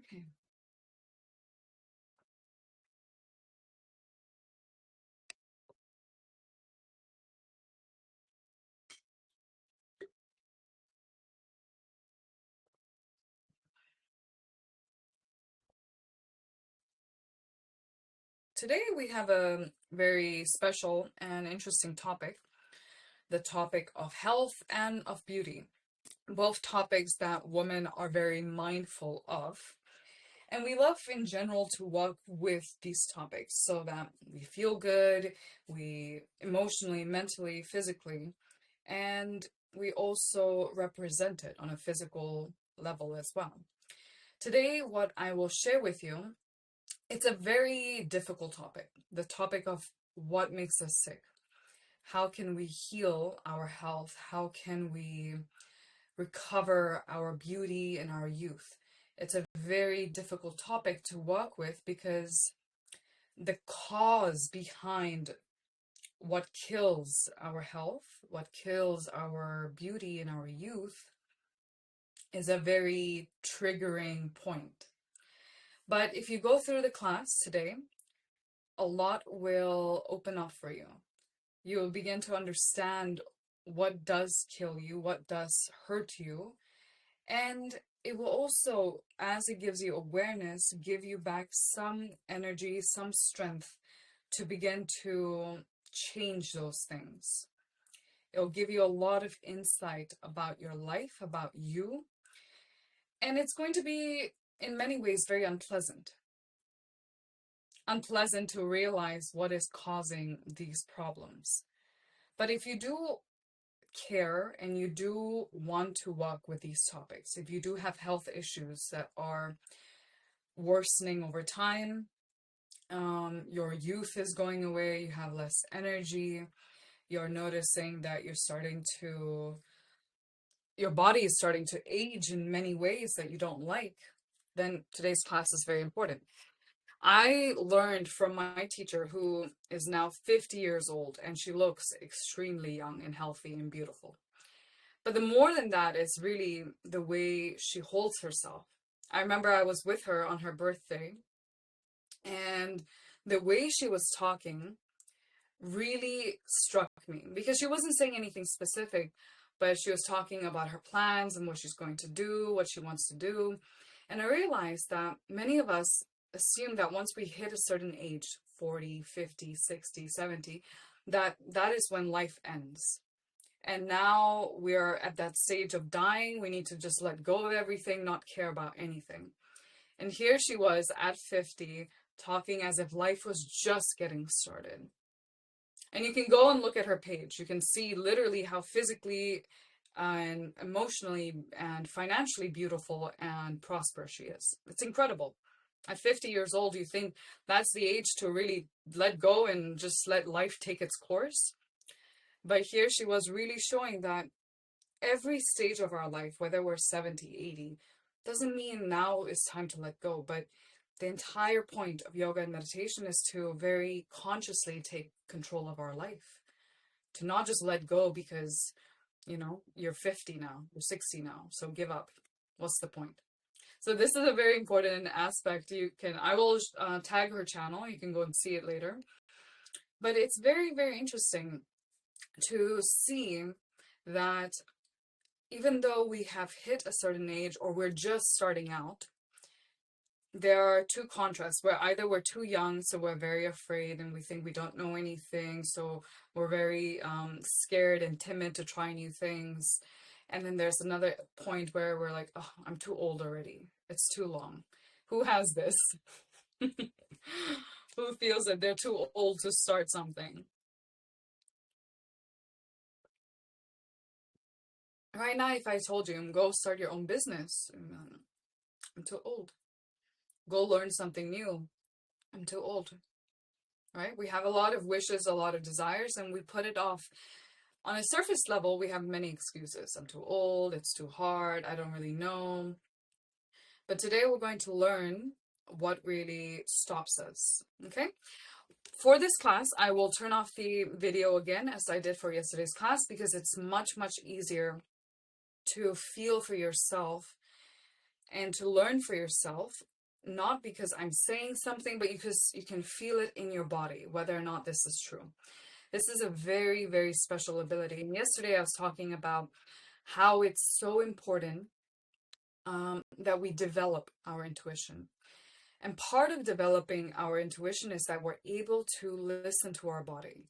Okay. Today we have a very special and interesting topic, the topic of health and of beauty. Both topics that women are very mindful of. And we love in general to work with these topics so that we feel good, we emotionally, mentally, physically, and we also represent it on a physical level as well. Today, what I will share with you, it's a very difficult topic, the topic of what makes us sick. How can we heal our health? How can we recover our beauty and our youth? It's a very difficult topic to work with because the cause behind what kills our health, what kills our beauty and our youth, is a very triggering point. But if you go through the class today, a lot will open up for you. You will begin to understand what does kill you, what does hurt you, and it will also, as it gives you awareness, give you back some energy, some strength to begin to change those things. It'll give you a lot of insight about your life, about you, and it's going to be, in many ways, very unpleasant. Unpleasant to realize what is causing these problems. But if you do care and you do want to work with these topics, if you do have health issues that are worsening over time, your youth is going away, you have less energy, you're noticing that your body is starting to age in many ways that you don't like, then today's class is very important. I learned from my teacher, who is now 50 years old, and she looks extremely young and healthy and beautiful. But the more than that is really the way she holds herself. I remember I was with her on her birthday, and the way she was talking really struck me because she wasn't saying anything specific, but she was talking about her plans and what she's going to do, what she wants to do. And I realized that many of us assume that once we hit a certain age, 40, 50, 60, 70, that is when life ends. And now we're at that stage of dying. We need to just let go of everything, not care about anything. And here she was at 50, talking as if life was just getting started. And you can go and look at her page. You can see literally how physically and emotionally and financially beautiful and prosperous she is. It's incredible. At 50 years old, you think that's the age to really let go and just let life take its course. But here she was really showing that every stage of our life, whether we're 70, 80, doesn't mean now is time to let go. But the entire point of yoga and meditation is to very consciously take control of our life, to not just let go because, you're 50 now, you're 60 now, so give up. What's the point? So this is a very important aspect. I will tag her channel. You can go and see it later. But it's very, very interesting to see that even though we have hit a certain age or we're just starting out, there are two contrasts where either we're too young, so we're very afraid and we think we don't know anything, so we're very scared and timid to try new things. And then there's another point where we're like, oh, I'm too old already. It's too long. Who has this? Who feels that they're too old to start something? Right now, if I told you, go start your own business, I'm too old. Go learn something new. I'm too old. Right? We have a lot of wishes, a lot of desires, and we put it off. On a surface level, we have many excuses. I'm too old, it's too hard, I don't really know. But today we're going to learn what really stops us. Okay? For this class, I will turn off the video again as I did for yesterday's class because it's much, much easier to feel for yourself and to learn for yourself not because I'm saying something, but because you can feel it in your body, whether or not this is true. This is a very, very special ability. And yesterday I was talking about how it's so important that we develop our intuition. And part of developing our intuition is that we're able to listen to our body.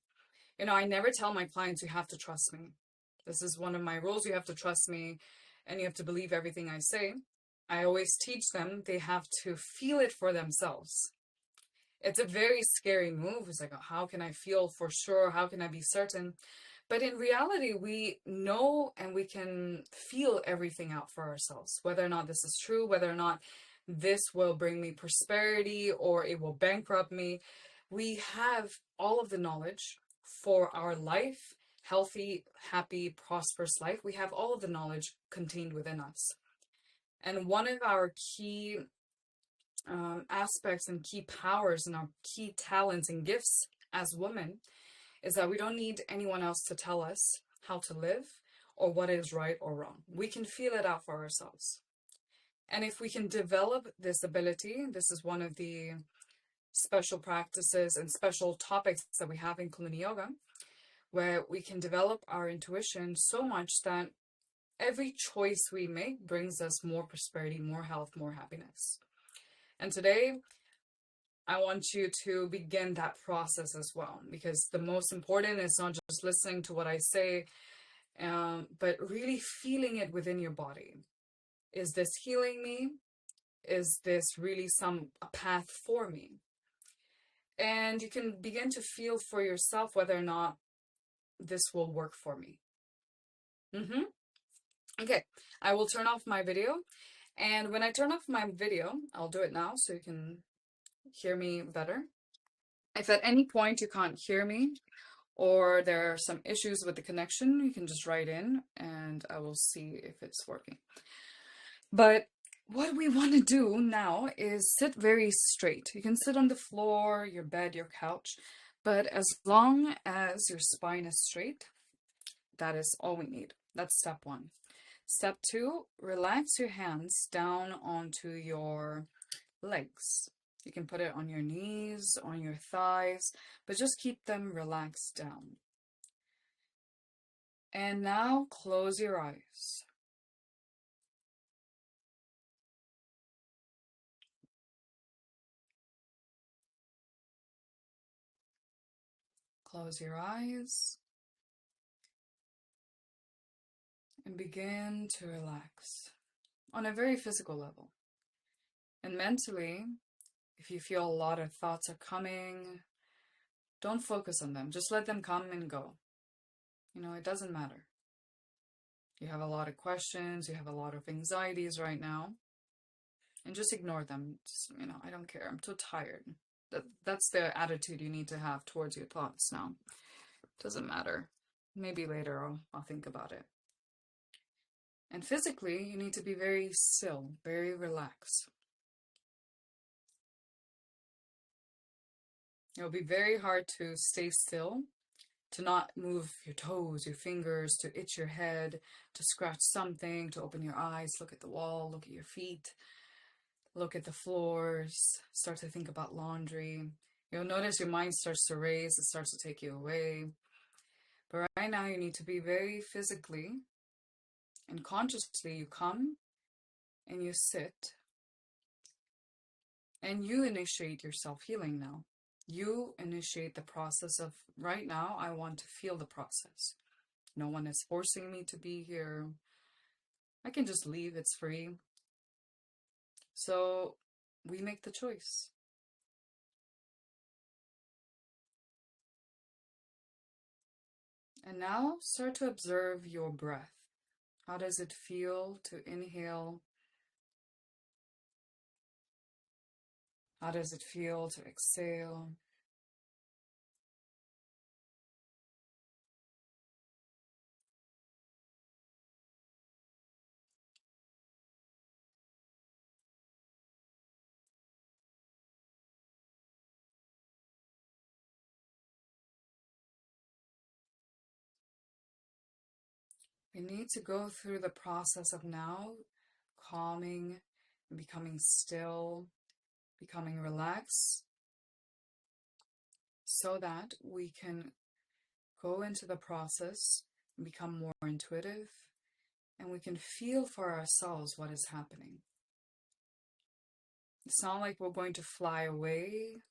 You know, I never tell my clients, you have to trust me. This is one of my rules. You have to trust me and you have to believe everything I say. I always teach them they have to feel it for themselves. It's a very scary move. It's like, oh, how can I feel for sure? How can I be certain? But in reality, we know and we can feel everything out for ourselves, whether or not this is true, whether or not this will bring me prosperity or it will bankrupt me. We have all of the knowledge for our life, healthy, happy, prosperous life. We have all of the knowledge contained within us. And one of our key aspects and key powers and our key talents and gifts as women is that we don't need anyone else to tell us how to live or what is right or wrong. We can feel it out for ourselves. And if we can develop this ability, this is one of the special practices and special topics that we have in Kundalini Yoga, where we can develop our intuition so much that every choice we make brings us more prosperity, more health, more happiness. And today, I want you to begin that process as well, because the most important is not just listening to what I say, but really feeling it within your body. Is this healing me? Is this really a path for me? And you can begin to feel for yourself whether or not this will work for me. Okay, I will turn off my video. And when I turn off my video, I'll do it now so you can hear me better. If at any point you can't hear me or there are some issues with the connection, you can just write in and I will see if it's working. But what we want to do now is sit very straight. You can sit on the floor, your bed, your couch, but as long as your spine is straight, that is all we need. That's step one. Step two, relax your hands down onto your legs. You can put it on your knees, on your thighs, but just keep them relaxed down. And now close your eyes. Close your eyes and begin to relax on a very physical level. And mentally, if you feel a lot of thoughts are coming, don't focus on them. Just let them come and go. You know, it doesn't matter. You have a lot of questions, you have a lot of anxieties right now, and just ignore them. Just, you know, I don't care. I'm too tired. That's the attitude you need to have towards your thoughts now. Doesn't matter. Maybe later I'll think about it. And physically, you need to be very still, very relaxed. It'll be very hard to stay still, to not move your toes, your fingers, to itch your head, to scratch something, to open your eyes, look at the wall, look at your feet, look at the floors, start to think about laundry. You'll notice your mind starts to race, it starts to take you away. But right now you need to be very physically and consciously. You come and you sit and you initiate your self-healing now. You initiate the process of, right now, I want to feel the process. No one is forcing me to be here. I can just leave, it's free. So we make the choice. And now start to observe your breath. How does it feel to inhale? How does it feel to exhale? We need to go through the process of now calming and becoming still becoming relaxed, so that we can go into the process and become more intuitive, and we can feel for ourselves what is happening. It's not like we're going to fly away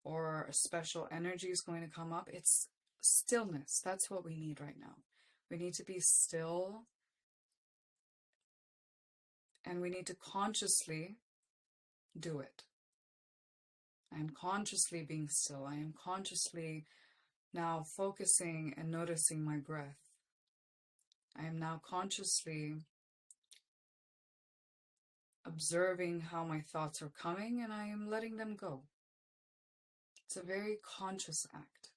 or a special energy is going to come up. It's stillness. That's what we need right now. We need to be still, and we need to consciously do it. I am consciously being still. I am consciously now focusing and noticing my breath. I am now consciously observing how my thoughts are coming, and I am letting them go. It's a very conscious act.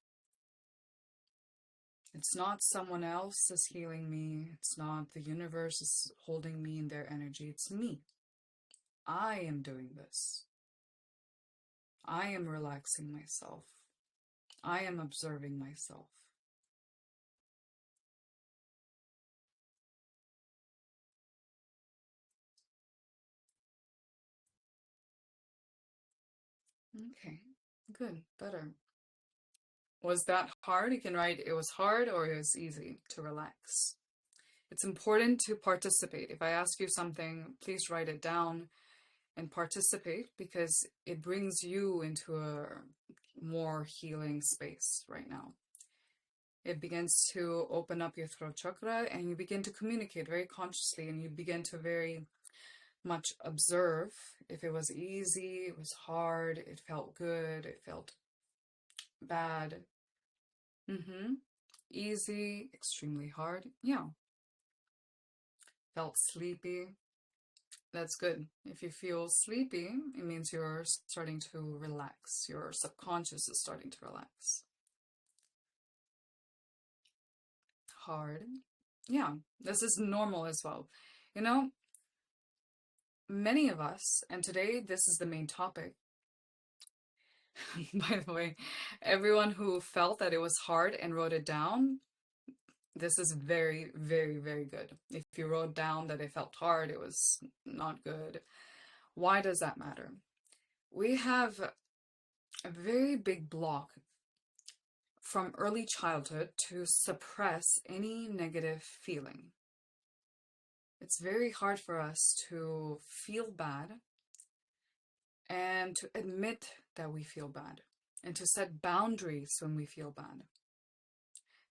It's not someone else is healing me. It's not the universe is holding me in their energy. It's me. I am doing this. I am relaxing myself. I am observing myself. Okay, good, better. Was that hard? You can write it was hard or it was easy to relax. It's important to participate. If I ask you something, please write it down and participate, because it brings you into a more healing space right now. It begins to open up your throat chakra, and you begin to communicate very consciously, and you begin to very much observe if it was easy, it was hard, it felt good, it felt bad. Easy, extremely hard. Yeah. Felt sleepy. That's good. If you feel sleepy, it means you're starting to relax. Your subconscious is starting to relax. Hard. Yeah, this is normal as well. You know, many of us, and today this is the main topic. By the way, everyone who felt that it was hard and wrote it down, this is very, very, very good. If you wrote down that it felt hard, it was not good. Why does that matter? We have a very big block from early childhood to suppress any negative feeling. It's very hard for us to feel bad and to admit that we feel bad and to set boundaries when we feel bad.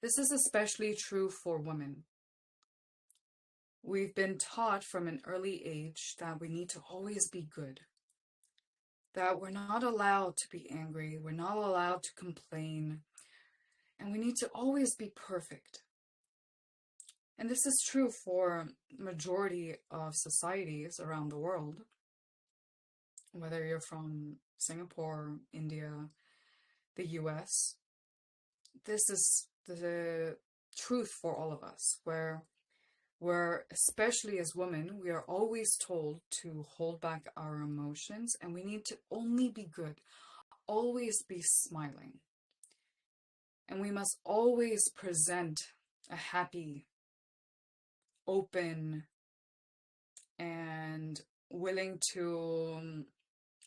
This is especially true for women. We've been taught from an early age that we need to always be good, that we're not allowed to be angry, we're not allowed to complain, and we need to always be perfect. And this is true for majority of societies around the world, whether you're from Singapore, India, the US. This is the truth for all of us, where especially as women, we are always told to hold back our emotions, and we need to only be good, always be smiling. And we must always present a happy, open, and willing to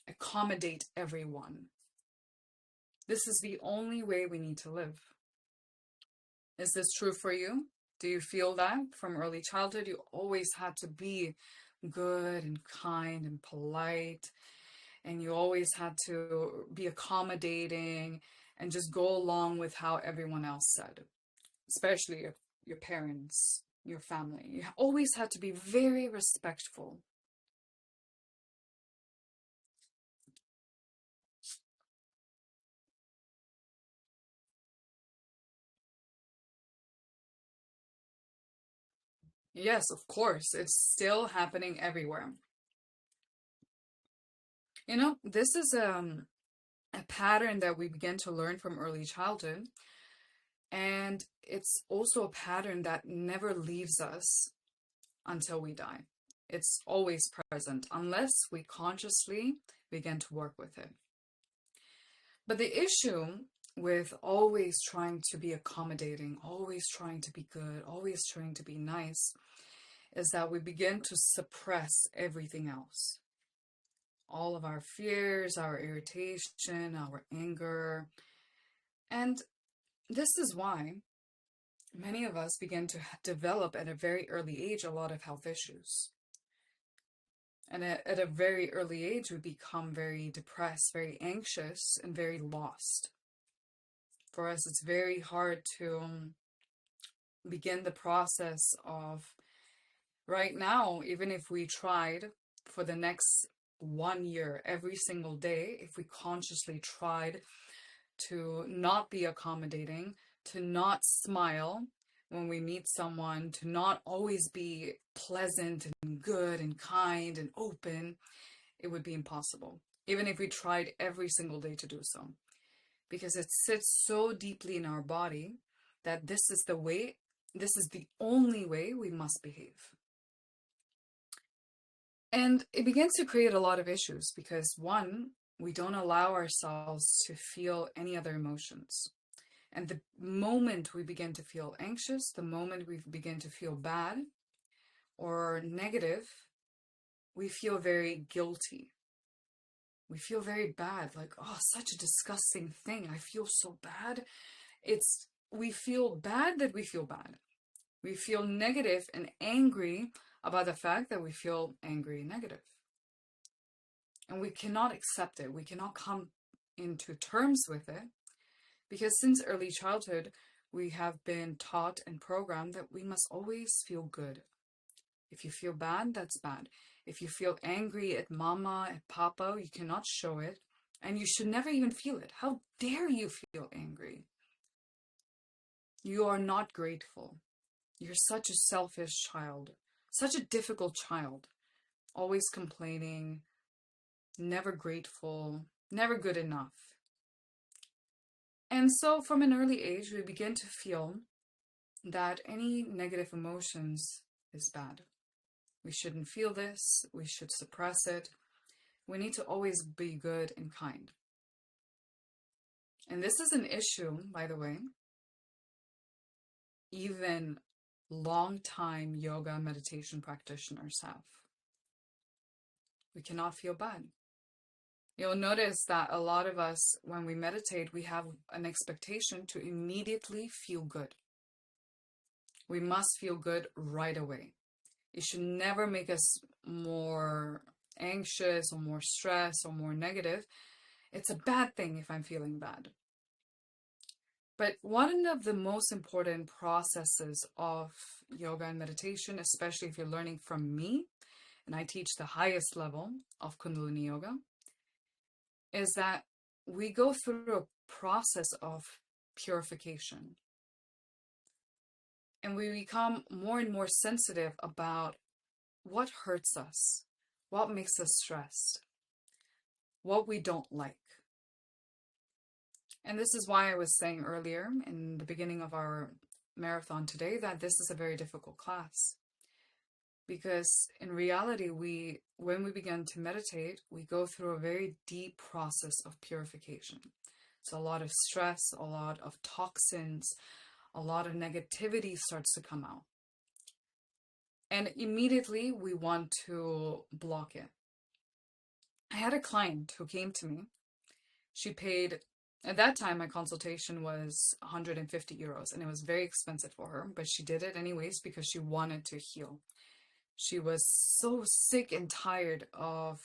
accommodate everyone. This is the only way we need to live. Is this true for you? Do you feel that from early childhood you always had to be good and kind and polite, and you always had to be accommodating and just go along with how everyone else said, especially your parents, your family? You always had to be very respectful. Yes, of course, it's still happening everywhere. You know, this is a pattern that we begin to learn from early childhood, and it's also a pattern that never leaves us until we die. It's always present unless we consciously begin to work with it. But the issue with always trying to be accommodating, always trying to be good, always trying to be nice, is that we begin to suppress everything else. all of our fears, our irritation, our anger. And this is why many of us begin to develop at a very early age a lot of health issues. And at a very early age, we become very depressed, very anxious, and very lost. For us, it's very hard to begin the process of right now, even if we tried for the next 1 year, every single day, if we consciously tried to not be accommodating, to not smile when we meet someone, to not always be pleasant and good and kind and open, it would be impossible. Even if we tried every single day to do so. Because it sits so deeply in our body that this is the only way we must behave. And it begins to create a lot of issues because one, we don't allow ourselves to feel any other emotions. And the moment we begin to feel anxious, the moment we begin to feel bad or negative, we feel very guilty. We feel very bad, like, oh, such a disgusting thing. I feel so bad. We feel bad that we feel bad. We feel negative and angry about the fact that we feel angry and negative. And we cannot accept it. We cannot come into terms with it because since early childhood, we have been taught and programmed that we must always feel good. If you feel bad, that's bad. If you feel angry at mama, at papa, you cannot show it. And you should never even feel it. How dare you feel angry? You are not grateful. You're such a selfish child. Such a difficult child. Always complaining. Never grateful. Never good enough. And so from an early age, we begin to feel that any negative emotions is bad. We shouldn't feel this. We should suppress it. We need to always be good and kind. And this is an issue, by the way, even long-time yoga meditation practitioners have. We cannot feel bad. You'll notice that a lot of us, when we meditate, we have an expectation to immediately feel good. We must feel good right away. It should never make us more anxious or more stressed or more negative. It's a bad thing if I'm feeling bad. But one of the most important processes of yoga and meditation, especially if you're learning from me, and I teach the highest level of Kundalini Yoga, is that we go through a process of purification. And we become more and more sensitive about what hurts us, what makes us stressed, what we don't like. And this is why I was saying earlier in the beginning of our marathon today that this is a very difficult class. Because in reality, when we begin to meditate, we go through a very deep process of purification. So a lot of stress, a lot of toxins, a lot of negativity starts to come out. And immediately we want to block it. I had a client who came to me. She paid, at that time, my consultation was 150 euros, and it was very expensive for her, but she did it anyways because she wanted to heal. She was so sick and tired of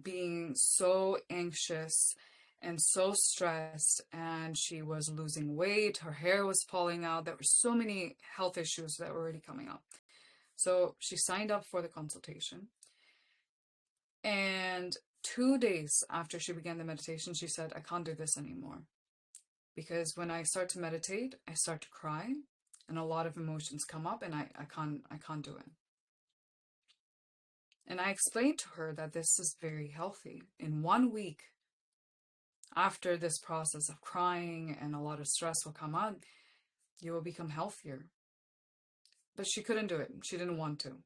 being so anxious and so stressed, and she was losing weight. Her hair was falling out. There were so many health issues that were already coming up. So she signed up for the consultation. And 2 days after she began the meditation, she said, I can't do this anymore. Because when I start to meditate, I start to cry and a lot of emotions come up and I can't do it. And I explained to her that this is very healthy. In 1 week, after this process of crying and a lot of stress will come on, you will become healthier. But she couldn't do it. She didn't want to.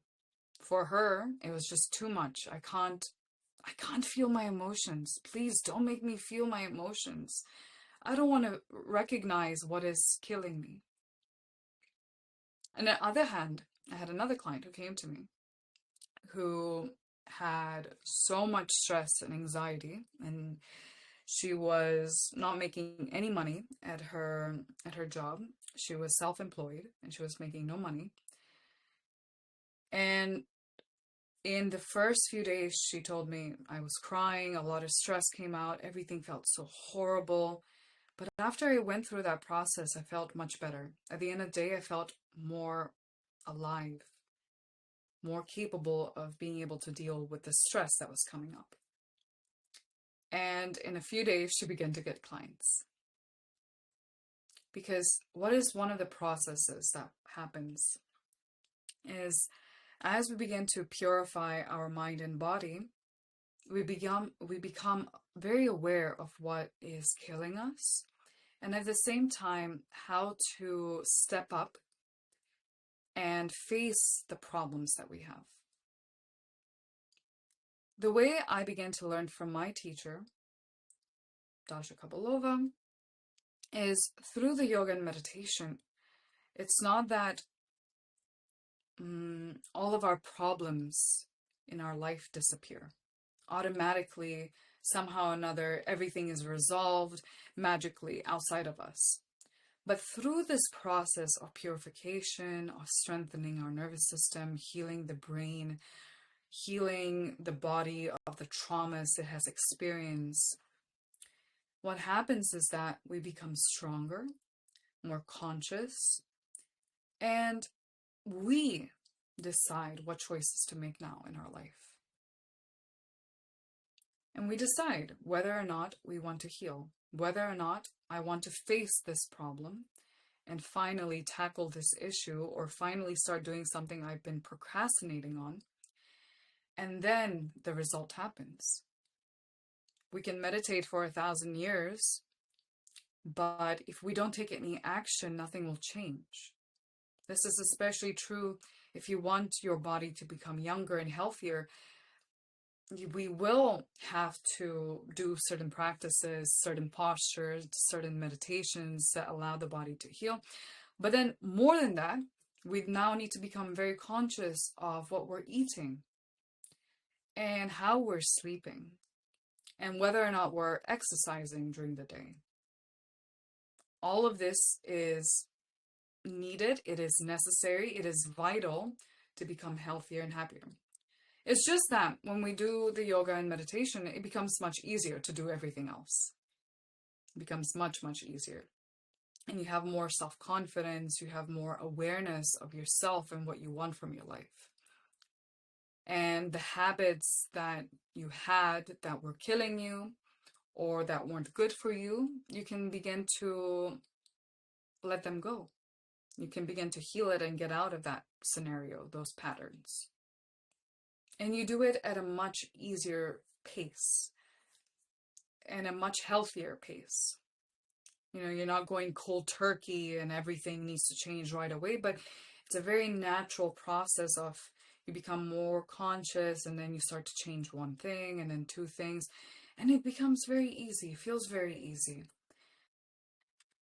For her, it was just too much. I can't feel my emotions. Please don't make me feel my emotions. I don't want to recognize what is killing me. And on the other hand, I had another client who came to me who had so much stress and anxiety, and she was not making any money at her job. She was self-employed and she was making no money. And in the first few days, she told me I was crying, a lot of stress came out, everything felt so horrible. But after I went through that process, I felt much better. At the end of the day, I felt more alive, more capable of being able to deal with the stress that was coming up. And in a few days, she began to get clients. Because what is one of the processes that happens is as we begin to purify our mind and body, we become very aware of what is killing us, and at the same time, how to step up and face the problems that we have. The way I began to learn from my teacher, Dasha Kabalova, is through the yoga and meditation. It's not that all of our problems in our life disappear. Automatically, somehow or another, everything is resolved magically outside of us. But through this process of purification, of strengthening our nervous system, healing the brain, healing the body of the traumas it has experienced, what happens is that we become stronger, more conscious, and we decide what choices to make now in our life. And we decide whether or not we want to heal, whether or not I want to face this problem and finally tackle this issue, or finally start doing something I've been procrastinating on. And then the result happens. We can meditate for 1,000 years, but if we don't take any action, nothing will change. This is especially true if you want your body to become younger and healthier. We will have to do certain practices, certain postures, certain meditations that allow the body to heal. But then more than that, we now need to become very conscious of what we're eating and how we're sleeping and whether or not we're exercising during the day. All of this is needed, it is necessary, it is vital to become healthier and happier. It's just that when we do the yoga and meditation, it becomes much easier to do everything else. It becomes much, much easier. And you have more self-confidence, you have more awareness of yourself and what you want from your life. And the habits that you had that were killing you or that weren't good for you, you can begin to let them go. You can begin to heal it and get out of that scenario, those patterns. And you do it at a much easier pace and a much healthier pace. You know, you're not going cold turkey and everything needs to change right away, but it's a very natural process of you become more conscious and then you start to change one thing and then two things, and it becomes very easy. It feels very easy.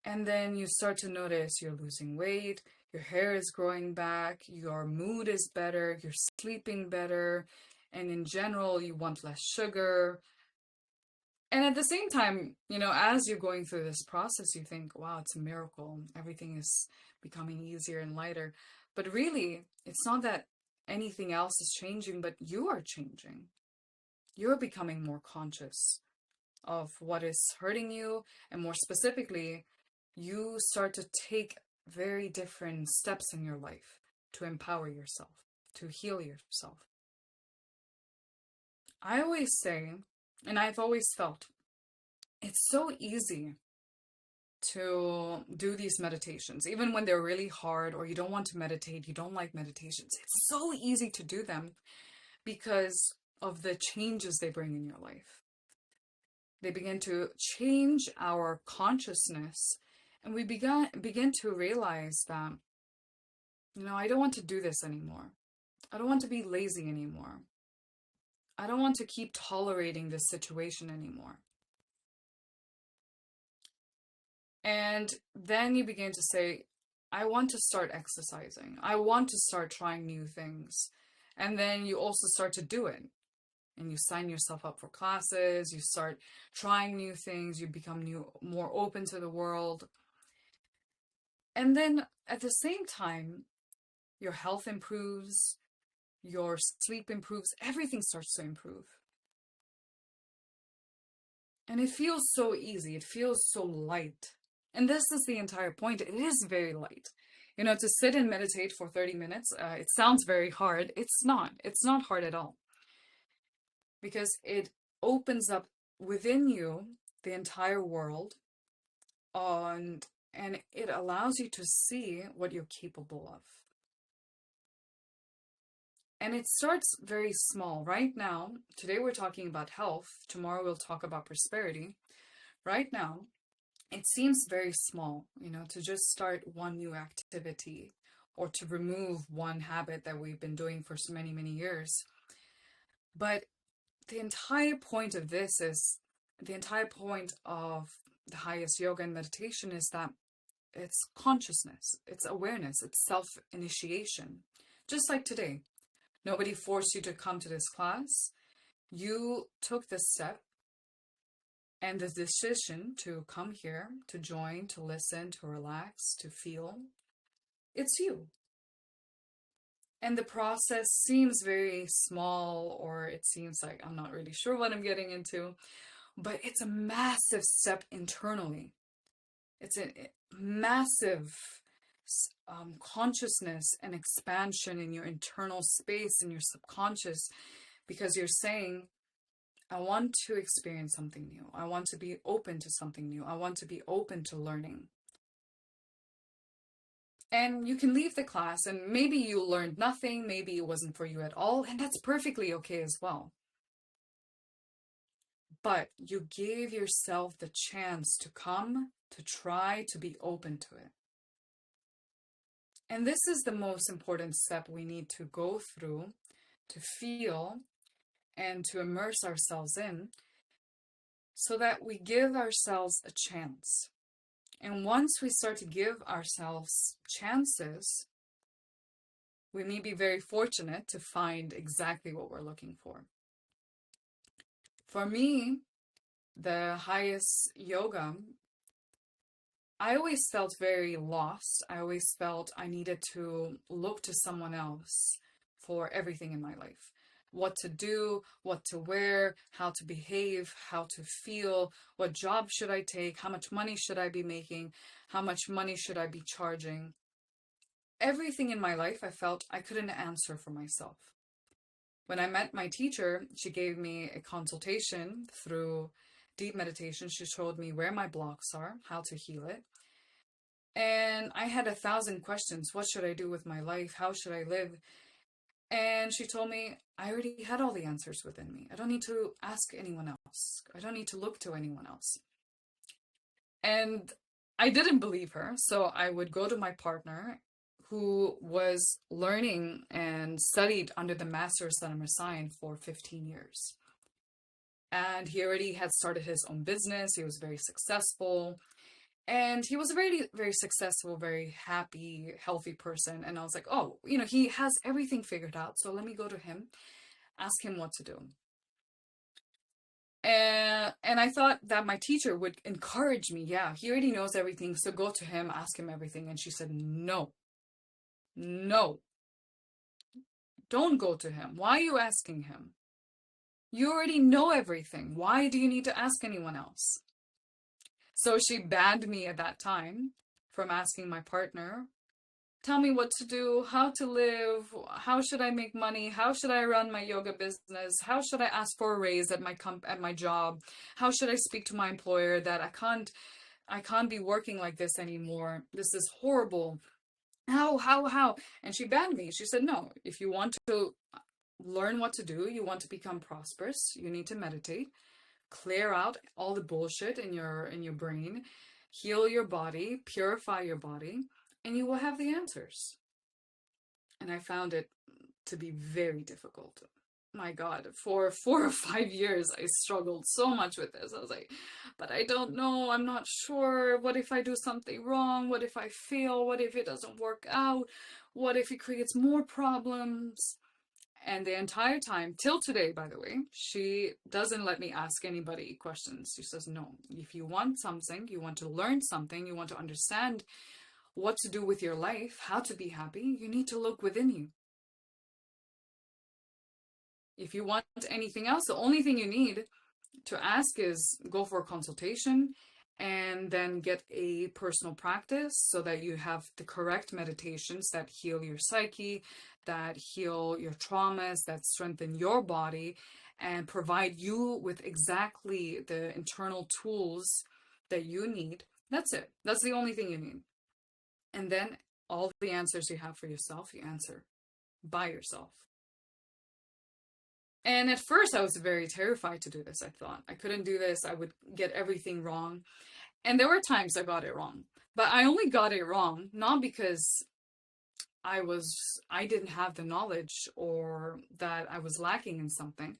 And then you start to notice you're losing weight, your hair is growing back, your mood is better, you're sleeping better, and in general, you want less sugar. And at the same time, you know, as you're going through this process, you think, wow, it's a miracle. Everything is becoming easier and lighter. But really, it's not that anything else is changing, but you are changing. You're becoming more conscious of what is hurting you, and more specifically, you start to take very different steps in your life to empower yourself, to heal yourself. I always say, and I've always felt, it's so easy to do these meditations, even when they're really hard or you don't want to meditate, you don't like meditations. It's so easy to do them because of the changes they bring in your life. They begin to change our consciousness, and we begin to realize that, you know, I don't want to do this anymore. I don't want to be lazy anymore. I don't want to keep tolerating this situation anymore. And then you begin to say, I want to start exercising. I want to start trying new things. And then you also start to do it. and you sign yourself up for classes, you start trying new things, you become more open to the world. And then at the same time, your health improves, your sleep improves, everything starts to improve. And it feels so easy, it feels so light. And this is the entire point. It is very light. You know, to sit and meditate for 30 minutes, it sounds very hard. It's not. It's not hard at all. Because it opens up within you the entire world, and it allows you to see what you're capable of. And it starts very small. Right now, today we're talking about health. Tomorrow we'll talk about prosperity. Right now, it seems very small, you know, to just start one new activity or to remove one habit that we've been doing for so many, many years. But the entire point of this is, the entire point of the highest yoga and meditation is that it's consciousness, it's awareness, it's self-initiation. Just like today, nobody forced you to come to this class. You took this step and the decision to come here, to join, to listen, to relax, to feel. It's you. And the process seems very small, or it seems like I'm not really sure what I'm getting into, but it's a massive step internally. It's a massive consciousness and expansion in your internal space, in your subconscious, because you're saying, I want to experience something new. I want to be open to something new. I want to be open to learning. And you can leave the class and maybe you learned nothing, maybe it wasn't for you at all, and that's perfectly okay as well. But you gave yourself the chance to come, to try, to be open to it. And this is the most important step we need to go through to feel and to immerse ourselves in, so that we give ourselves a chance. And once we start to give ourselves chances, we may be very fortunate to find exactly what we're looking for. For me, the highest yoga, I always felt very lost. I always felt I needed to look to someone else for everything in my life. What to do, what to wear, how to behave, how to feel, what job should I take, how much money should I be making, how much money should I be charging. Everything in my life I felt I couldn't answer for myself. When I met my teacher, she gave me a consultation through deep meditation. She showed me where my blocks are, how to heal it. And I had 1,000 questions. What should I do with my life? How should I live? And she told me, I already had all the answers within me. I don't need to ask anyone else. I don't need to look to anyone else. And I didn't believe her. So I would go to my partner, who was learning and studied under the masters that I'm assigned for 15 years. And he already had started his own business. He was very successful. And he was a very, very successful, very happy, healthy person. And I was like, oh, you know, he has everything figured out. So let me go to him, ask him what to do. And I thought that my teacher would encourage me. Yeah, he already knows everything. So go to him, ask him everything. And she said, no, don't go to him. Why are you asking him? You already know everything. Why do you need to ask anyone else? So she banned me at that time from asking my partner, tell me what to do, how to live, how should I make money, how should I run my yoga business, how should I ask for a raise at my job, how should I speak to my employer that I can't be working like this anymore. This is horrible. How? And she banned me. She said, no, if you want to learn what to do, you want to become prosperous, you need to meditate, clear out all the bullshit in your brain, heal your body, purify your body, and you will have the answers. And I found it to be very difficult. My God, for 4 or 5 years, I struggled so much with this. I was like, but I don't know. I'm not sure. What if I do something wrong? What if I fail? What if it doesn't work out? What if it creates more problems? And the entire time, till today, by the way, she doesn't let me ask anybody questions. She says, no, if you want something, you want to learn something, you want to understand what to do with your life, how to be happy, you need to look within you. If you want anything else, the only thing you need to ask is go for a consultation and then get a personal practice so that you have the correct meditations that heal your psyche, that heal your traumas, that strengthen your body, and provide you with exactly the internal tools that you need. That's it. That's the only thing you need. And then all the answers you have for yourself, you answer by yourself. And at first, I was very terrified to do this. I thought I couldn't do this. I would get everything wrong. And there were times I got it wrong. But I only got it wrong, not because I didn't have the knowledge or that I was lacking in something,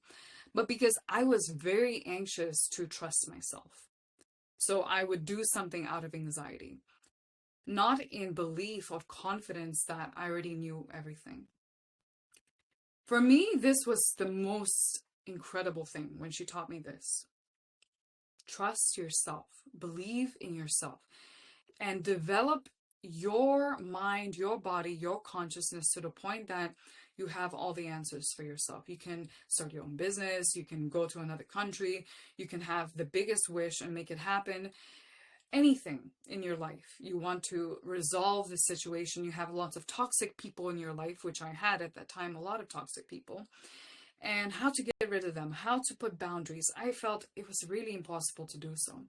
but because I was very anxious to trust myself. So I would do something out of anxiety, not in belief of confidence that I already knew everything. For me, this was the most incredible thing when she taught me this. Trust yourself, believe in yourself, and develop your mind, your body, your consciousness to the point that you have all the answers for yourself. You can start your own business, you can go to another country, you can have the biggest wish and make it happen. Anything in your life, you want to resolve the situation, you have lots of toxic people in your life, which I had at that time, a lot of toxic people, and how to get rid of them, how to put boundaries. I felt it was really impossible to do so.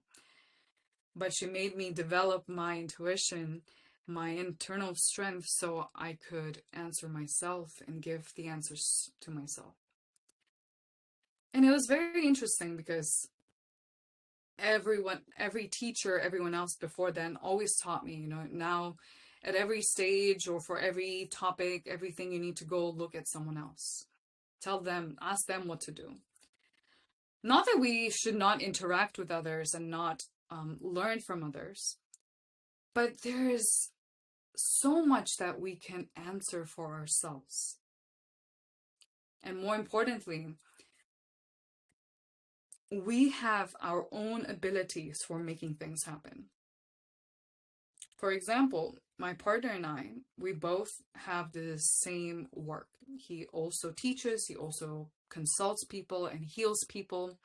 But she made me develop my intuition, my internal strength, so I could answer myself and give the answers to myself. And it was very interesting because every teacher, everyone else before then always taught me, now at every stage or for every topic, everything, you need to go look at someone else. Tell them, ask them what to do. Not that we should not interact with others and not learn from others, but there is so much that we can answer for ourselves. And more importantly, we have our own abilities for making things happen. For example, my partner and I, we both have the same work. He also teaches, he also consults people and heals people.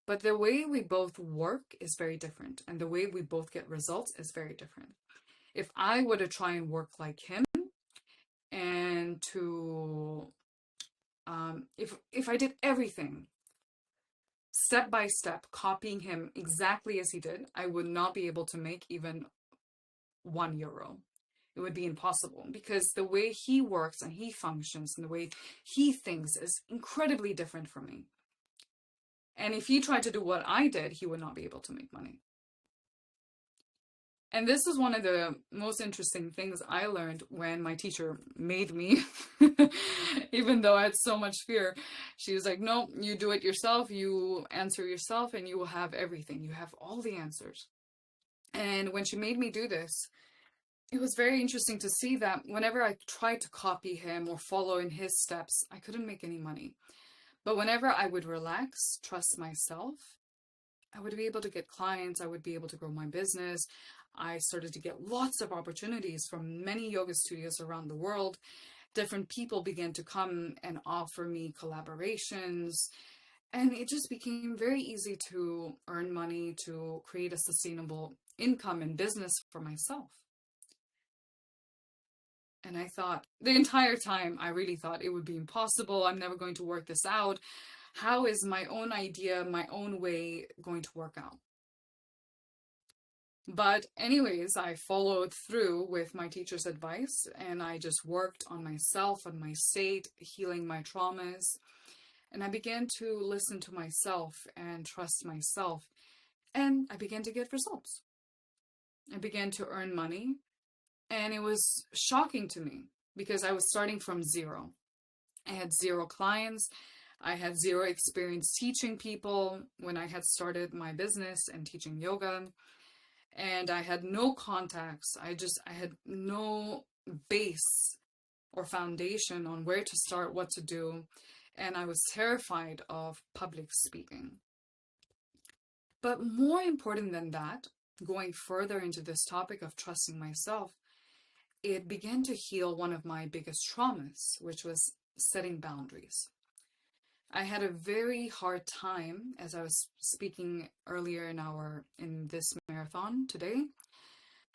But the way we both work is very different, and the way we both get results is very different. If I were to try and work like him, and to if I did everything step by step, copying him exactly as he did, I would not be able to make even €1. It would be impossible because the way he works and he functions and the way he thinks is incredibly different from me. And if he tried to do what I did, he would not be able to make money. And this is one of the most interesting things I learned when my teacher made me, even though I had so much fear. She was like, no, you do it yourself, you answer yourself, and you will have everything. You have all the answers. And when she made me do this, it was very interesting to see that whenever I tried to copy him or follow in his steps, I couldn't make any money. But whenever I would relax, trust myself, I would be able to get clients, I would be able to grow my business. I started to get lots of opportunities from many yoga studios around the world. Different people began to come and offer me collaborations. And it just became very easy to earn money, to create a sustainable income and business for myself. And I thought, the entire time, I really thought it would be impossible. I'm never going to work this out. How is my own idea, my own way going to work out? But anyways, I followed through with my teacher's advice and I just worked on myself, on my state, healing my traumas. And I began to listen to myself and trust myself. And I began to get results. I began to earn money. And it was shocking to me because I was starting from zero. I had 0 clients. I had 0 experience teaching people when I had started my business and teaching yoga. And I had no contacts. I had no base or foundation on where to start, what to do, and I was terrified of public speaking. But more important than that, going further into this topic of trusting myself, it began to heal one of my biggest traumas, which was setting boundaries. I had a very hard time, as I was speaking earlier in this marathon today,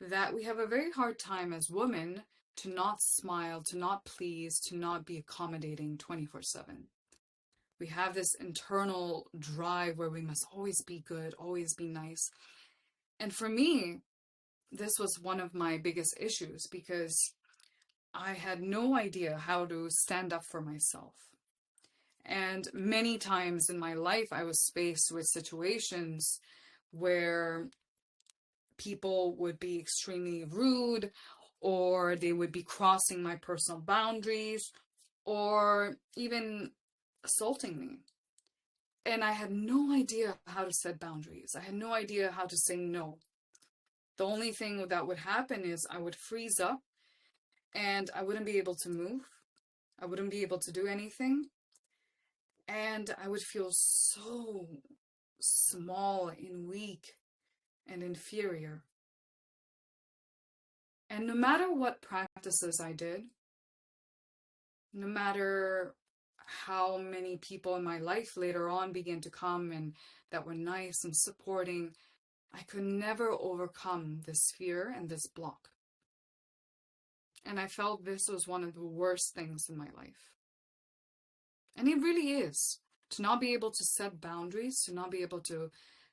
that we have a very hard time as women to not smile, to not please, to not be accommodating 24/7. We have this internal drive where we must always be good, always be nice. And for me, this was one of my biggest issues because I had no idea how to stand up for myself. And many times in my life, I was faced with situations where people would be extremely rude, or they would be crossing my personal boundaries, or even assaulting me. And I had no idea how to set boundaries. I had no idea how to say no. The only thing that would happen is I would freeze up and I wouldn't be able to move. I wouldn't be able to do anything. And I would feel so small and weak and inferior. And no matter what practices I did, no matter how many people in my life later on began to come and that were nice and supporting, I could never overcome this fear and this block. And I felt this was one of the worst things in my life. And it really is. To not be able to set boundaries, to not be able to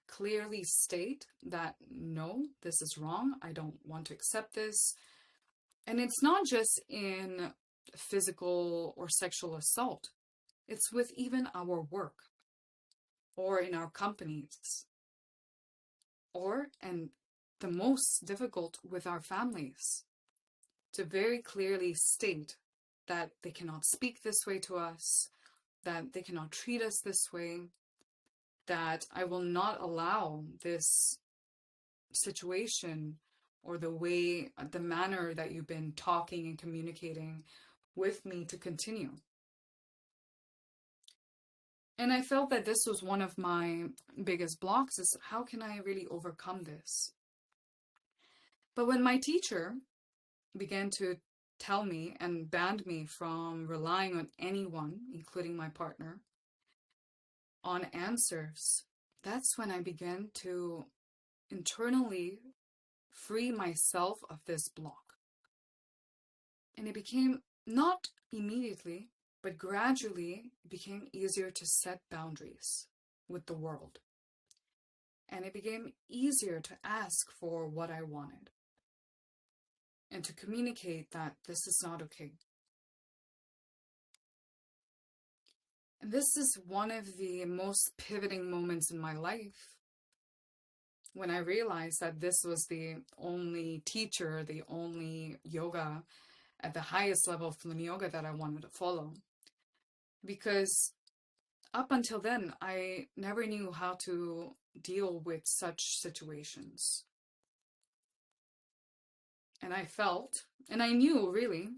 clearly state that, no, this is wrong, I don't want to accept this. And it's not just in physical or sexual assault. It's with even our work, or in our companies, or, and the most difficult, with our families. To very clearly state that they cannot speak this way to us, that they cannot treat us this way, that I will not allow this situation or the manner that you've been talking and communicating with me to continue. And I felt that this was one of my biggest blocks, is how can I really overcome this? But when my teacher began to tell me and banned me from relying on anyone, including my partner, on answers, that's when I began to internally free myself of this block. And it became, not immediately, but gradually became easier to set boundaries with the world. And it became easier to ask for what I wanted and to communicate that this is not okay. And this is one of the most pivoting moments in my life, when I realized that this was the only teacher, the only yoga at the highest level of Kundalini yoga that I wanted to follow. Because up until then, I never knew how to deal with such situations. And I felt, and I knew really,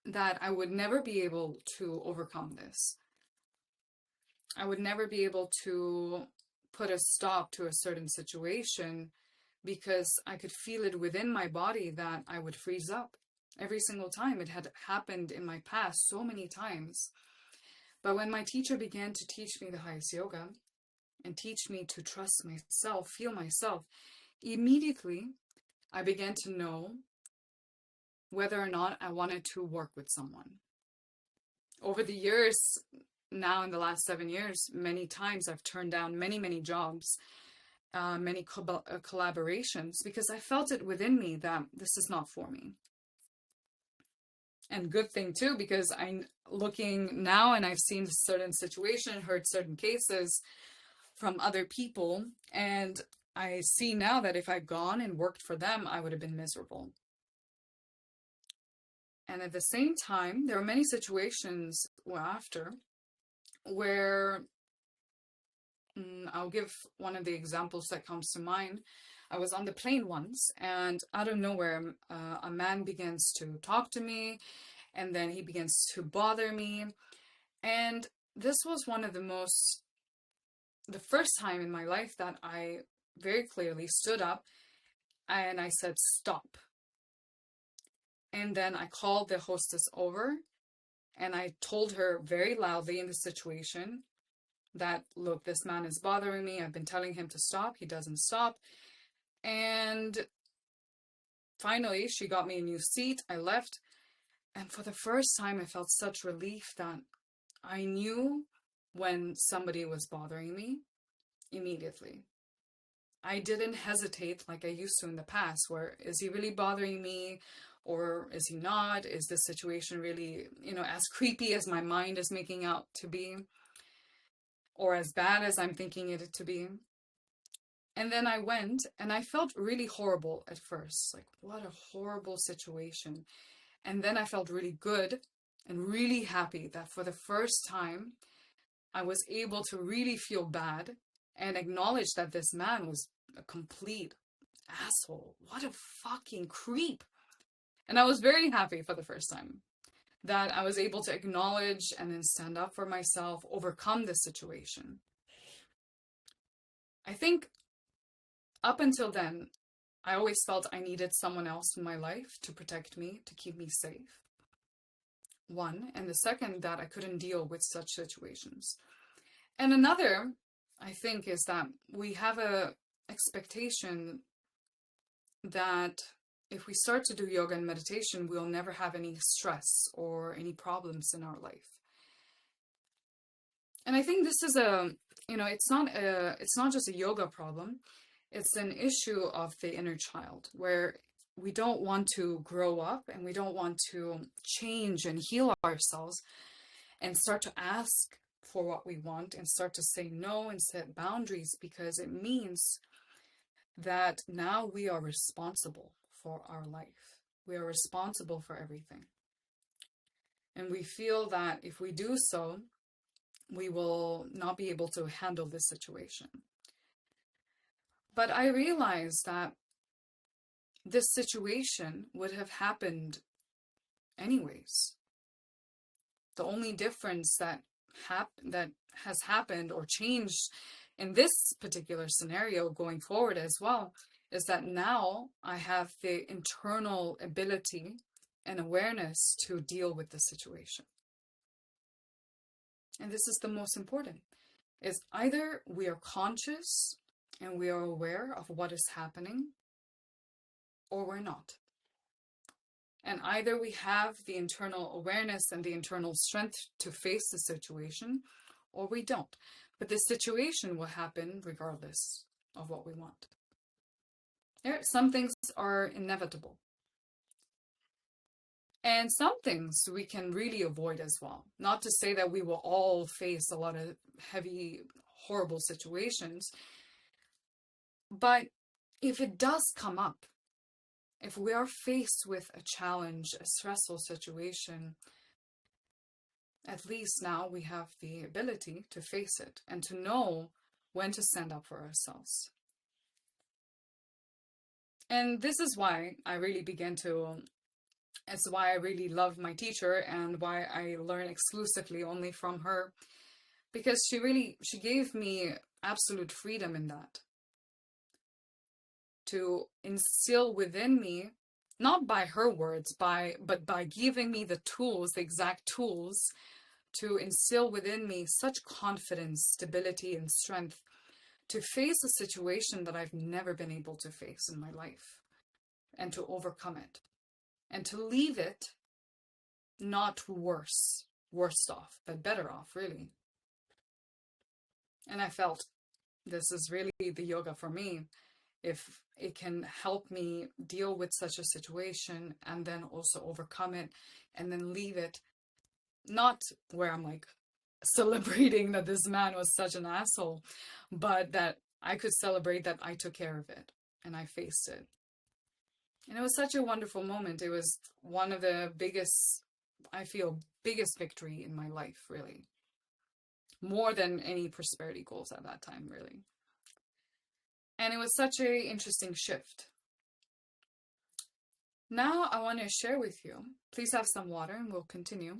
that I would never be able to overcome this. I would never be able to put a stop to a certain situation, because I could feel it within my body that I would freeze up every single time. It had happened in my past so many times. But when my teacher began to teach me the highest yoga and teach me to trust myself, feel myself, immediately I began to know whether or not I wanted to work with someone. Over the years, now in the last 7 years, many times I've turned down many jobs, many collaborations, because I felt it within me that this is not for me. And good thing too, because I'm looking now and I've seen certain situations, heard certain cases from other people, and I see now that if I'd gone and worked for them, I would have been miserable. And at the same time, there are many situations after where, I'll give one of the examples that comes to mind. I was on the plane once, and out of nowhere, a man begins to talk to me, and then he begins to bother me. And this was the first time in my life that I very clearly stood up and I said, stop. And then I called the hostess over and I told her very loudly in the situation that, look, this man is bothering me. I've been telling him to stop. He doesn't stop. And finally, she got me a new seat. I left. And for the first time, I felt such relief that I knew when somebody was bothering me immediately. I didn't hesitate like I used to in the past, where is he really bothering me or is he not? Is this situation really, as creepy as my mind is making out to be or as bad as I'm thinking it to be? And then I went and I felt really horrible at first, like what a horrible situation. And then I felt really good and really happy that for the first time I was able to really feel bad and acknowledge that this man was a complete asshole. What a fucking creep. And I was very happy for the first time that I was able to acknowledge and then stand up for myself, overcome this situation. I think up until then, I always felt I needed someone else in my life to protect me, to keep me safe. One. And the second, that I couldn't deal with such situations. And another, I think, is that we have a expectation that if we start to do yoga and meditation, we'll never have any stress or any problems in our life. And I think this is it's not just a yoga problem. It's an issue of the inner child, where we don't want to grow up and we don't want to change and heal ourselves and start to ask for what we want and start to say no and set boundaries, because it means that now we are responsible for our life. We are responsible for everything. And we feel that if we do so, we will not be able to handle this situation. But I realized that this situation would have happened anyways. The only difference that has happened or changed in this particular scenario going forward as well is that now I have the internal ability and awareness to deal with the situation. And this is the most important, is either we are conscious and we are aware of what is happening, or we're not. And either we have the internal awareness and the internal strength to face the situation, or we don't. But the situation will happen regardless of what we want. Some things are inevitable. And some things we can really avoid as well. Not to say that we will all face a lot of heavy, horrible situations. But if it does come up, if we are faced with a challenge, a stressful situation, at least now we have the ability to face it and to know when to stand up for ourselves. And this is why I really it's why I really love my teacher and why I learn exclusively only from her, because she gave me absolute freedom in that. To instill within me, not by her words, but by giving me the tools, the exact tools, to instill within me such confidence, stability, and strength to face a situation that I've never been able to face in my life, and to overcome it, and to leave it not worse off, but better off, really. And I felt this is really the yoga for me. If it can help me deal with such a situation and then also overcome it and then leave it, not where I'm like celebrating that this man was such an asshole, but that I could celebrate that I took care of it and I faced it. And it was such a wonderful moment. It was one of the biggest victory in my life, really. More than any prosperity goals at that time, really. And it was such an interesting shift. Now I want to share with you. Please have some water and we'll continue.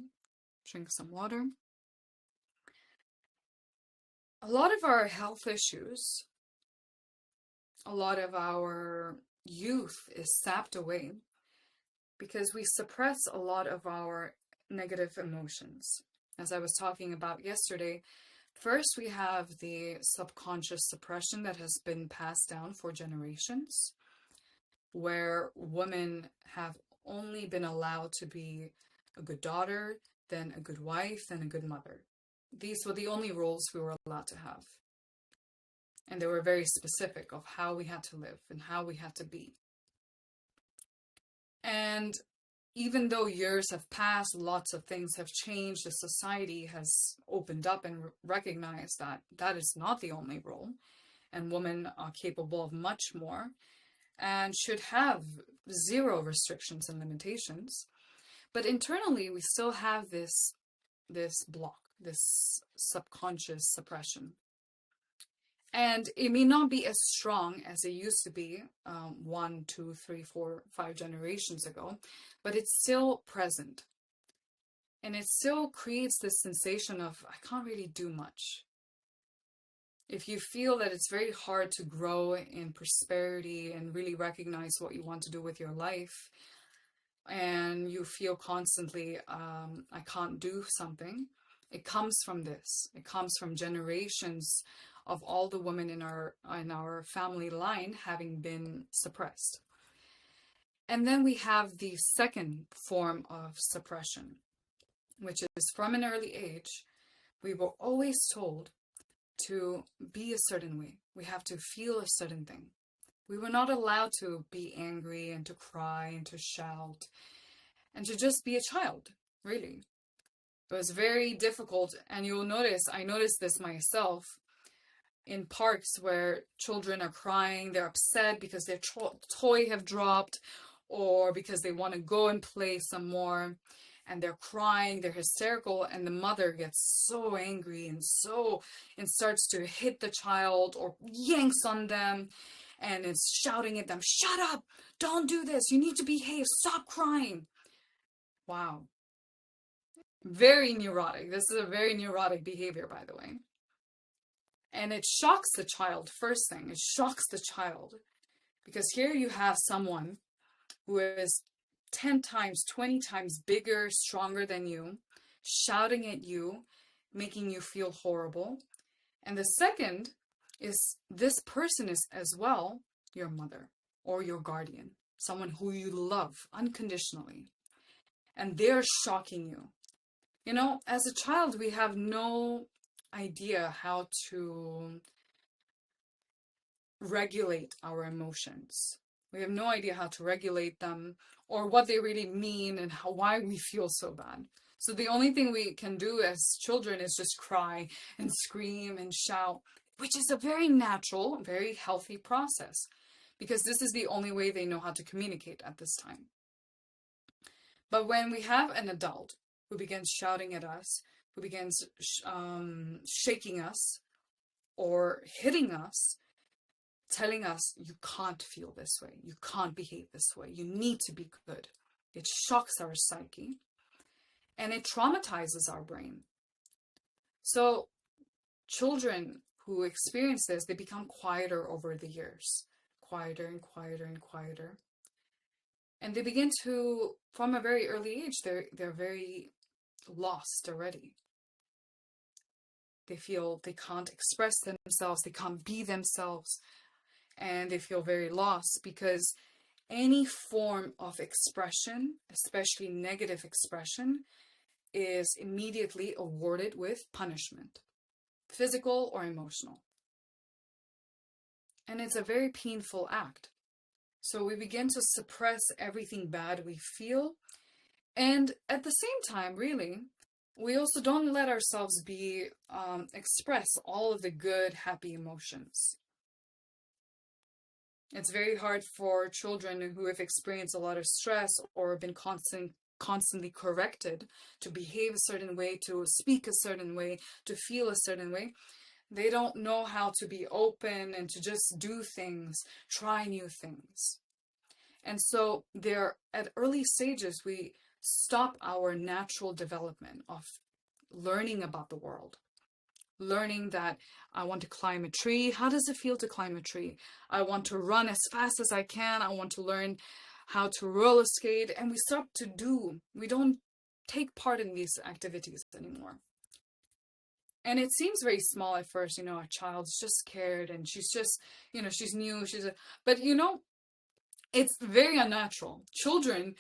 Drink some water. A lot of our health issues, a lot of our youth is sapped away because we suppress a lot of our negative emotions. As I was talking about yesterday, first we have the subconscious suppression that has been passed down for generations, where women have only been allowed to be a good daughter, then a good wife, then a good mother. These were the only roles we were allowed to have. And they were very specific of how we had to live and how we had to be. And even though years have passed, lots of things have changed, the society has opened up and recognized that that is not the only role, and women are capable of much more and should have zero restrictions and limitations. But internally, we still have this block, this subconscious suppression. And it may not be as strong as it used to be 1, 2, 3, 4, 5 generations ago, but it's still present. And it still creates this sensation of, I can't really do much. If you feel that it's very hard to grow in prosperity and really recognize what you want to do with your life, and you feel constantly, I can't do something, it comes from this. It comes from generations of all the women in our family line having been suppressed. And then we have the second form of suppression, which is from an early age, we were always told to be a certain way. We have to feel a certain thing. We were not allowed to be angry and to cry and to shout and to just be a child, really. It was very difficult, and you'll notice, I noticed this myself, in parks where children are crying, they're upset because their toy have dropped or because they want to go and play some more, and they're crying, they're hysterical, and the mother gets so angry and starts to hit the child or yanks on them and is shouting at them, shut up, don't do this, you need to behave, stop crying. Wow. Very neurotic. This is a very neurotic behavior, by the way. And it shocks the child, first thing, it shocks the child. Because here you have someone who is 10 times, 20 times bigger, stronger than you, shouting at you, making you feel horrible. And the second is this person is as well your mother or your guardian, someone who you love unconditionally. And they're shocking you. You know, as a child, we have no idea how to regulate our emotions. We have no idea how to regulate them or what they really mean and why we feel so bad. So the only thing we can do as children is just cry and scream and shout, which is a very natural, very healthy process, because this is the only way they know how to communicate at this time. But when we have an adult who begins shouting at us, who begins shaking us or hitting us, telling us, you can't feel this way, you can't behave this way, you need to be good. It shocks our psyche and it traumatizes our brain. So children who experience this, they become quieter over the years, quieter and quieter and quieter. And they begin to, from a very early age, they're very lost already. They feel they can't express themselves, they can't be themselves, and they feel very lost because any form of expression, especially negative expression, is immediately awarded with punishment, physical or emotional. And it's a very painful act. So we begin to suppress everything bad we feel. And at the same time, really, we also don't let ourselves express all of the good, happy emotions. It's very hard for children who have experienced a lot of stress or been constantly corrected to behave a certain way, to speak a certain way, to feel a certain way. They don't know how to be open and to just do things, try new things. And so there, at early stages, we stop our natural development of learning about the world, learning that I want to climb a tree. How does it feel to climb a tree? I want to run as fast as I can. I want to learn how to roller skate. And we stop to do. We don't take part in these activities anymore. And it seems very small at first, a child's just scared and she's just, she's new. But it's very unnatural. Children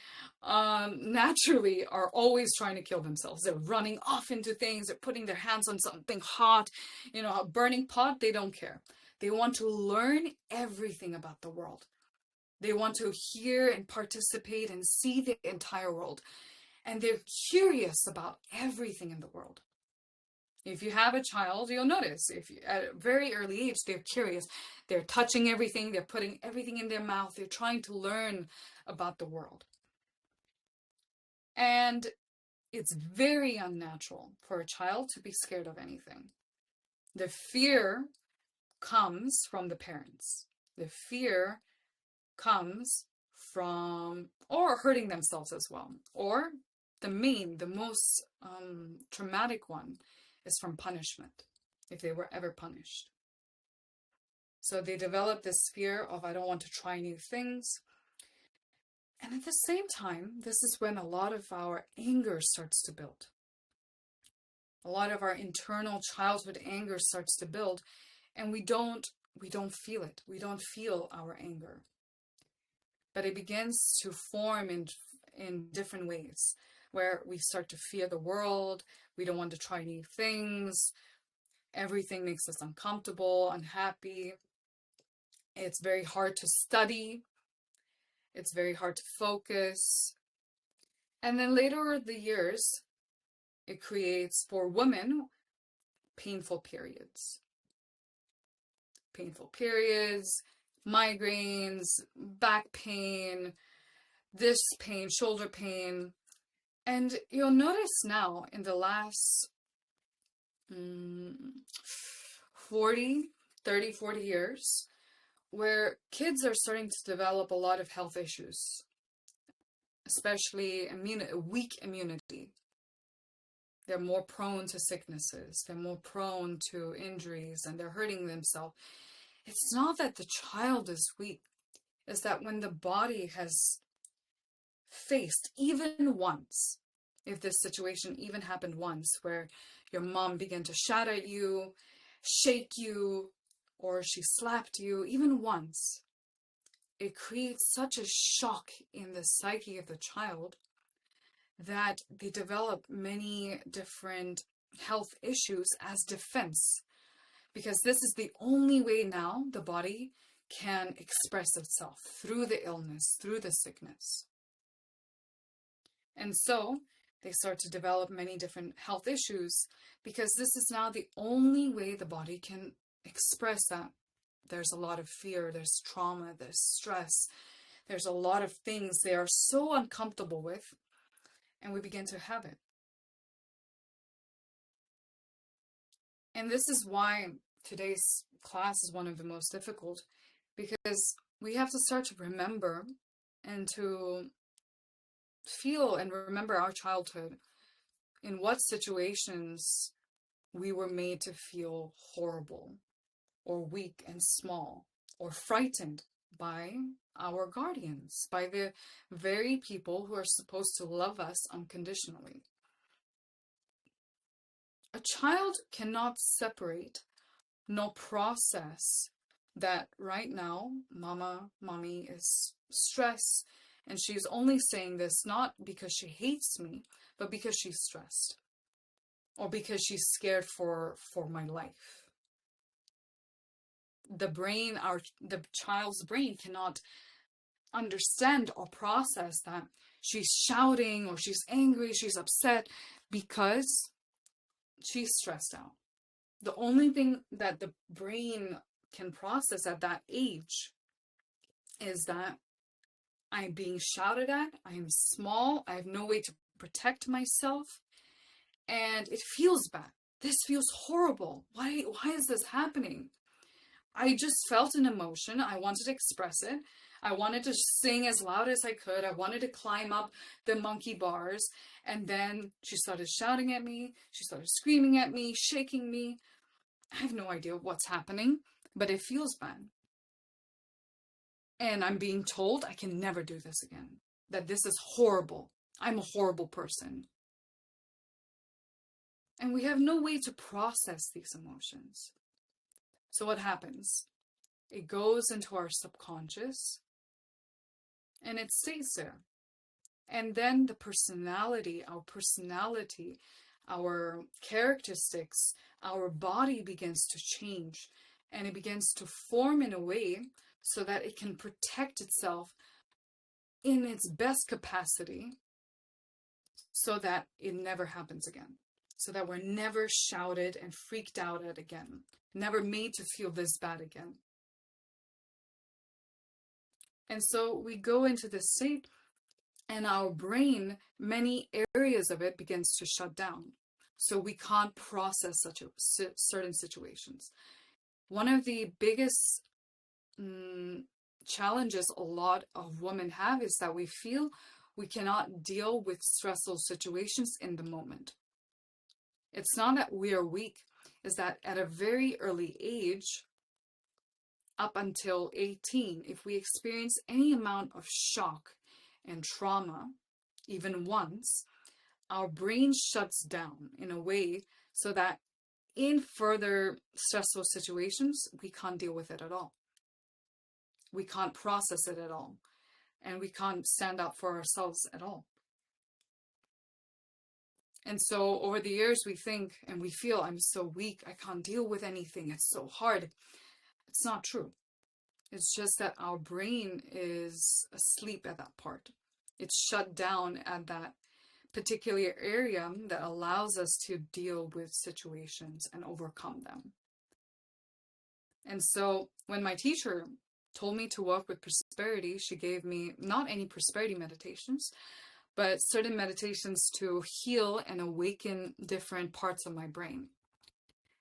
naturally are always trying to kill themselves. They're running off into things. They're putting their hands on something hot, a burning pot. They don't care. They want to learn everything about the world. They want to hear and participate and see the entire world. And they're curious about everything in the world. If you have a child, you'll notice at a very early age, they're curious. They're touching everything. They're putting everything in their mouth. They're trying to learn about the world. And it's very unnatural for a child to be scared of anything. The fear comes from the parents. The fear comes from, or hurting themselves as well. Or the most traumatic one is from punishment, if they were ever punished. So they develop this fear of, I don't want to try new things. And at the same time, this is when a lot of our anger starts to build. A lot of our internal childhood anger starts to build, and we don't feel it. We don't feel our anger. But it begins to form in different ways, where we start to fear the world. We don't want to try new things. Everything makes us uncomfortable, unhappy. It's very hard to study. It's very hard to focus. And then later the years, it creates for women painful periods. Painful periods, migraines, back pain, this pain, shoulder pain. And you'll notice now in the last 40 years, where kids are starting to develop a lot of health issues, especially weak immunity. They're more prone to sicknesses. They're more prone to injuries, and they're hurting themselves. It's not that the child is weak. It's that when the body has faced even once, if this situation even happened once, where your mom began to shout at you, shake you, or she slapped you, even once, it creates such a shock in the psyche of the child that they develop many different health issues as defense. Because this is the only way now the body can express itself, through the illness, through the sickness. And so they start to develop many different health issues, because this is now the only way the body can express that there's a lot of fear, there's trauma, there's stress, there's a lot of things they are so uncomfortable with, and we begin to have it. And this is why today's class is one of the most difficult, because we have to start to remember and to feel and remember our childhood, in what situations we were made to feel horrible or weak and small or frightened by our guardians, by the very people who are supposed to love us unconditionally. A child cannot separate nor process that right now mommy is stressed, and she's only saying this not because she hates me, but because she's stressed, or because she's scared for my life. The child's brain cannot understand or process that she's shouting or she's angry, she's upset, because she's stressed out. The only thing that the brain can process at that age is that I'm being shouted at, I am small, I have no way to protect myself, and it feels bad. This feels horrible. Why is this happening? I just felt an emotion. I wanted to express it. I wanted to sing as loud as I could. I wanted to climb up the monkey bars. And then she started shouting at me. She started screaming at me, shaking me. I have no idea what's happening, but it feels bad. And I'm being told I can never do this again, that this is horrible. I'm a horrible person. And we have no way to process these emotions. So what happens? It goes into our subconscious and it stays there. And then the personality, our characteristics, our body begins to change, and it begins to form in a way so that it can protect itself in its best capacity so that it never happens again. So that we're never shouted and freaked out at again. Never made to feel this bad again. And so we go into this state, and our brain, many areas of it begins to shut down. So we can't process certain situations. One of the biggest challenges a lot of women have is that we feel we cannot deal with stressful situations in the moment. It's not that we are weak, it's that at a very early age, up until 18, if we experience any amount of shock and trauma, even once, our brain shuts down in a way so that in further stressful situations, we can't deal with it at all. We can't process it at all. And we can't stand up for ourselves at all. And so over the years, we think and we feel, I'm so weak, I can't deal with anything, it's so hard. It's not true. It's just that our brain is asleep at that part. It's shut down at that particular area that allows us to deal with situations and overcome them. And so when my teacher told me to work with prosperity, she gave me not any prosperity meditations, but certain meditations to heal and awaken different parts of my brain.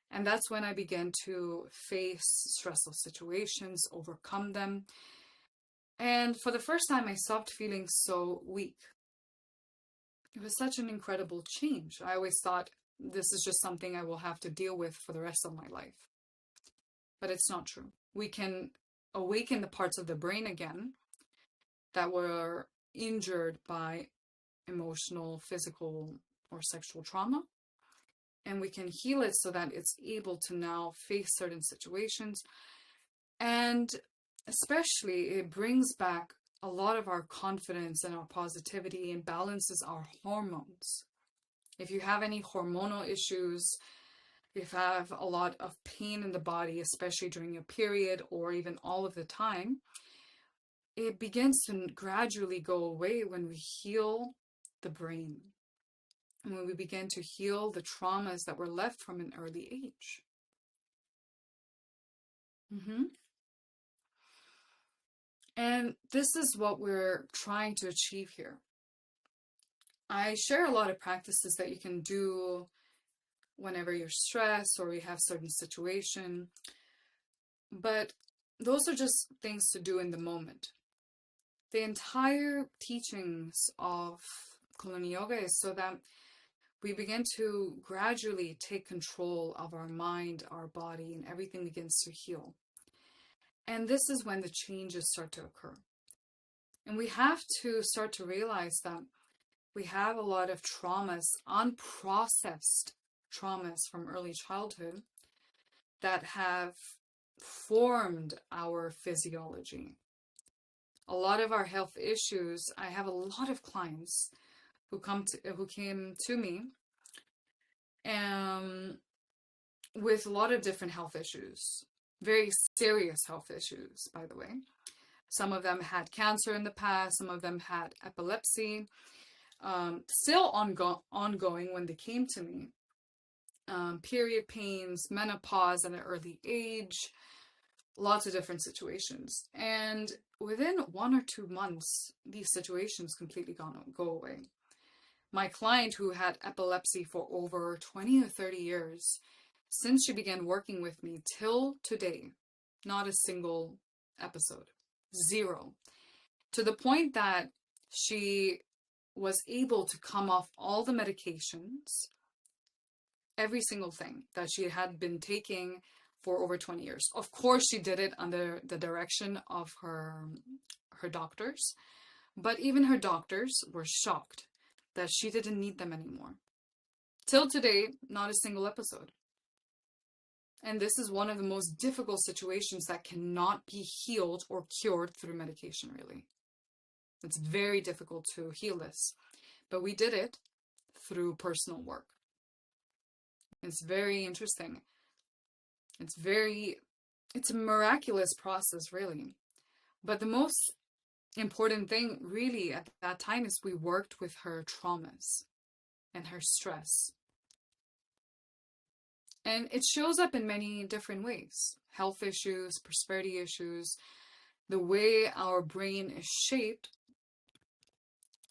And that's when I began to face stressful situations, overcome them. And for the first time, I stopped feeling so weak. It was such an incredible change. I always thought this is just something I will have to deal with for the rest of my life. But it's not true. We can awaken the parts of the brain again that were injured by emotional, physical, or sexual trauma. And we can heal it so that it's able to now face certain situations. And especially, it brings back a lot of our confidence and our positivity and balances our hormones. If you have any hormonal issues, if you have a lot of pain in the body, especially during your period or even all of the time, it begins to gradually go away when we heal the brain. And when we begin to heal the traumas that were left from an early age. And this is what we're trying to achieve here. I share a lot of practices that you can do whenever you're stressed or you have certain situation, but those are just things to do in the moment. The entire teachings of Kundalini Yoga is so that we begin to gradually take control of our mind, our body, and everything begins to heal. And this is when the changes start to occur. And we have to start to realize that we have a lot of traumas, unprocessed traumas from early childhood that have formed our physiology. A lot of our health issues, I have a lot of clients who came to me with a lot of different health issues, very serious health issues, by the way. Some of them had cancer in the past, some of them had epilepsy, still ongoing when they came to me. Period pains, menopause at an early age, lots of different situations. And within 1 or 2 months, these situations completely go away. My client who had epilepsy for over 20 or 30 years, since she began working with me till today, not a single episode. Zero. To the point that she was able to come off all the medications, every single thing that she had been taking for over 20 years. Of course, she did it under the direction of her doctors, but even her doctors were shocked that she didn't need them anymore. Till today, not a single episode. And this is one of the most difficult situations that cannot be healed or cured through medication, really. It's very difficult to heal this. But we did it through personal work. It's very interesting. It's a miraculous process, really. But the most important thing, really, at that time is we worked with her traumas and her stress. And it shows up in many different ways. Health issues, prosperity issues, the way our brain is shaped.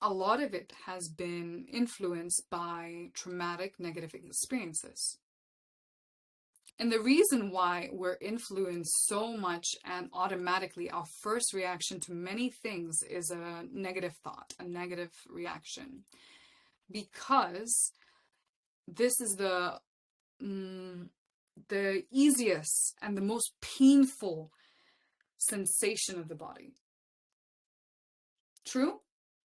A lot of it has been influenced by traumatic negative experiences. And the reason why we're influenced so much and automatically our first reaction to many things is a negative thought, a negative reaction. Because this is the easiest and the most painful sensation of the body. True?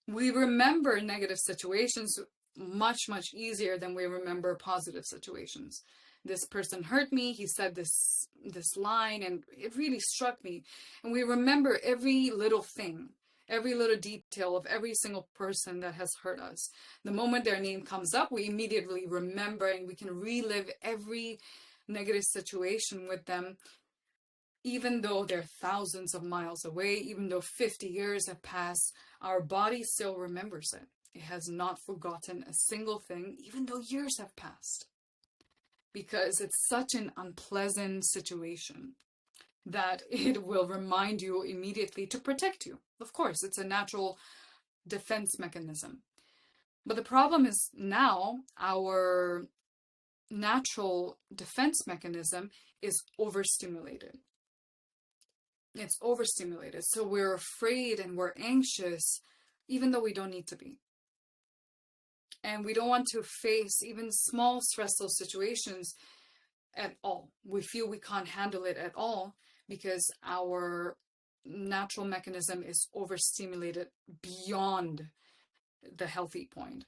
We remember negative situations much, much easier than we remember positive situations. This person hurt me, he said this line, and it really struck me. And we remember every little thing, every little detail of every single person that has hurt us. The moment their name comes up, we immediately remember and we can relive every negative situation with them, even though they're thousands of miles away, even though 50 years have passed, our body still remembers it. It has not forgotten a single thing, even though years have passed. Because it's such an unpleasant situation that it will remind you immediately to protect you. Of course, it's a natural defense mechanism. But the problem is now our natural defense mechanism is overstimulated. It's overstimulated. So we're afraid and we're anxious, even though we don't need to be. And we don't want to face even small stressful situations at all. We feel we can't handle it at all because our natural mechanism is overstimulated beyond the healthy point.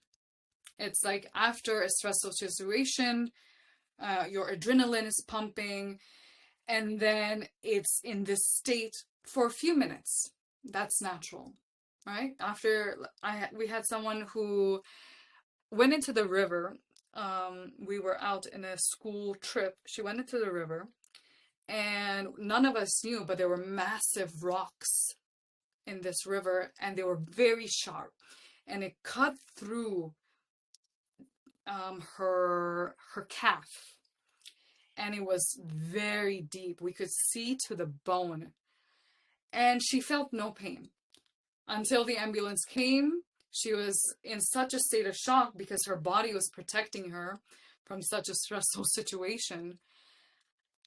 It's like after a stressful situation, your adrenaline is pumping, and then it's in this state for a few minutes. That's natural, right? After we had someone who went into the river. We were out in a school trip. She went into the river, and none of us knew, but there were massive rocks in this river, and they were very sharp, and it cut through her calf, and it was very deep. We could see to the bone, and she felt no pain until the ambulance came. She was in such a state of shock because her body was protecting her from such a stressful situation.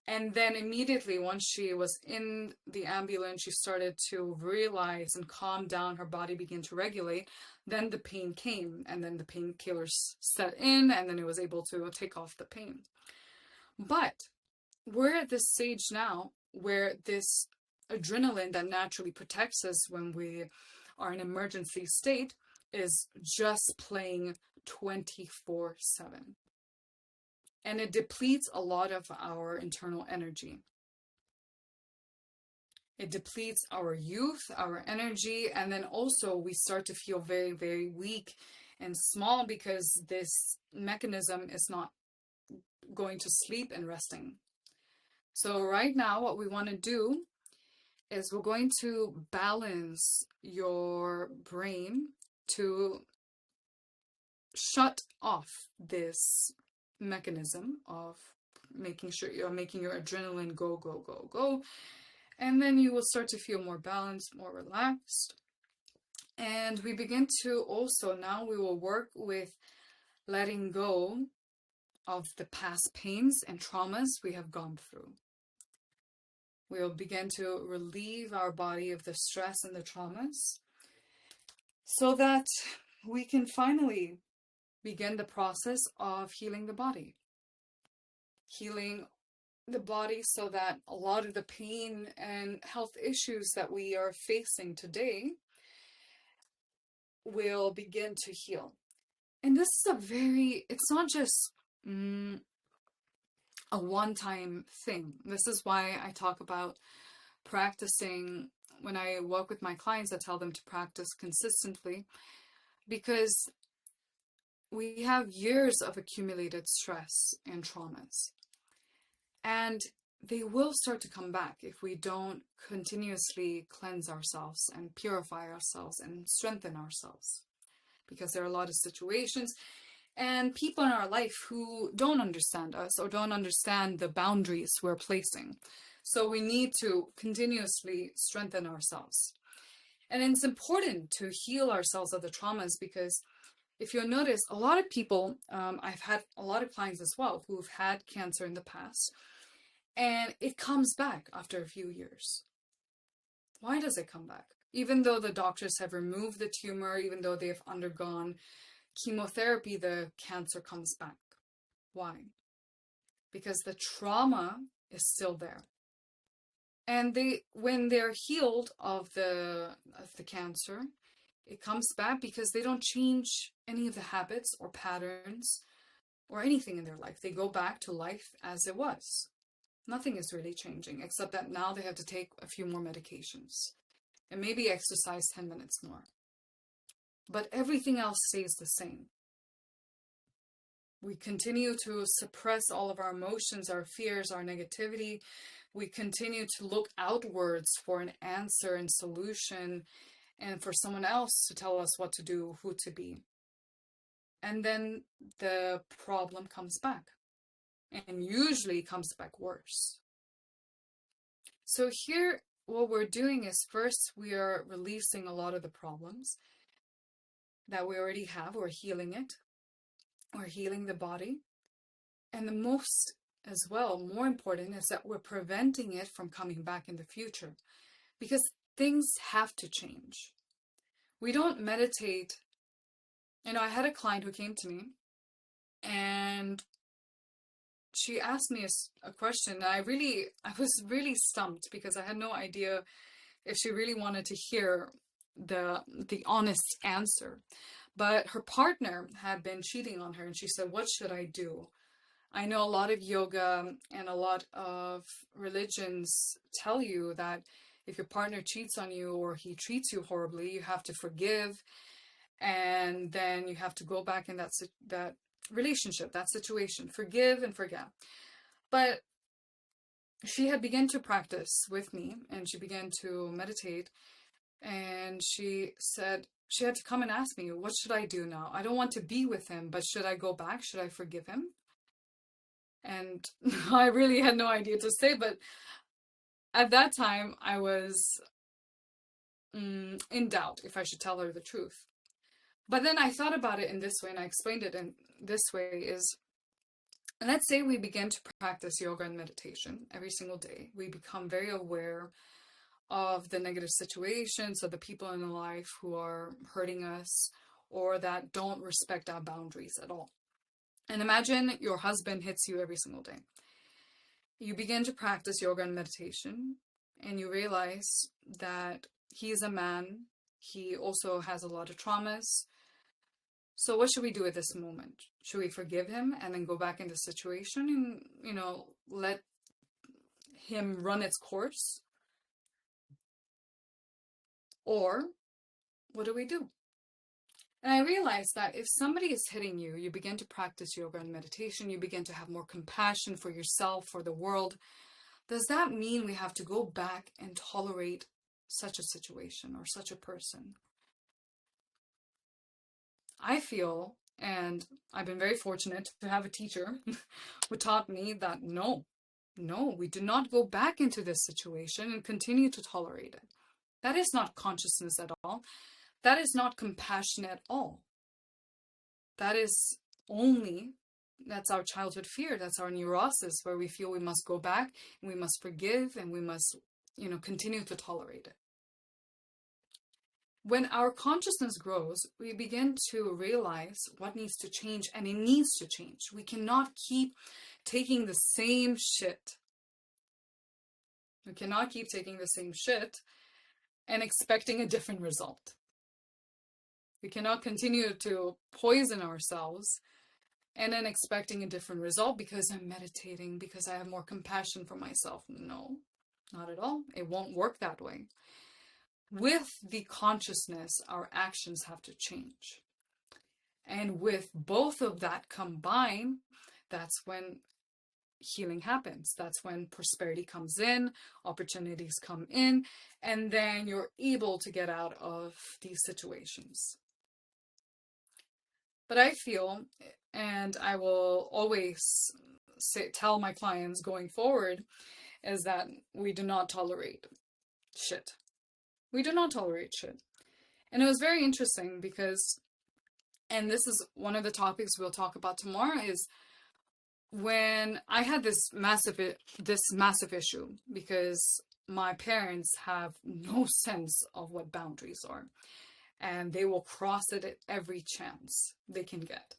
And then immediately, once she was in the ambulance, she started to realize and calm down. Her body began to regulate. Then the pain came, and then the painkillers set in, and then it was able to take off the pain. But we're at this stage now where this adrenaline that naturally protects us when we are in emergency state is just playing 24/7. And it depletes a lot of our internal energy. It depletes our youth, our energy, and then also we start to feel very, very weak and small because this mechanism is not going to sleep and resting. So right now, what we want to do is we're going to balance your brain to shut off this mechanism of making sure you're making your adrenaline go, go, go, go. And then you will start to feel more balanced, more relaxed. And we begin to also, now we will work with letting go of the past pains and traumas we have gone through. We'll begin to relieve our body of the stress and the traumas so that we can finally begin the process of healing the body. Healing the body so that a lot of the pain and health issues that we are facing today will begin to heal. And this is it's not just a one-time thing. This is why I talk about practicing. When I work with my clients, I tell them to practice consistently, because we have years of accumulated stress and traumas, and they will start to come back if we don't continuously cleanse ourselves and purify ourselves and strengthen ourselves, because there are a lot of situations and people in our life who don't understand us or don't understand the boundaries we're placing. So we need to continuously strengthen ourselves. And it's important to heal ourselves of the traumas, because if you'll notice, a lot of people, I've had a lot of clients as well who've had cancer in the past, and it comes back after a few years. Why does it come back? Even though the doctors have removed the tumor, even though they have undergone chemotherapy, the cancer comes back. Why? Because the trauma is still there. And when they're healed of the cancer, it comes back because they don't change any of the habits or patterns or anything in their life. They go back to life as it was. Nothing is really changing, except that now they have to take a few more medications and maybe exercise 10 minutes more. But everything else stays the same. We continue to suppress all of our emotions, our fears, our negativity. We continue to look outwards for an answer and solution, and for someone else to tell us what to do, who to be. And then the problem comes back, and usually comes back worse. So here, what we're doing is, first, we are releasing a lot of the problems that we already have. We're healing it. We're healing the body. And the most, as well, more important, is that we're preventing it from coming back in the future, because things have to change. We don't meditate. I had a client who came to me, and she asked me a question. I was really stumped, because I had no idea if she really wanted to hear the honest answer. But her partner had been cheating on her, and she said, "What should I do? I know a lot of yoga and a lot of religions tell you that if your partner cheats on you or he treats you horribly, you have to forgive, and then you have to go back in that relationship, that situation, forgive and forget." But she had begun to practice with me, and she began to meditate, and she said she had to come and ask me, "What should I do now? I don't want to be with him, but should I go back? Should I forgive him?" And I really had no idea to say, but at that time I was in doubt if I should tell her the truth. But then I thought about it in this way, and I explained it in this way is, let's say we begin to practice yoga and meditation every single day. We become very aware of the negative situations, of the people in our life who are hurting us or that don't respect our boundaries at all. And imagine your husband hits you every single day. You begin to practice yoga and meditation, and you realize that he is a man. He also has a lot of traumas. So what should we do at this moment? Should we forgive him and then go back in the situation and, let him run its course? Or what do we do? And I realized that if somebody is hitting you, you begin to practice yoga and meditation, you begin to have more compassion for yourself, for the world. Does that mean we have to go back and tolerate such a situation or such a person? I feel, and I've been very fortunate to have a teacher who taught me that no, we do not go back into this situation and continue to tolerate it. That is not consciousness at all. That is not compassion at all. That is only That's our childhood fear. That's our neurosis, where we feel we must go back and we must forgive and we must, continue to tolerate it. When our consciousness grows, we begin to realize what needs to change, and it needs to change. We cannot keep taking the same shit. We cannot keep taking the same shit and expecting a different result. We cannot continue to poison ourselves and then expecting a different result because I'm meditating, because I have more compassion for myself. No, not at all. It won't work that way. With the consciousness, our actions have to change. And with both of that combined, that's when healing happens. That's when prosperity comes in, opportunities come in, and then you're able to get out of these situations. But I feel, and I will always tell my clients going forward, is that we do not tolerate shit. We do not tolerate shit. And it was very interesting because, and this is one of the topics we'll talk about tomorrow, is when I had this massive issue because my parents have no sense of what boundaries are, and they will cross it at every chance they can get.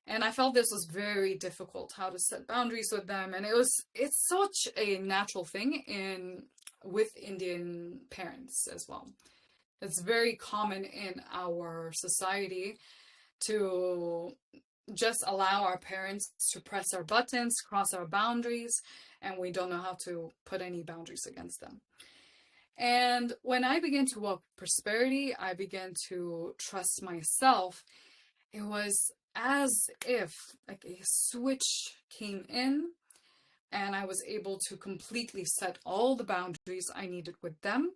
And I felt this was very difficult, how to set boundaries with them. And it's such a natural thing with Indian parents as well. It's very common in our society to just allow our parents to press our buttons, cross our boundaries, and we don't know how to put any boundaries against them. And when I began to walk prosperity, I began to trust myself. It was as if like a switch came in and I was able to completely set all the boundaries I needed with them.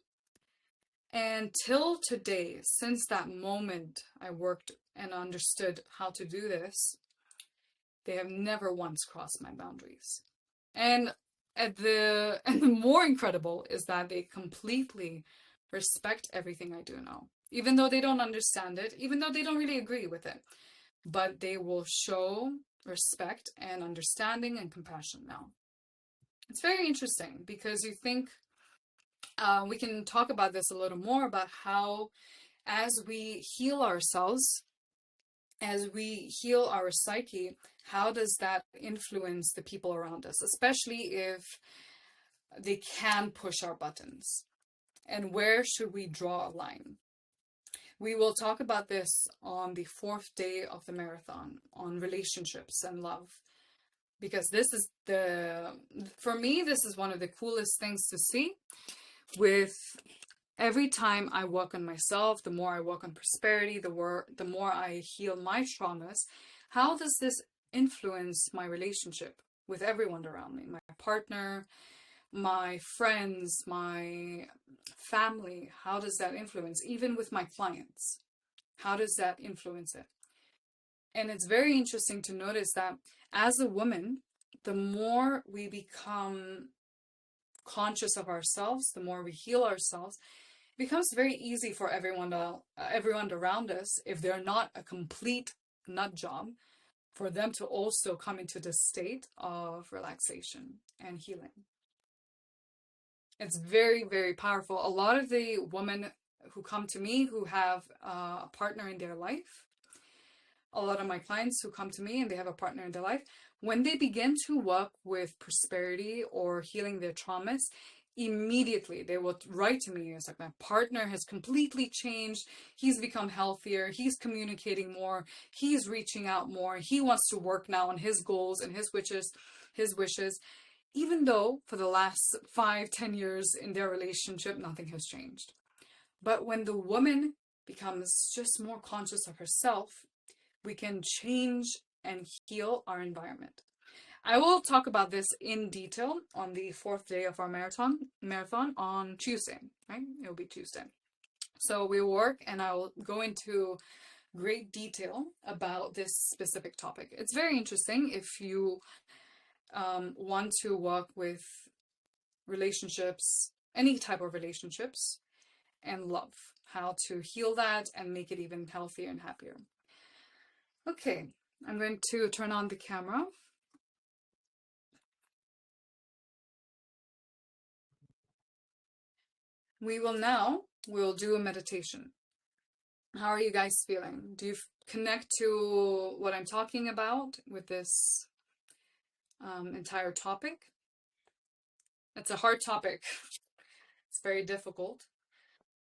And till today, since that moment I worked and understood how to do this, they have never once crossed my boundaries. And the more incredible is that they completely respect everything I do now, even though they don't understand it, even though they don't really agree with it, but they will show respect and understanding and compassion now. It's very interesting because you think we can talk about this a little more, about how as we heal ourselves, as we heal our psyche, how does that influence the people around us, especially if they can push our buttons? And where should we draw a line? We will talk about this on the 4th day of the marathon, on relationships and love. Because this is for me, this is one of the coolest things to see. With every time I work on myself, the more I work on prosperity, the more I heal my traumas, how does this influence my relationship with everyone around me? My partner, my friends, my family, how does that influence? Even with my clients, how does that influence it? And it's very interesting to notice that as a woman, the more we become conscious of ourselves, the more we heal ourselves, it becomes very easy for everyone around us, if they're not a complete nut job, for them to also come into this state of relaxation and healing. It's very, very powerful. A lot of the women who come to me who have a partner in their life, a lot of my clients who come to me and they have a partner in their life, when they begin to work with prosperity or healing their traumas, immediately they will write to me. It's like, my partner has completely changed. He's become healthier. He's communicating more. He's reaching out more. He wants to work now on his goals and his wishes, even though for the last 5-10 years in their relationship, nothing has changed. But when the woman becomes just more conscious of herself, we can change and heal our environment. I will talk about this in detail on the 4th day of our marathon on Tuesday, right? It'll be Tuesday. So we will work and I will go into great detail about this specific topic. It's very interesting if you want to work with relationships, any type of relationships, and love, how to heal that and make it even healthier and happier. Okay, I'm going to turn on the camera. We'll do a meditation. How are you guys feeling? Do you connect to what I'm talking about with this entire topic? It's a hard topic. It's very difficult,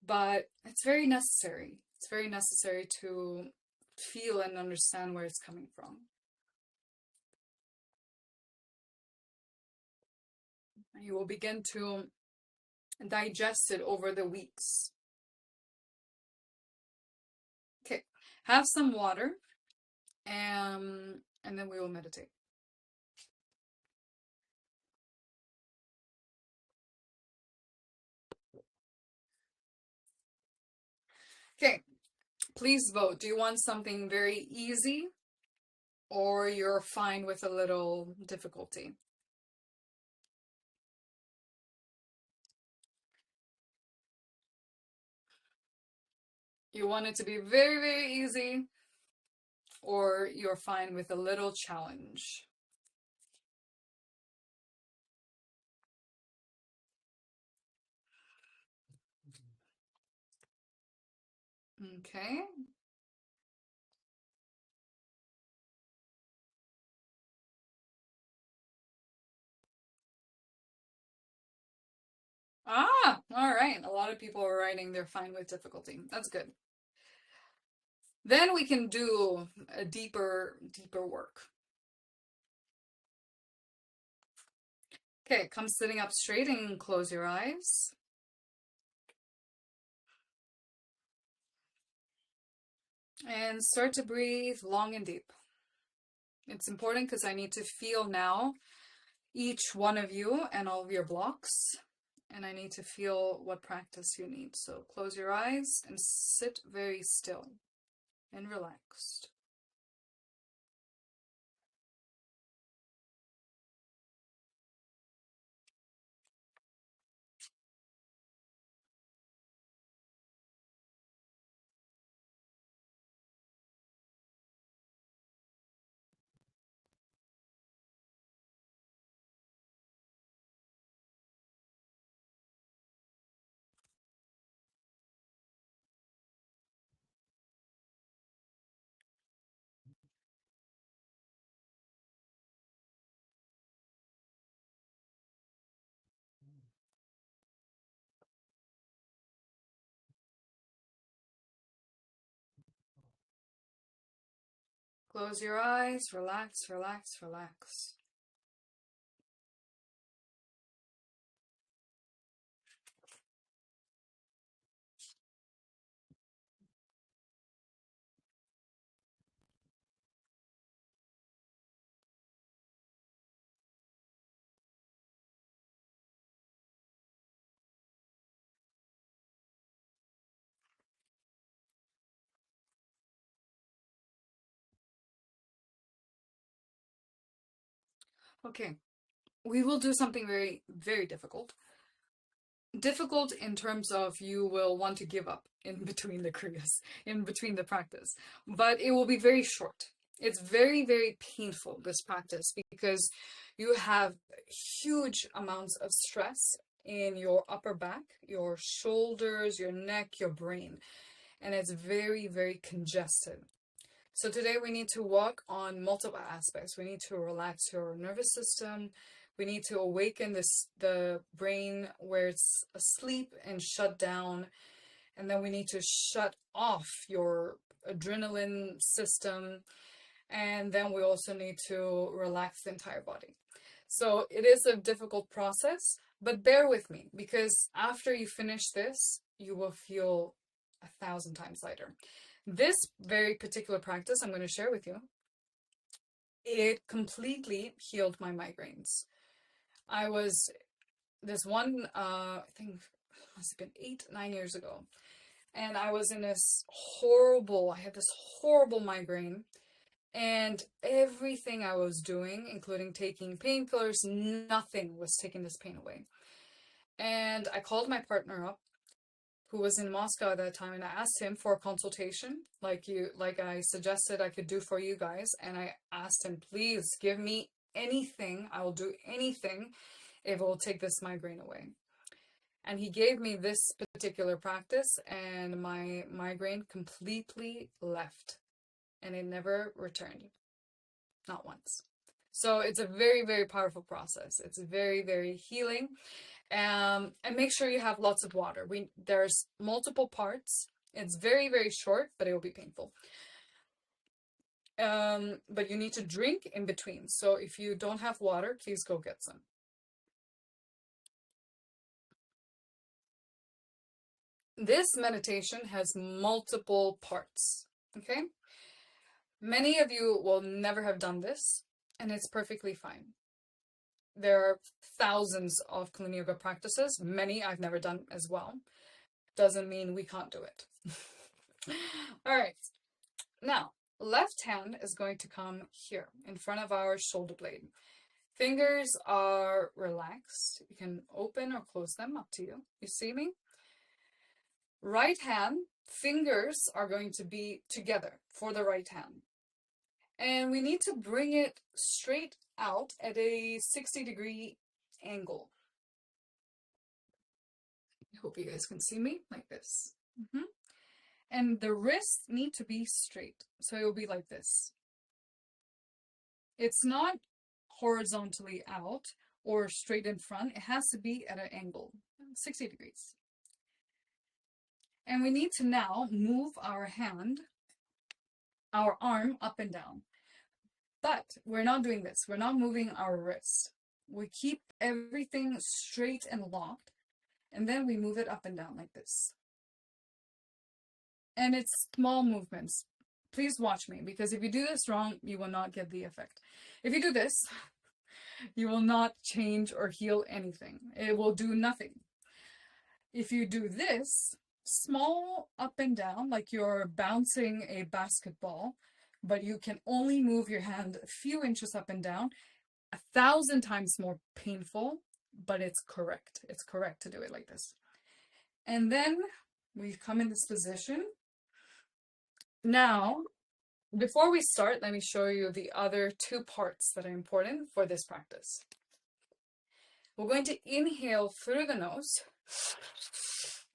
but it's very necessary. It's very necessary to feel and understand where it's coming from. You will begin to digest it over the weeks. Okay, have some water, and then we will meditate. Okay, please vote. Do you want something very easy, or you're fine with a little difficulty? You want it to be very, very easy, or you're fine with a little challenge? Okay. Ah, all right. A lot of people are writing they're fine with difficulty. That's good. Then we can do a deeper work. Okay, come sitting up straight and close your eyes. And start to breathe long and deep. It's important because I need to feel now each one of you and all of your blocks. And I need to feel what practice you need. So close your eyes and sit very still and relaxed. Close your eyes, relax, relax, relax. Okay, we will do something very, very difficult. Difficult in terms of you will want to give up in between the kriyas, in between the practice, but it will be very short. It's very, very painful, this practice, because you have huge amounts of stress in your upper back, your shoulders, your neck, your brain, and it's very, very congested. So today we need to work on multiple aspects. We need to relax your nervous system. We need to awaken the brain where it's asleep and shut down. And then we need to shut off your adrenaline system. And then we also need to relax the entire body. So it is a difficult process, but bear with me, because after you finish this, you will feel 1,000 times lighter. This very particular practice I'm going to share with you, it completely healed my migraines. I was this one, I think it must have been 8, 9 years ago. And I was in I had this horrible migraine. And everything I was doing, including taking painkillers, nothing was taking this pain away. And I called my partner up, who was in Moscow at that time, and I asked him for a consultation, like I suggested I could do for you guys, and I asked him, please give me anything. I will do anything if it will take this migraine away. And he gave me this particular practice, and my migraine completely left, and it never returned, not once. So it's a very, very powerful process. It's very, very healing. And make sure you have lots of water. There's multiple parts. It's very, very short, but it will be painful. But you need to drink in between. So if you don't have water, please go get some. This meditation has multiple parts, okay? Many of you will never have done this, and it's perfectly fine. There are thousands of Kundalini Yoga practices. Many I've never done as well. Doesn't mean we can't do it. All right. Now, left hand is going to come here in front of our shoulder blade. Fingers are relaxed. You can open or close them, up to you. You see me? Right hand, fingers are going to be together for the right hand. And we need to bring it straight out at a 60-degree angle. I hope you guys can see me like this. And the wrists need to be straight. So it will be like this. It's not horizontally out or straight in front. It has to be at an angle, 60 degrees. And we need to now move our hand, our arm up and down. But we're not doing this. We're not moving our wrist. We keep everything straight and locked, and then we move it up and down like this. And it's small movements. Please watch me, because if you do this wrong, you will not get the effect. If you do this, you will not change or heal anything. It will do nothing. If you do this, small up and down, like you're bouncing a basketball, but you can only move your hand a few inches up and down, 1,000 times more painful, but it's correct. It's correct to do it like this. And then we come in this position. Now, before we start, let me show you the other two parts that are important for this practice. We're going to inhale through the nose.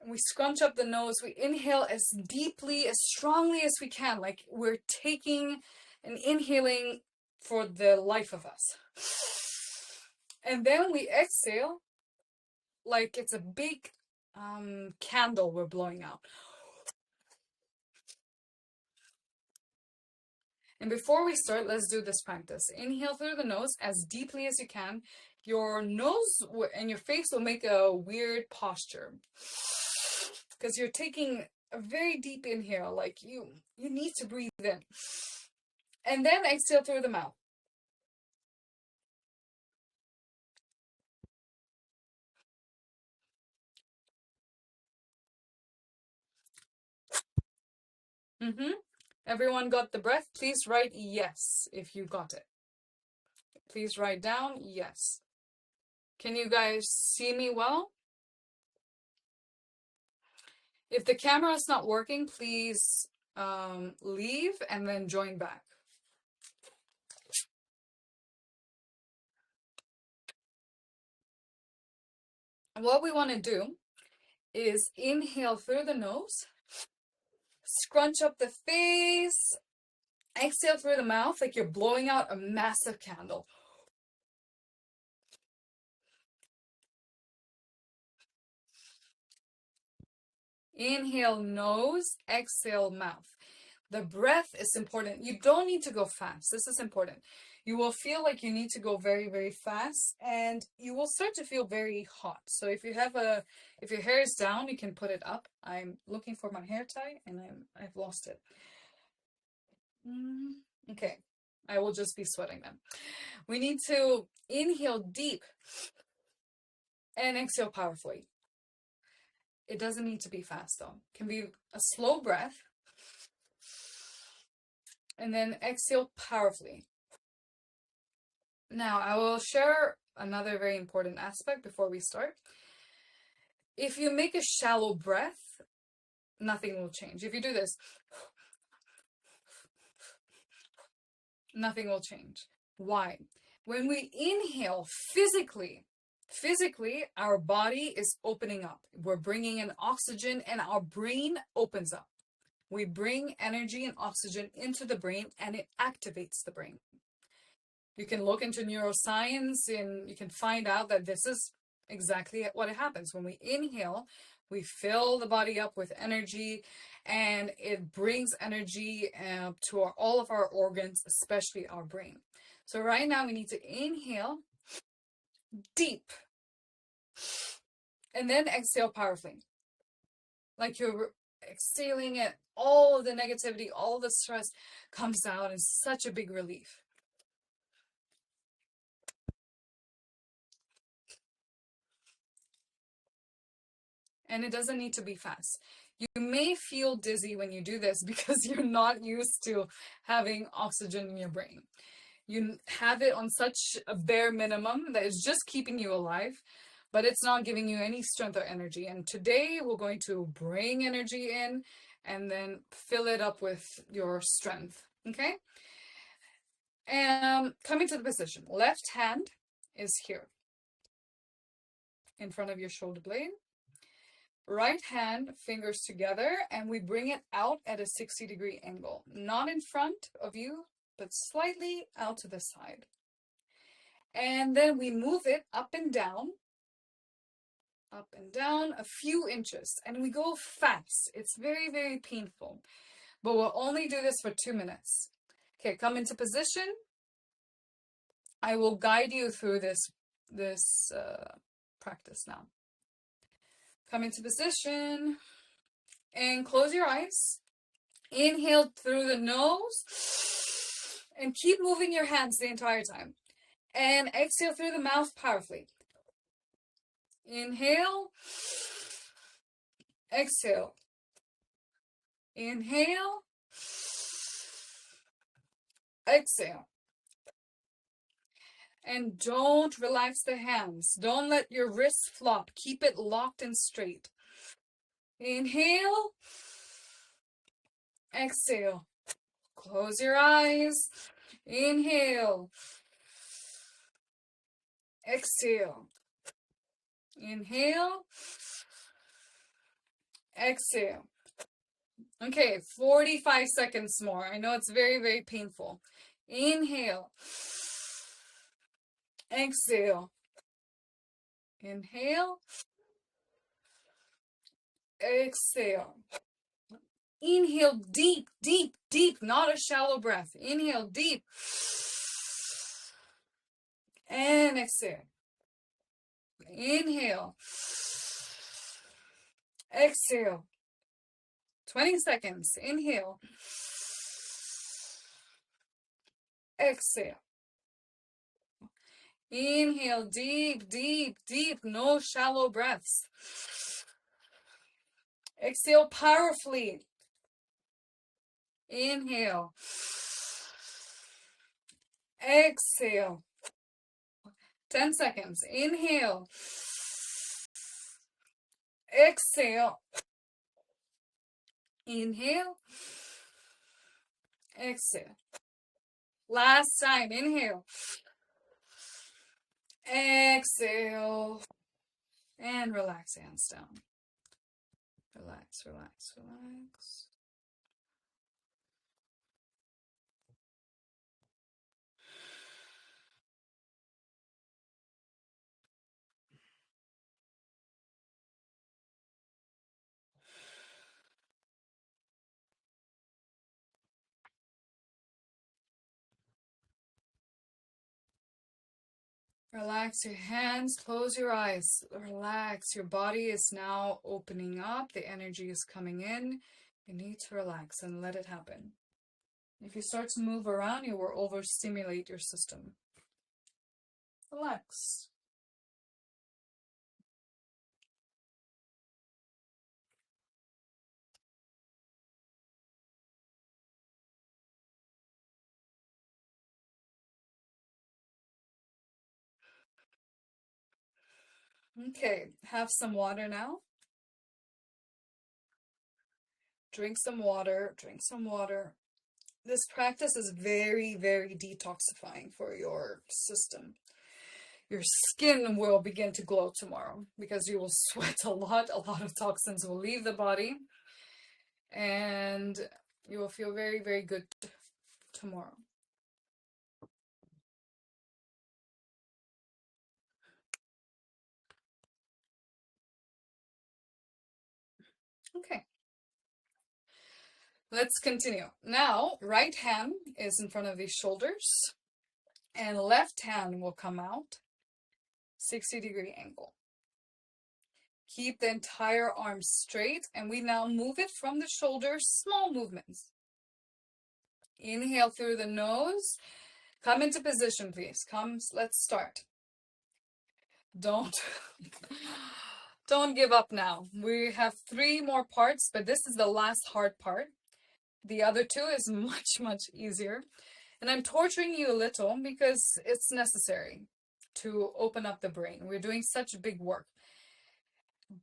We scrunch up the nose. We inhale as deeply, as strongly as we can, like we're taking and inhaling for the life of us. And then we exhale like it's a big candle we're blowing out. And before we start, let's do this practice. Inhale through the nose as deeply as you can. Your nose and your face will make a weird posture, because you're taking a very deep inhale, like you need to breathe in. And then exhale through the mouth. Everyone got the breath? Please write yes if you got it. Please write down yes. Can you guys see me well? If the camera is not working, please leave and then join back. And what we want to do is inhale through the nose, scrunch up the face, exhale through the mouth like you're blowing out a massive candle. Inhale nose, exhale mouth. The breath is important. You don't need to go fast. This is important. You will feel like you need to go very, very fast, and you will start to feel very hot. So if your hair is down, you can put it up. I'm looking for my hair tie and I've lost it. Okay, I will just be sweating then. We need to inhale deep and exhale powerfully. It doesn't need to be fast though. It can be a slow breath. And then exhale powerfully. Now, I will share another very important aspect before we start. If you make a shallow breath, nothing will change. If you do this, nothing will change. Why? When we inhale physically, our body is opening up. We're bringing in oxygen and our brain opens up. We bring energy and oxygen into the brain and it activates the brain. You can look into neuroscience and you can find out that this is exactly what happens. When we inhale, we fill the body up with energy and it brings energy to all of our organs, especially our brain. So right now we need to inhale deep and then exhale powerfully. Like you're exhaling it, all of the negativity, all the stress comes out in such a big relief. And it doesn't need to be fast. You may feel dizzy when you do this because you're not used to having oxygen in your brain. You have it on such a bare minimum that is just keeping you alive, but it's not giving you any strength or energy. And today we're going to bring energy in and then fill it up with your strength. Okay? And coming to the position, left hand is here in front of your shoulder blade. Right hand, fingers together, and we bring it out at a 60-degree angle. Not in front of you, but slightly out to the side. And then we move it up and down a few inches. And we go fast. It's very, very painful. But we'll only do this for 2 minutes. Okay, come into position. I will guide you through this practice now. Come into position and close your eyes. Inhale through the nose and keep moving your hands the entire time. And exhale through the mouth powerfully. Inhale, exhale. Inhale, exhale. And don't relax the hands. Don't let your wrists flop. Keep it locked and straight. Inhale, exhale. Close your eyes. Inhale, exhale. Inhale, exhale. Okay, 45 seconds more. I know it's very, very painful. Inhale, exhale. Inhale, exhale. Inhale deep, deep, deep, not a shallow breath. Inhale deep. And exhale. Inhale. Exhale. 20 seconds. Inhale. Exhale. Inhale deep, deep, deep. No shallow breaths. Exhale powerfully. Inhale. Exhale. 10 seconds. Inhale. Exhale. Inhale. Exhale. Last time. Inhale. Exhale. And relax hands down. Relax, relax, relax. Relax your hands, close your eyes, relax. Your body is now opening up, the energy is coming in. You need to relax and let it happen. If you start to move around, you will overstimulate your system. Relax. Okay, have some water now. Drink some water, drink some water. This practice is very, very detoxifying for your system. Your skin will begin to glow tomorrow because you will sweat a lot. A lot of toxins will leave the body, and you will feel very, very good tomorrow. Okay, let's continue. Now, right hand is in front of the shoulders, and left hand will come out 60-degree angle. Keep the entire arm straight, and we now move it from the shoulders, small movements. Inhale through the nose. Come into position, please. Let's start. Don't don't give up now. We have 3 more parts, but this is the last hard part. The other 2 is much, much easier. And I'm torturing you a little because it's necessary to open up the brain. We're doing such big work.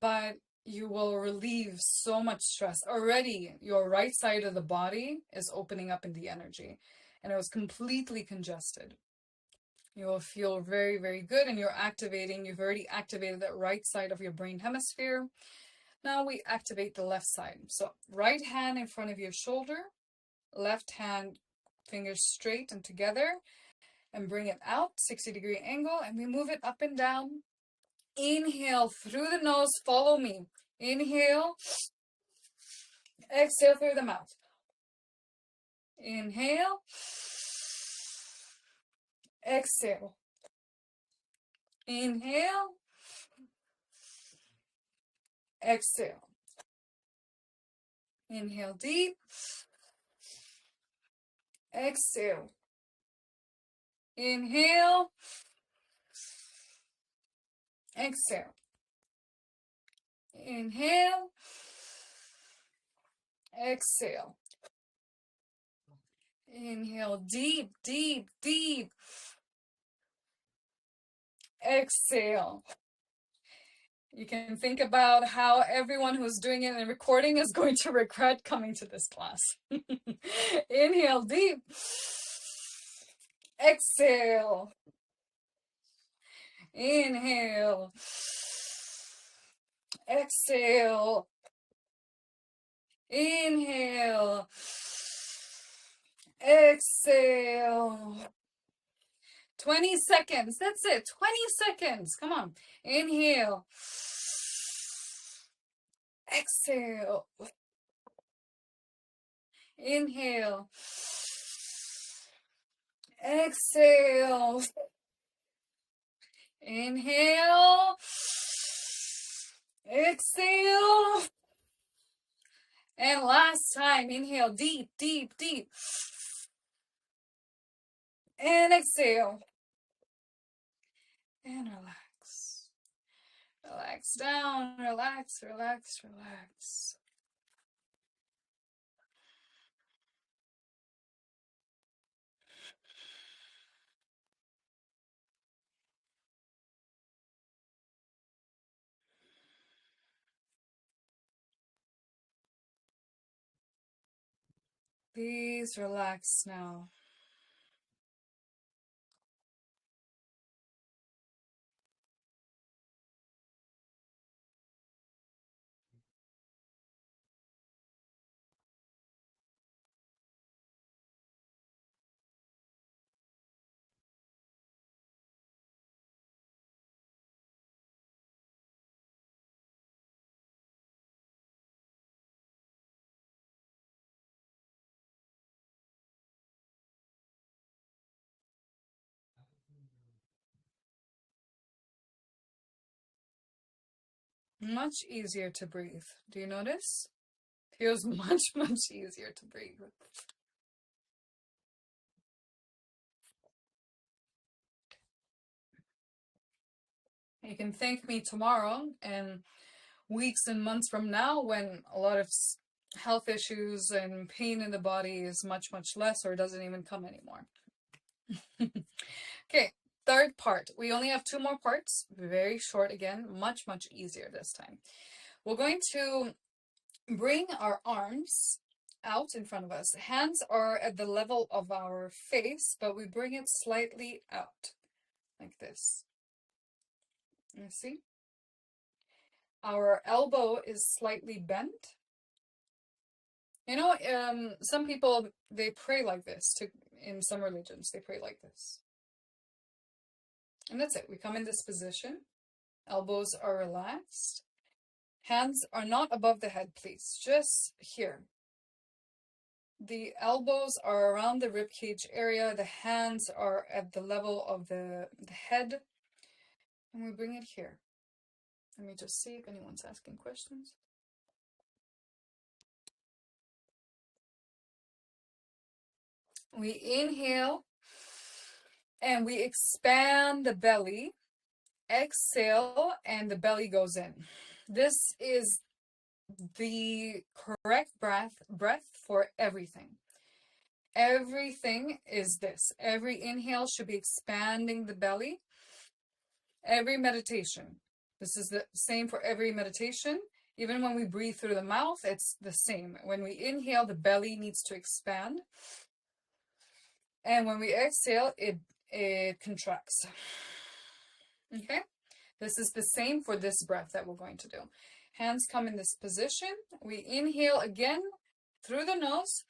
But you will relieve so much stress. Already, your right side of the body is opening up in the energy, and it was completely congested. You will feel very, very good, and you've already activated that right side of your brain hemisphere. Now we activate the left side. So right hand in front of your shoulder, left hand fingers straight and together, and bring it out, 60-degree angle, and we move it up and down. Inhale through the nose, follow me. Inhale, exhale through the mouth. Inhale, exhale. Inhale, exhale. Inhale deep, exhale. Inhale, exhale. Inhale, exhale. Inhale deep, deep, deep. Exhale. You can think about how everyone who's doing it and recording is going to regret coming to this class. Inhale deep. Exhale. Inhale. Exhale. Inhale. Exhale. 20 seconds. That's it. 20 seconds. Come on. Inhale. Exhale. Inhale. Exhale. Inhale. Exhale. And last time. Inhale deep, deep, deep. And exhale. And relax. Relax down. Relax, relax, relax. Please relax now. Much easier to breathe. Do you notice? Feels much, much easier to breathe. You can thank me tomorrow and weeks and months from now when a lot of health issues and pain in the body is much, much less or doesn't even come anymore. Okay, third part. We only have two more parts. Very short again. Much, much easier this time. We're going to bring our arms out in front of us. Hands are at the level of our face, but we bring it slightly out, like this. You see? Our elbow is slightly bent. You know, some people, they pray like this. In some religions, they pray like this. And that's it. We come in this position. Elbows are relaxed. Hands are not above the head, please. Just here. The elbows are around the rib cage area. The hands are at the level of the head. And we bring it here. Let me just see if anyone's asking questions. We inhale and we expand the belly. Exhale and the belly goes in. This is the correct breath for everything. Everything is this. Every inhale should be expanding the belly. Every meditation. This is the same for every meditation. Even when we breathe through the mouth, it's the same. When we inhale, the belly needs to expand. And when we exhale, it contracts. Okay? This is the same for this breath that we're going to do. Hands come in this position. We inhale again through the nose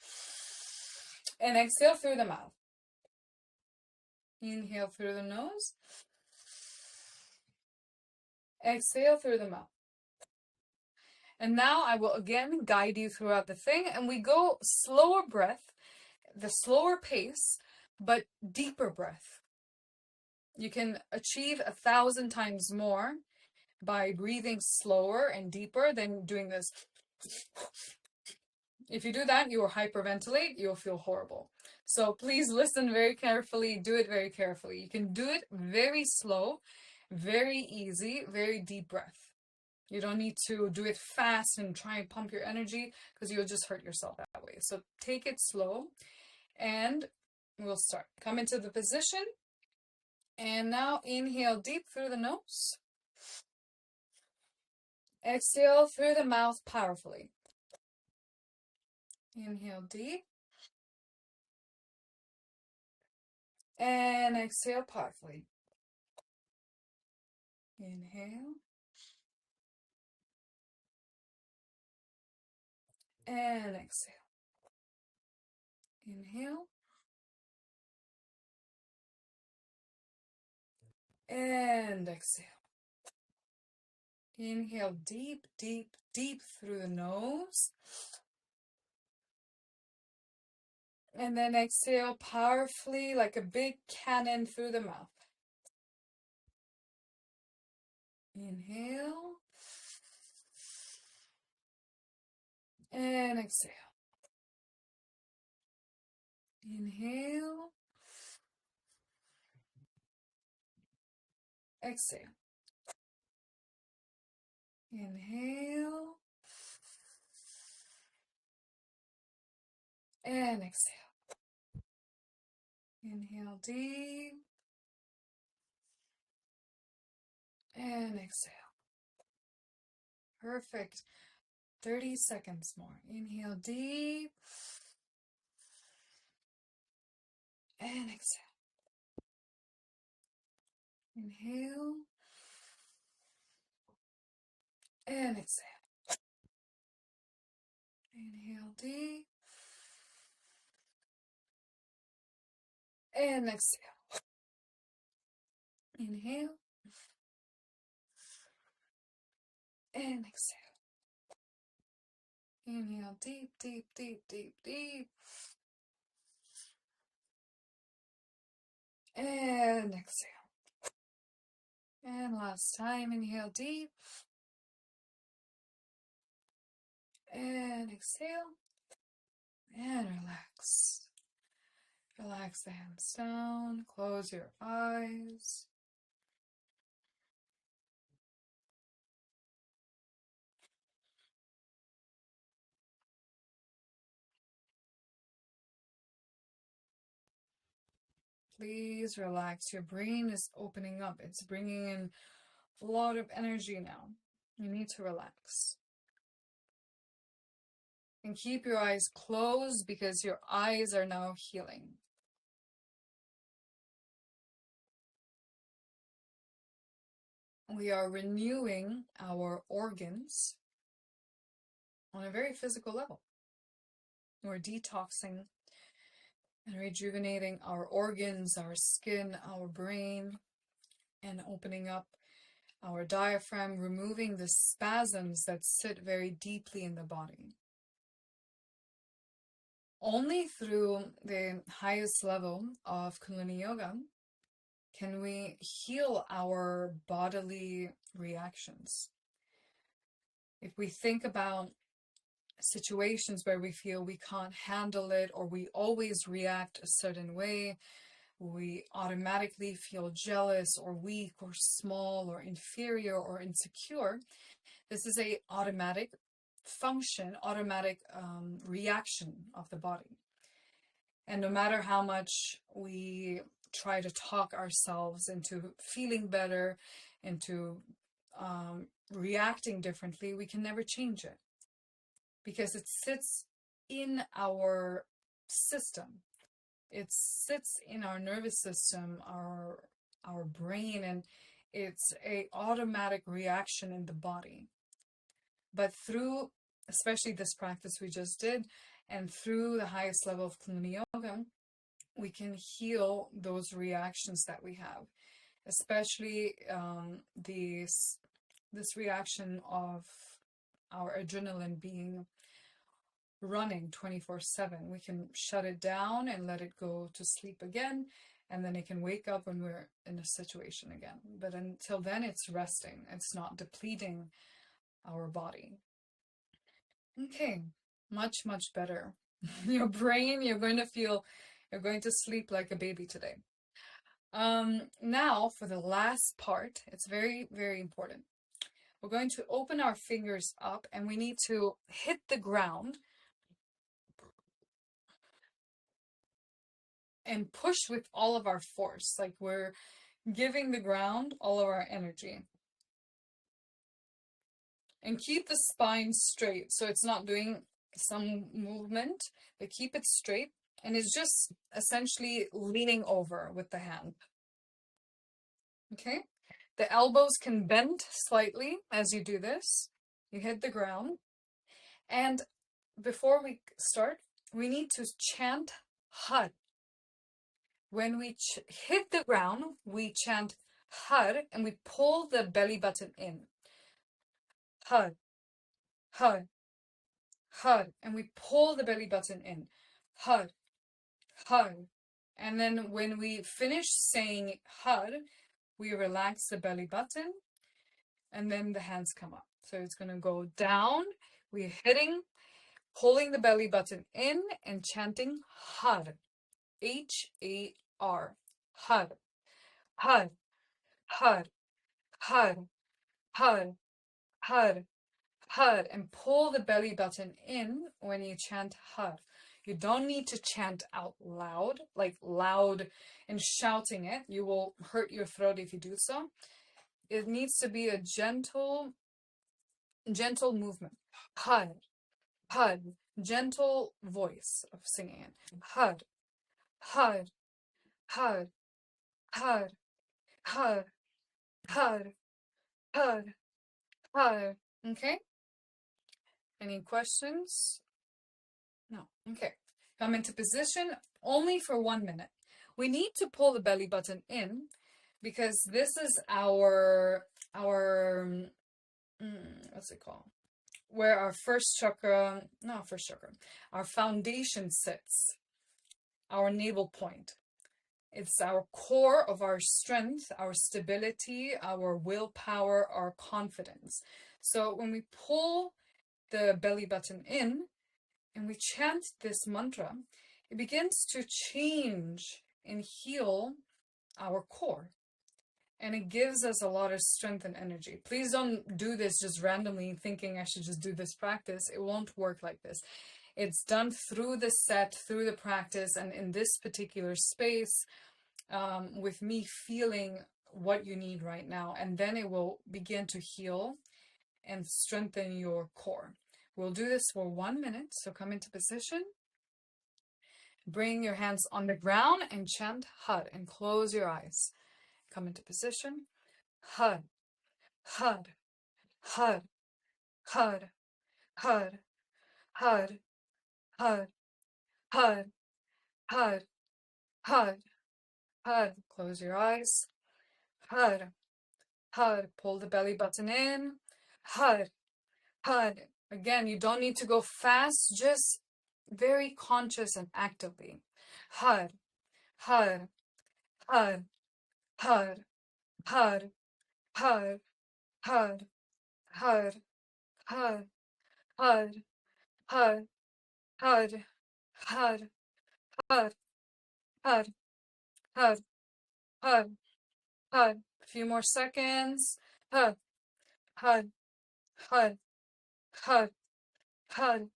and exhale through the mouth. Inhale through the nose. Exhale through the mouth. And now I will again guide you throughout the thing, and we go slower breath, the slower pace, but deeper breath. You can achieve 1,000 times more by breathing slower and deeper than doing this. If you do that, you will hyperventilate, you'll feel horrible. So please listen very carefully, do it very carefully. You can do it very slow, very easy, very deep breath. You don't need to do it fast and try and pump your energy because you'll just hurt yourself that way. So take it slow and we'll start. Come into the position and now inhale deep through the nose. Exhale through the mouth powerfully. Inhale deep. And exhale powerfully. Inhale. And exhale. Inhale. And exhale. Inhale deep, deep, deep through the nose. And then exhale powerfully like a big cannon through the mouth. Inhale. And exhale. Inhale. Exhale. Inhale. And exhale. Inhale deep. And exhale. Perfect. 30 seconds more. Inhale deep. And exhale. Inhale. And exhale. Inhale deep. And exhale. Inhale. And exhale. Inhale deep, deep, deep, deep, deep. And exhale. And last time, inhale deep. And exhale. And relax. Relax the hands down. Close your eyes. please relax. Your brain is opening up. It's bringing in a lot of energy now. You need to relax. And keep your eyes closed because your eyes are now healing. We are renewing our organs on a very physical level. We're detoxing and rejuvenating our organs, our skin, our brain, and opening up our diaphragm, removing the spasms that sit very deeply in the body. Only through the highest level of Kundalini Yoga can we heal our bodily reactions. If we think about situations where we feel we can't handle it, or we always react a certain way, we automatically feel jealous or weak or small or inferior or insecure, this is a automatic function, automatic reaction of the body. And no matter how much we try to talk ourselves into feeling better, into reacting differently, we can never change it because it sits in our system. It sits in our nervous system, our brain, and it's a automatic reaction in the body. But through, especially this practice we just did, and through the highest level of Kundalini Yoga, we can heal those reactions that we have, especially this reaction of our adrenaline being running 24/7. We can shut it down and let it go to sleep again, and then it can wake up when we're in a situation again. But until then, it's resting. It's not depleting our body. Okay, much, much better. Your brain, you're going to sleep like a baby today. Now for the last part, it's very, very important. We're going to open our fingers up and we need to hit the ground and push with all of our force, like we're giving the ground all of our energy. And keep the spine straight, so it's not doing some movement, but keep it straight. And it's just essentially leaning over with the hand. Okay? The elbows can bend slightly as you do this. You hit the ground. And before we start, we need to chant Har. When we hit the ground, we chant Har and we pull the belly button in. Har, Har, Har. And we pull the belly button in. Har, Har. And then when we finish saying Har, we relax the belly button and then the hands come up. So it's going to go down. We're hitting, pulling the belly button in and chanting Har. H-A-R. Har. Har. Har. Har. Har. Har. Har. And pull the belly button in when you chant Har. You don't need to chant out loud, like loud and shouting it. You will hurt your throat if you do so. It needs to be a gentle movement. Har. Har. Gentle voice of singing it. Har. Har. Har. Har. Har. Har. Har. Har. Okay? Any questions? No. Okay. Come into position only for 1 minute. We need to pull the belly button in because this is our what's it called? Where our our foundation sits, our navel point. It's our core of our strength, our stability, our willpower, our confidence. So when we pull the belly button in and we chant this mantra, it begins to change and heal our core. And it gives us a lot of strength and energy. Please don't do this just randomly thinking I should just do this practice. It won't work like this. It's done through the set, through the practice, and in this particular space, with me feeling what you need right now, and then it will begin to heal and strengthen your core. We'll do this for 1 minute. So come into position. Bring your hands on the ground and chant HUD and close your eyes. Come into position. HUD, HUD, HUD, HUD, HUD, HUD, HUD, HUD, HUD, HUD, HUD. Close your eyes. HUD, HUD. Pull the belly button in. HUD, HUD. Again, you don't need to go fast, just very conscious and actively. HUD, HUD, HUD, HUD, HUD, HUD, HUD, HUD, HUD, HUD, HUD, HUD, HUD, HUD, HUD, HUD, HUD, HUD. A few more seconds. HUD, HUD, HUD, HUD, HUD,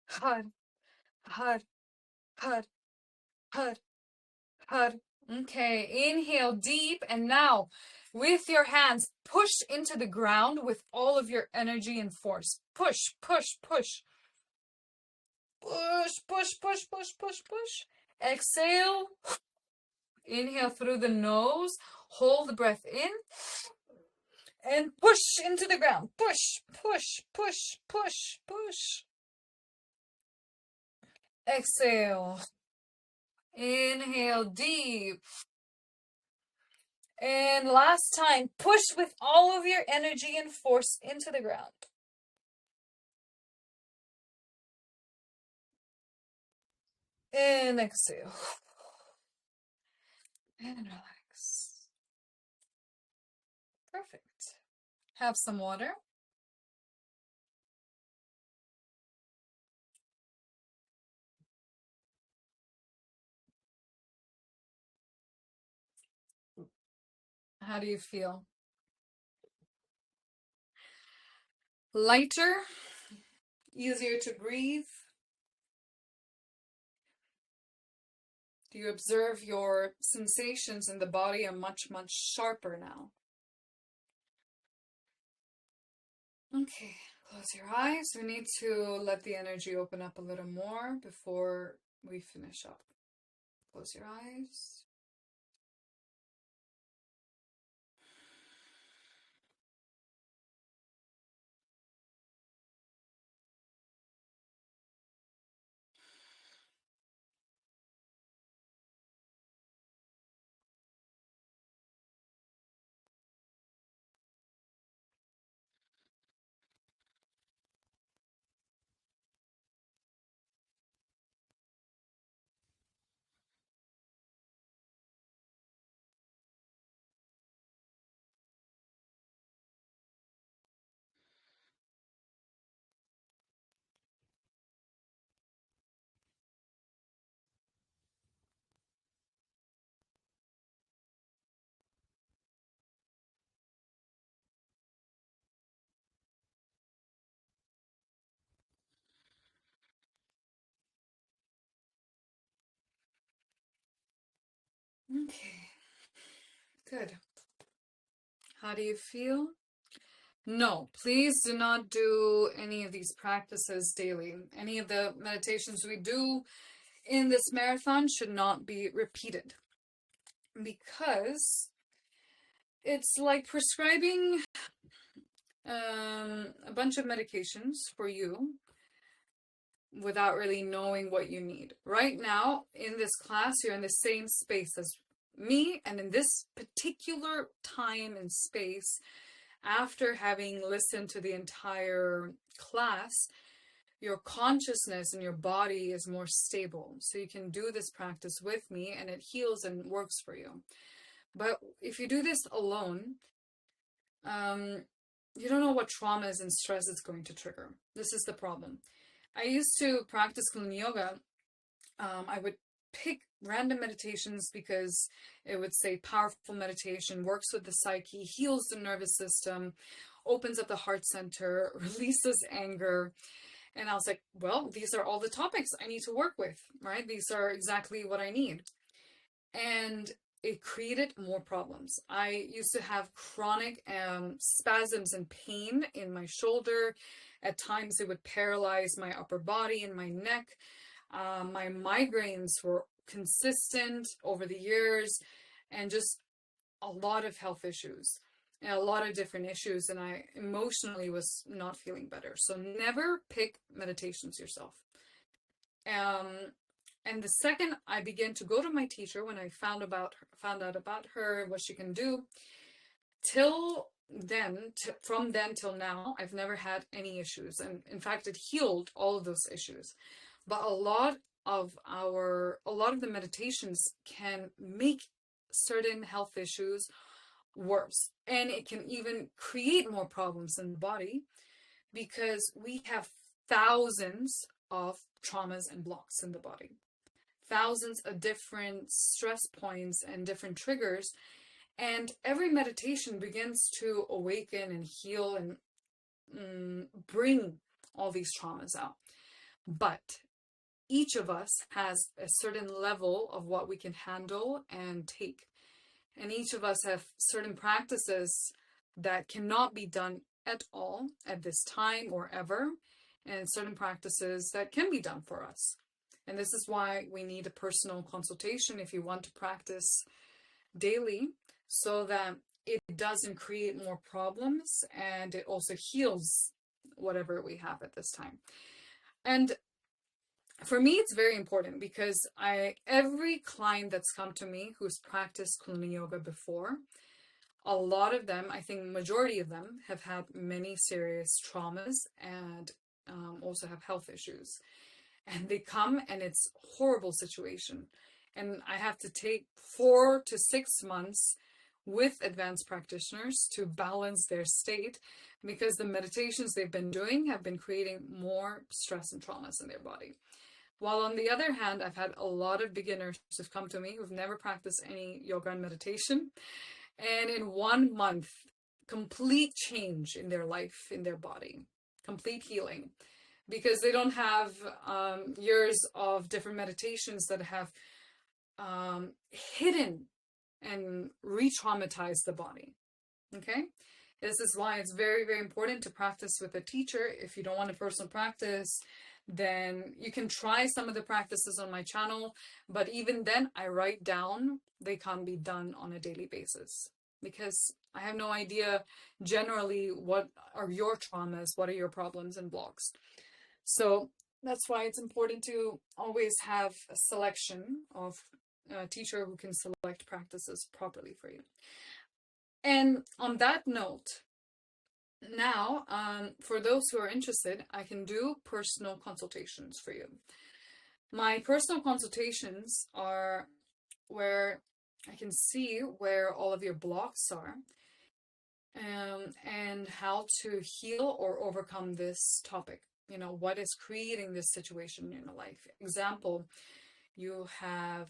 HUD, HUD, HUD, HUD, HUD. Okay, inhale deep, and now with your hands, push into the ground with all of your energy and force. Push, push, push. Push, push, push, push, push, push. Exhale. Inhale through the nose. Hold the breath in. And push into the ground. Push, push, push, push, push. Exhale. Inhale deep. And last time, push with all of your energy and force into the ground. And exhale. And relax. Perfect. Have some water. How do you feel? Lighter? Easier to breathe? Do you observe your sensations in the body are much, much sharper now? Okay, close your eyes. We need to let the energy open up a little more before we finish up. Close your eyes. Okay, good. How do you feel? No, please do not do any of these practices daily. Any of the meditations we do in this marathon should not be repeated because it's like prescribing a bunch of medications for you without really knowing what you need. Right now, in this class, you're in the same space as me, and in this particular time and space, after having listened to the entire class, your consciousness and your body is more stable. So you can do this practice with me and it heals and works for you. But if you do this alone, you don't know what traumas and stress it's going to trigger. This is the problem. I used to practice Kundalini Yoga. I would pick random meditations because it would say powerful meditation, works with the psyche, heals the nervous system, opens up the heart center, releases anger. And I was like, well, these are all the topics I need to work with, right? These are exactly what I need. And it created more problems. I used to have chronic spasms and pain in my shoulder. At times it would paralyze my upper body and my neck. My migraines were consistent over the years, and just a lot of health issues and a lot of different issues. And I emotionally was not feeling better. So never pick meditations yourself. Um, and the second I began to go to my teacher, when I found out about her, what she can do, till then, from then till now, I've never had any issues. And in fact, it healed all of those issues. But a lot of the meditations can make certain health issues worse. And it can even create more problems in the body, because we have thousands of traumas and blocks in the body, thousands of different stress points and different triggers. And every meditation begins to awaken and heal and bring all these traumas out. But each of us has a certain level of what we can handle and take. And each of us have certain practices that cannot be done at all at this time or ever, and certain practices that can be done for us. And this is why we need a personal consultation if you want to practice daily, so that it doesn't create more problems and it also heals whatever we have at this time. And for me, it's very important, because every client that's come to me who's practiced Kundalini Yoga before, a lot of them, I think majority of them, have had many serious traumas and also have health issues. And they come and it's a horrible situation. And I have to take 4 to 6 months with advanced practitioners to balance their state, because the meditations they've been doing have been creating more stress and traumas in their body. While on the other hand, I've had a lot of beginners who've come to me who've never practiced any yoga and meditation. And in 1 month, complete change in their life, in their body, complete healing. Because they don't have years of different meditations that have hidden and re-traumatized the body. Okay? This is why it's very, very important to practice with a teacher. If you don't want a personal practice, then you can try some of the practices on my channel. But even then, I write down, they can't be done on a daily basis, because I have no idea generally what are your traumas, what are your problems and blocks. So that's why it's important to always have a selection of a teacher who can select practices properly for you. And on that note, now, for those who are interested, I can do personal consultations for you. My personal consultations are where I can see where all of your blocks are, and how to heal or overcome this topic. You know, what is creating this situation in your life. Example, you have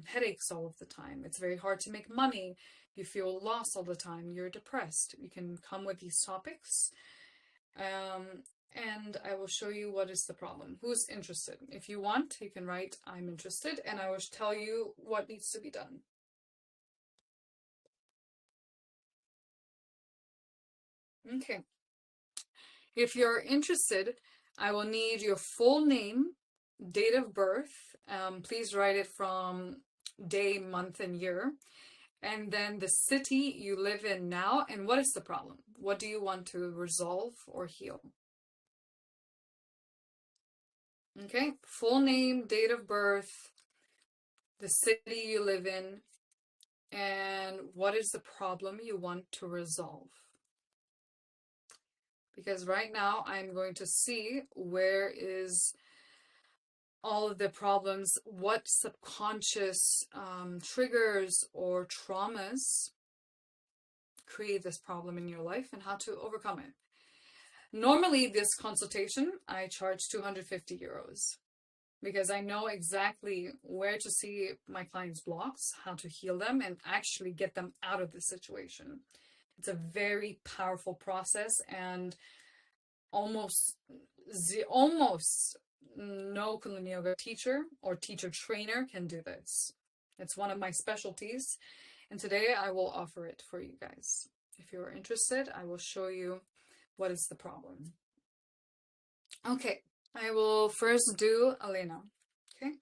headaches all of the time. It's very hard to make money. You feel lost all the time. You're depressed. You can come with these topics. And I will show you what is the problem. Who's interested? If you want, you can write, I'm interested, and I will tell you what needs to be done. Okay. If you're interested, I will need your full name, date of birth. Please write it from day, month, and year. And then the city you live in now, and what is the problem? What do you want to resolve or heal? Okay, full name, date of birth, the city you live in, and what is the problem you want to resolve? Because right now I'm going to see where is all of the problems, what subconscious triggers or traumas create this problem in your life, and how to overcome it. Normally, this consultation, I charge 250 euros, because I know exactly where to see my clients' blocks, how to heal them, and actually get them out of the situation. It's a very powerful process, and almost no Kundalini Yoga teacher or teacher trainer can do this. It's one of my specialties, and today I will offer it for you guys. If you are interested, I will show you what is the problem. Okay, I will first do Elena. Okay.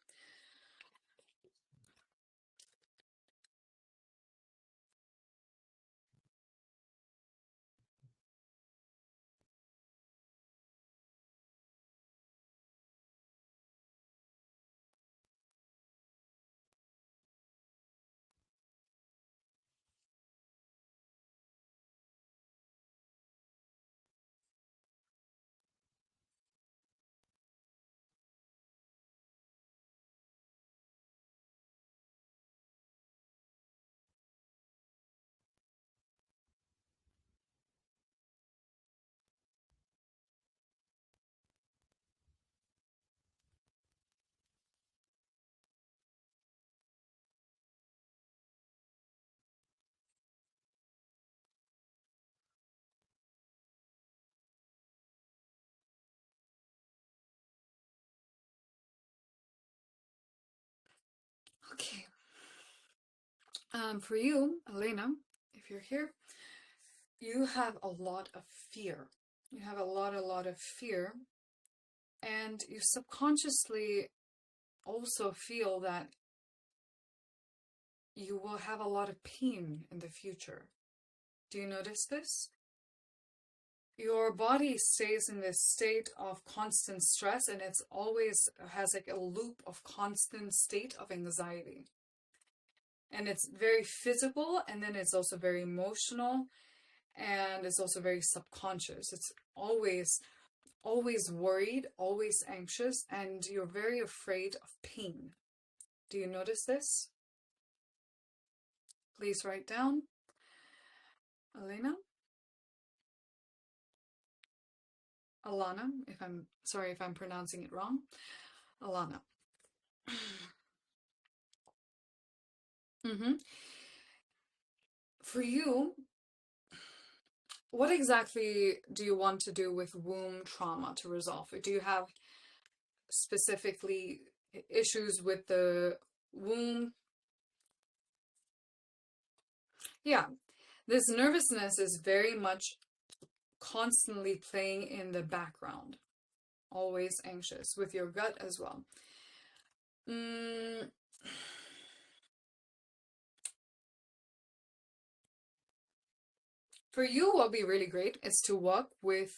Okay. For you, Elena, if you're here, you have a lot of fear. You have a lot of fear, and you subconsciously also feel that you will have a lot of pain in the future. Do you notice this? Your body stays in this state of constant stress, and it's always has like a loop of constant state of anxiety. And it's very physical, and then it's also very emotional, and it's also very subconscious. It's always worried, always anxious, and you're very afraid of pain. Do you notice this? Please write down. Elena? Alana, if I'm sorry if I'm pronouncing it wrong. Alana. Mm-hmm. For you, what exactly do you want to do with womb trauma to resolve it? Do you have specifically issues with the womb? Yeah, this nervousness is very much constantly playing in the background, always anxious with your gut as well. For you, what would be really great is to walk with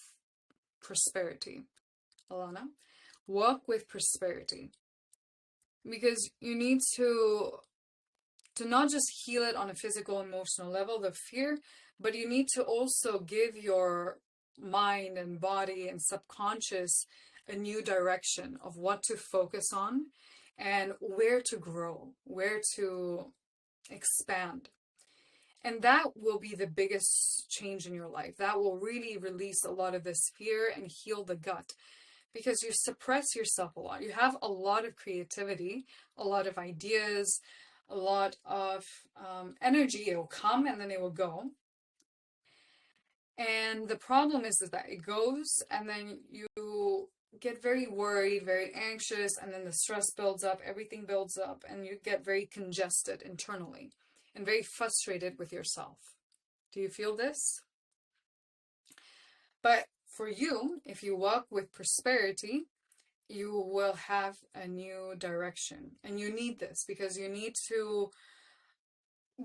prosperity, Alana. Walk with prosperity. Because you need to not just heal it on a physical, emotional level, the fear, but you need to also give your mind and body and subconscious a new direction of what to focus on and where to grow, where to expand. And that will be the biggest change in your life. That will really release a lot of this fear and heal the gut, because you suppress yourself a lot. You have a lot of creativity, a lot of ideas, a lot of energy. It will come and then it will go. And the problem is that it goes and then you get very worried, very anxious, and then the stress builds up, everything builds up, and you get very congested internally and very frustrated with yourself. Do you feel this? But for you, if you walk with prosperity, you will have a new direction. And you need this because you need to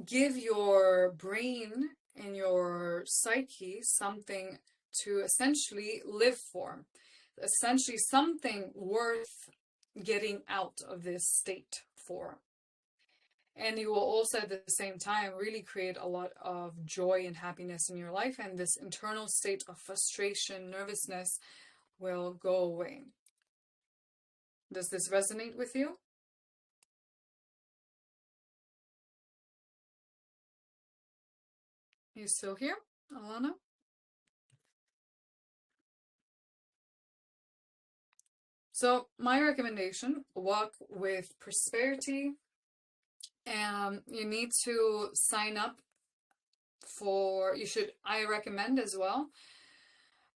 give your brain and your psyche something to essentially live for, essentially something worth getting out of this state for. And you will also at the same time really create a lot of joy and happiness in your life, and this internal state of frustration, nervousness will go away. Does this resonate with you? You still here, Alana? So my recommendation, walk with prosperity. And you need to sign up for, I recommend as well,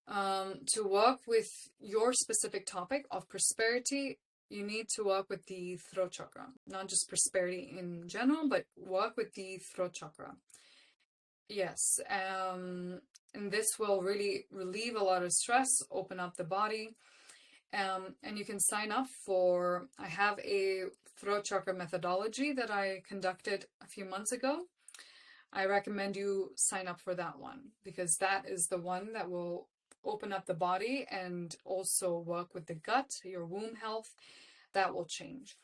to walk with your specific topic of prosperity you need to work with the throat chakra, not just prosperity in general, but work with the throat chakra. Yes, and this will really relieve a lot of stress, open up the body. And you can sign up for, I have a throat chakra methodology that I conducted a few months ago. I recommend you sign up for that one because that is the one that will open up the body and also work with the gut, your womb health. That will change.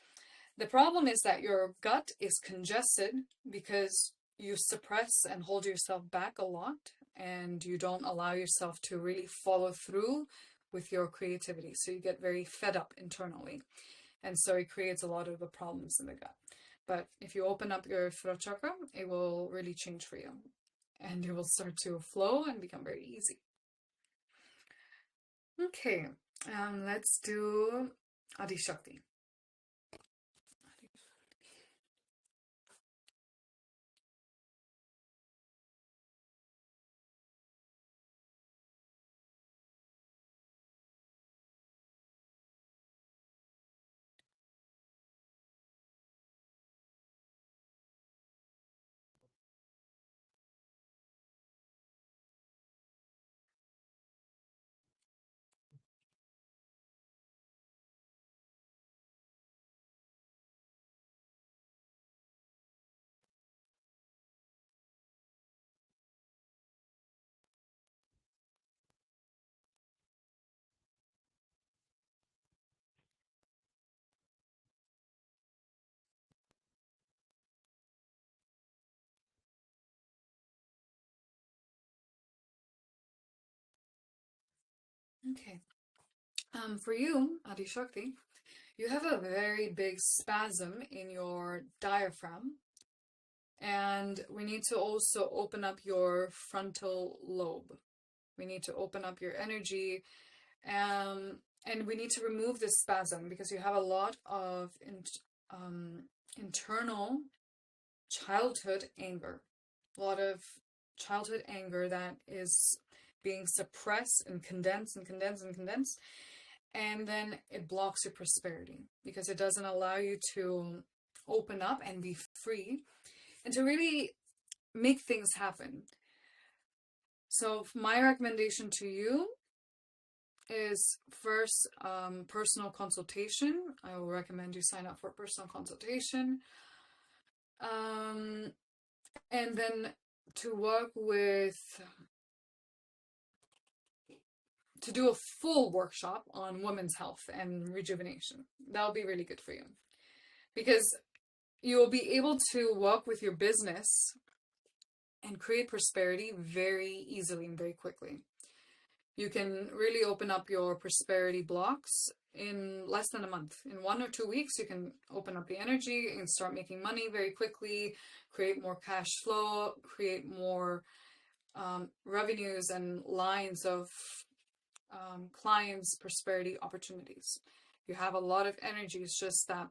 The problem is that your gut is congested because you suppress and hold yourself back a lot and you don't allow yourself to really follow through with your creativity. So you get very fed up internally. And so it creates a lot of the problems in the gut. But if you open up your throat chakra, it will really change for you. And it will start to flow and become very easy. Okay, let's do Adi Shakti. Okay. For you, Adi Shakti, you have a very big spasm in your diaphragm, and we need to also open up your frontal lobe. We need to open up your energy, and we need to remove this spasm because you have a lot of internal childhood anger, a lot of childhood anger that is being suppressed and condensed and condensed and condensed. And then it blocks your prosperity because it doesn't allow you to open up and be free and to really make things happen. So my recommendation to you is first personal consultation. I will recommend you sign up for personal consultation. And then to work with, to do a full workshop on women's health and rejuvenation. That'll be really good for you because you will be able to work with your business and create prosperity very easily and very quickly. You can really open up your prosperity blocks in less than a month. In 1 or 2 weeks, you can open up the energy and start making money very quickly, create more cash flow, create more revenues and lines of clients' prosperity opportunities. You have a lot of energy. It's just that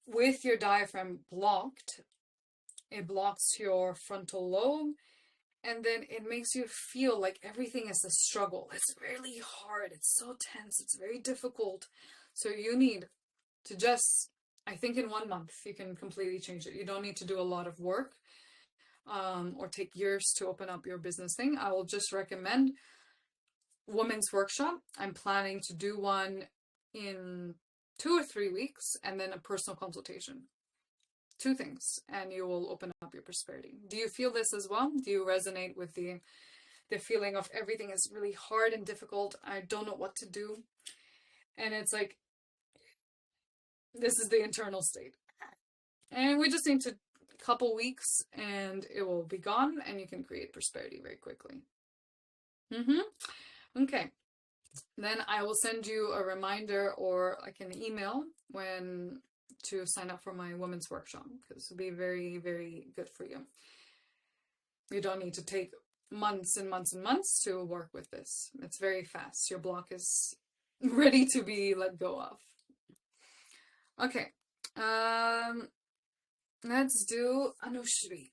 with your diaphragm blocked, it blocks your frontal lobe, and then it makes you feel like everything is a struggle. It's really hard. It's so tense. It's very difficult. So you need to just, I think in 1 month, you can completely change it. You don't need to do a lot of work or take years to open up your business thing. I will just recommend women's workshop. I'm planning to do one in 2 or 3 weeks and then a personal consultation. 2 things, and you will open up your prosperity. Do you feel this as well? Do you resonate with the feeling of everything is really hard and difficult? I don't know what to do. And it's like, this is the internal state. And we just need to couple weeks and it will be gone and you can create prosperity very quickly. Okay. Then I will send you a reminder or like an email when to sign up for my women's workshop because it'll be very, very good for you. You don't need to take months and months and months to work with this. It's very fast. Your block is ready to be let go of. Okay. Let's do Anushri.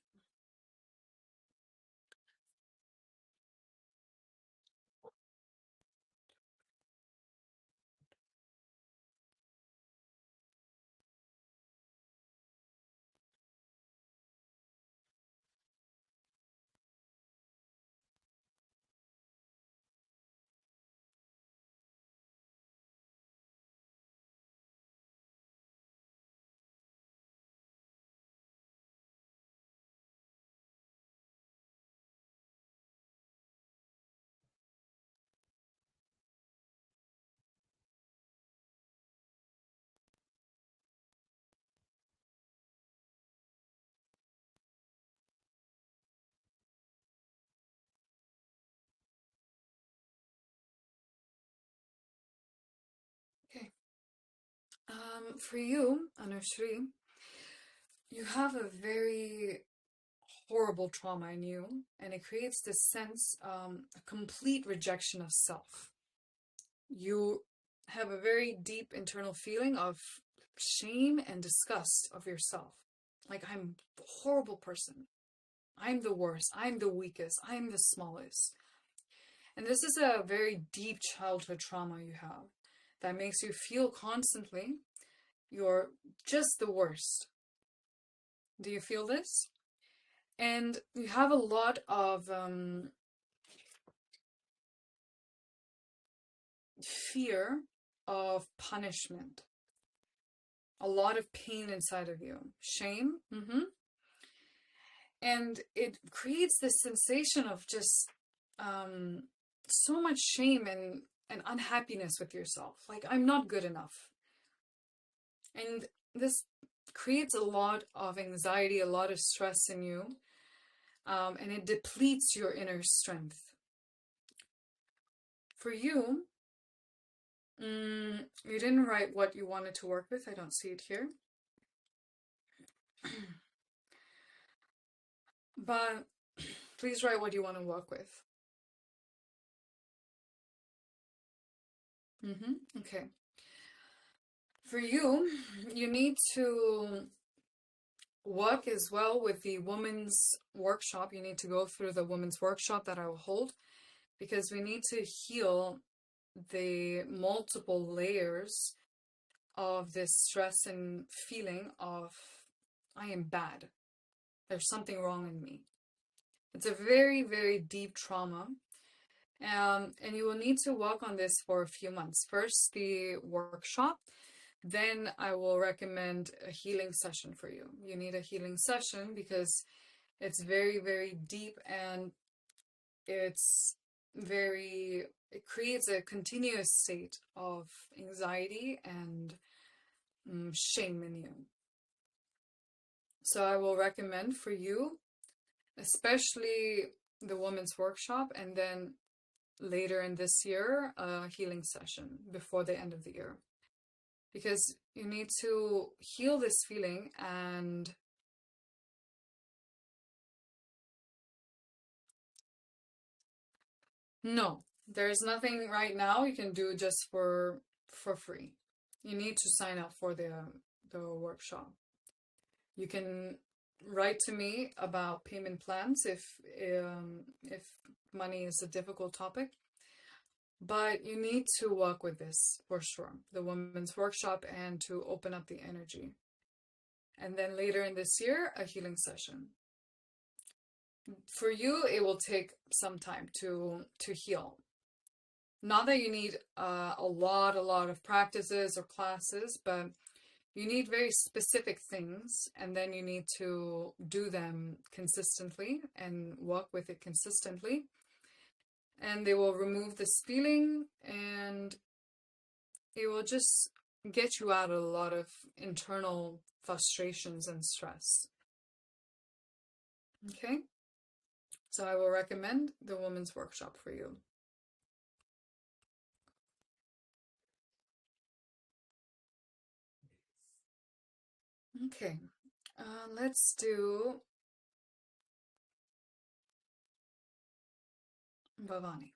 For you, Anushri, you have a very horrible trauma in you, and it creates this sense, a complete rejection of self. You have a very deep internal feeling of shame and disgust of yourself. Like, I'm a horrible person. I'm the worst. I'm the weakest. I'm the smallest. And this is a very deep childhood trauma you have that makes you feel constantly you're just the worst. Do you feel this? And you have a lot of fear of punishment, a lot of pain inside of you, shame. And it creates this sensation of just um, so much shame and unhappiness with yourself. Like, I'm not good enough. And this creates a lot of anxiety, a lot of stress in you, and it depletes your inner strength. For you, you didn't write what you wanted to work with. I don't see it here. But please write what you want to work with. Okay. For you, you need to work as well with the women's workshop. You need to go through the women's workshop that I will hold, because we need to heal the multiple layers of this stress and feeling of I am bad. There's something wrong in me. It's a very, very deep trauma. And you will need to work on this for a few months. First, the workshop. Then I will recommend a healing session for you. You need a healing session because it's very, very deep, and it's it creates a continuous state of anxiety and shame in you. So I will recommend for you, especially the women's workshop, and then later in this year, a healing session before the end of the year. Because you need to heal this feeling, and no, there's nothing right now you can do just for free. You need to sign up for the workshop. You can write to me about payment plans if money is a difficult topic. But you need to work with this for sure, the women's workshop, and to open up the energy. And then later in this year, a healing session. For you, it will take some time to heal. Not that you need a lot of practices or classes, but you need very specific things, and then you need to do them consistently and work with it consistently. And they will remove this feeling, and it will just get you out of a lot of internal frustrations and stress. Okay? So I will recommend the women's workshop for you. Okay, let's do Bhavani.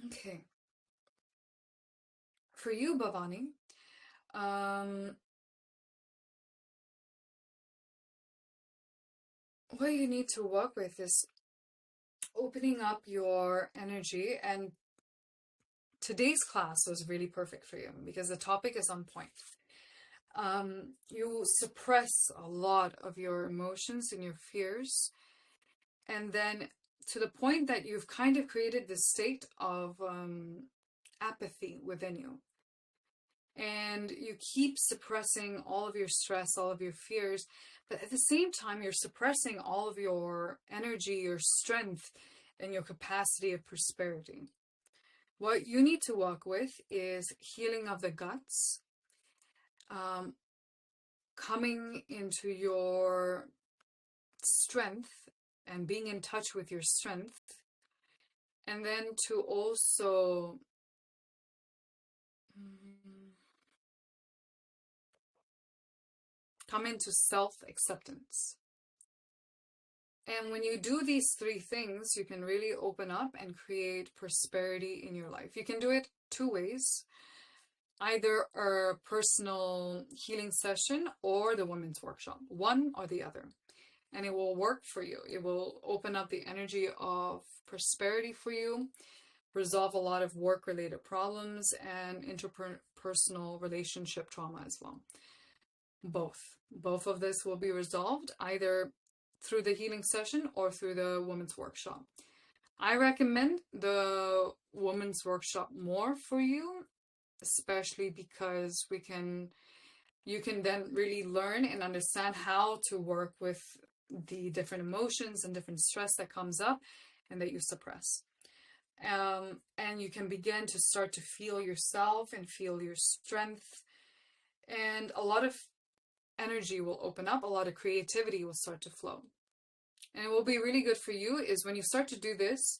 Okay. For you, Bhavani, um, what you need to work with is opening up your energy. And today's class was really perfect for you because the topic is on point. You suppress a lot of your emotions and your fears, and then to the point that you've kind of created this state of apathy within you. And you keep suppressing all of your stress, all of your fears, but at the same time, you're suppressing all of your energy, your strength, and your capacity of prosperity. What you need to work with is healing of the guts, um, coming into your strength and being in touch with your strength, and then to also come into self-acceptance. And when you do these three things, you can really open up and create prosperity in your life. You can do it two ways, either a personal healing session or the women's workshop, one or the other. And it will work for you. It will open up the energy of prosperity for you, resolve a lot of work-related problems, and interpersonal relationship trauma as well. Both of this will be resolved either through the healing session or through the women's workshop. I recommend the women's workshop more for you, especially because you can then really learn and understand how to work with the different emotions and different stress that comes up and that you suppress. And you can begin to start to feel yourself and feel your strength, and a lot of energy will open up, a lot of creativity will start to flow. And it will be really good for you is when you start to do this,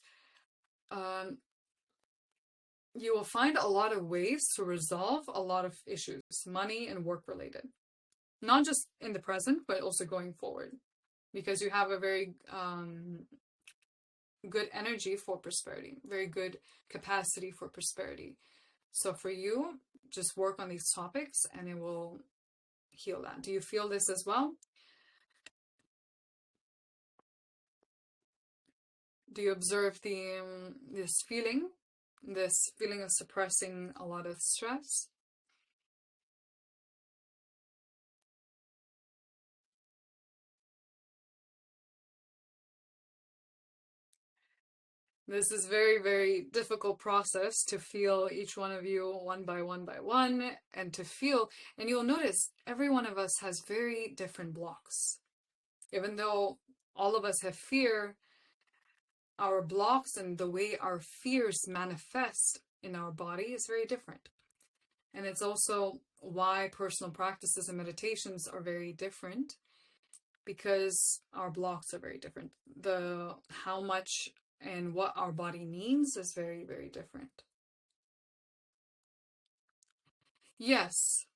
you will find a lot of ways to resolve a lot of issues, money and work related. Not just in the present, but also going forward. Because you have a very good energy for prosperity, very good capacity for prosperity. So for you, just work on these topics and it will heal that. Do you feel this as well? Do you observe this feeling of suppressing a lot of stress? This is very, very difficult process to feel each one of you one by one, and to feel, and you'll notice every one of us has very different blocks. Even though all of us have fear, our blocks and the way our fears manifest in our body is very different. And it's also why personal practices and meditations are very different, because our blocks are very different. How much and what our body needs is very, very different. Yes,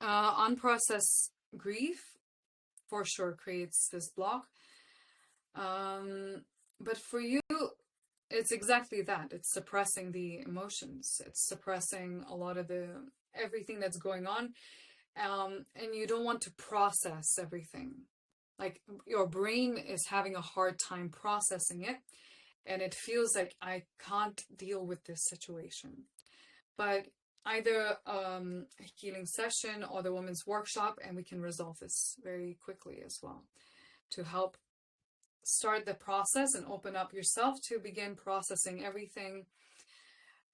unprocessed grief for sure creates this block. But for you, it's exactly that. It's suppressing the emotions. It's suppressing a lot of everything that's going on. And you don't want to process everything. Like your brain is having a hard time processing it. And it feels like I can't deal with this situation. But either a healing session or the women's workshop, and we can resolve this very quickly as well to help start the process and open up yourself to begin processing everything.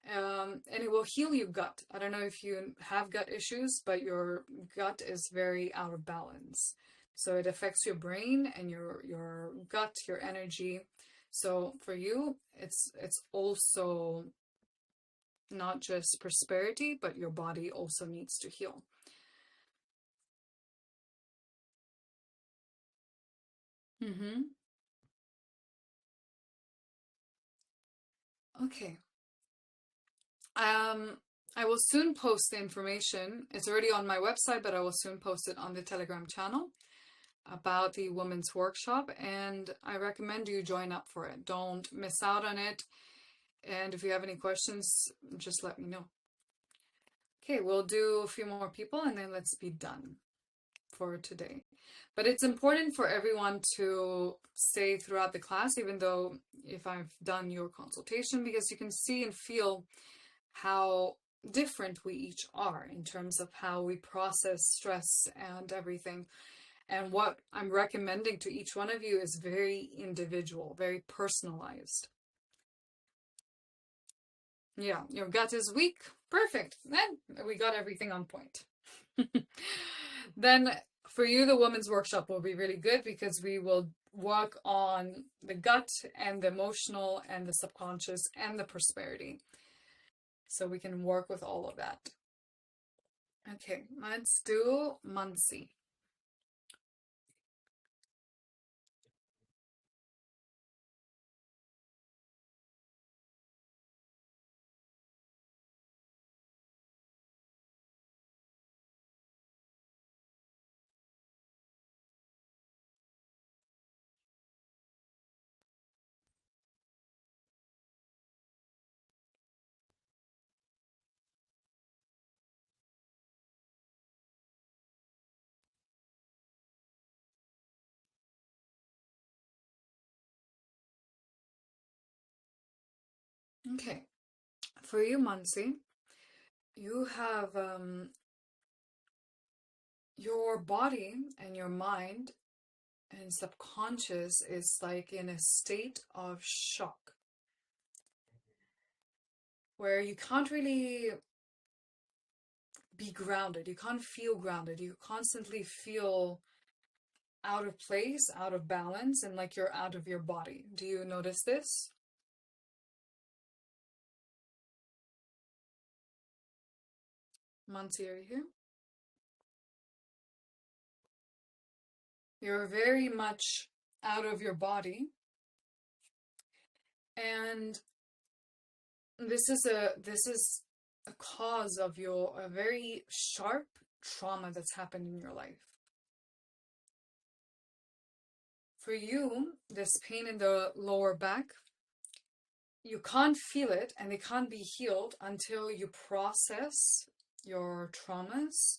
And it will heal your gut. I don't know if you have gut issues, but your gut is very out of balance. So it affects your brain and your gut, your energy. So for you, it's also not just prosperity, but your body also needs to heal. Okay. I will soon post the information. It's already on my website, but I will soon post it on the Telegram channel about the women's workshop, and I recommend you join up for it. Don't miss out on it. And if you have any questions, just let me know. Okay, we'll do a few more people and then let's be done for today. But it's important for everyone to stay throughout the class, even though if I've done your consultation, because you can see and feel how different we each are in terms of how we process stress and everything. And what I'm recommending to each one of you is very individual, very personalized. Yeah, your gut is weak. Perfect. Then we got everything on point. Then for you, the women's workshop will be really good because we will work on the gut and the emotional and the subconscious and the prosperity. So we can work with all of that. Okay, let's do Mansi. Okay, for you, Mansi, you have your body and your mind and subconscious is like in a state of shock where you can't really be grounded. You can't feel grounded. You constantly feel out of place, out of balance, and like you're out of your body. Do you notice this? Mansi, are you here? You're very much out of your body. And this is a cause of your a very sharp trauma that's happened in your life. For you, this pain in the lower back, you can't feel it and it can't be healed until you process your traumas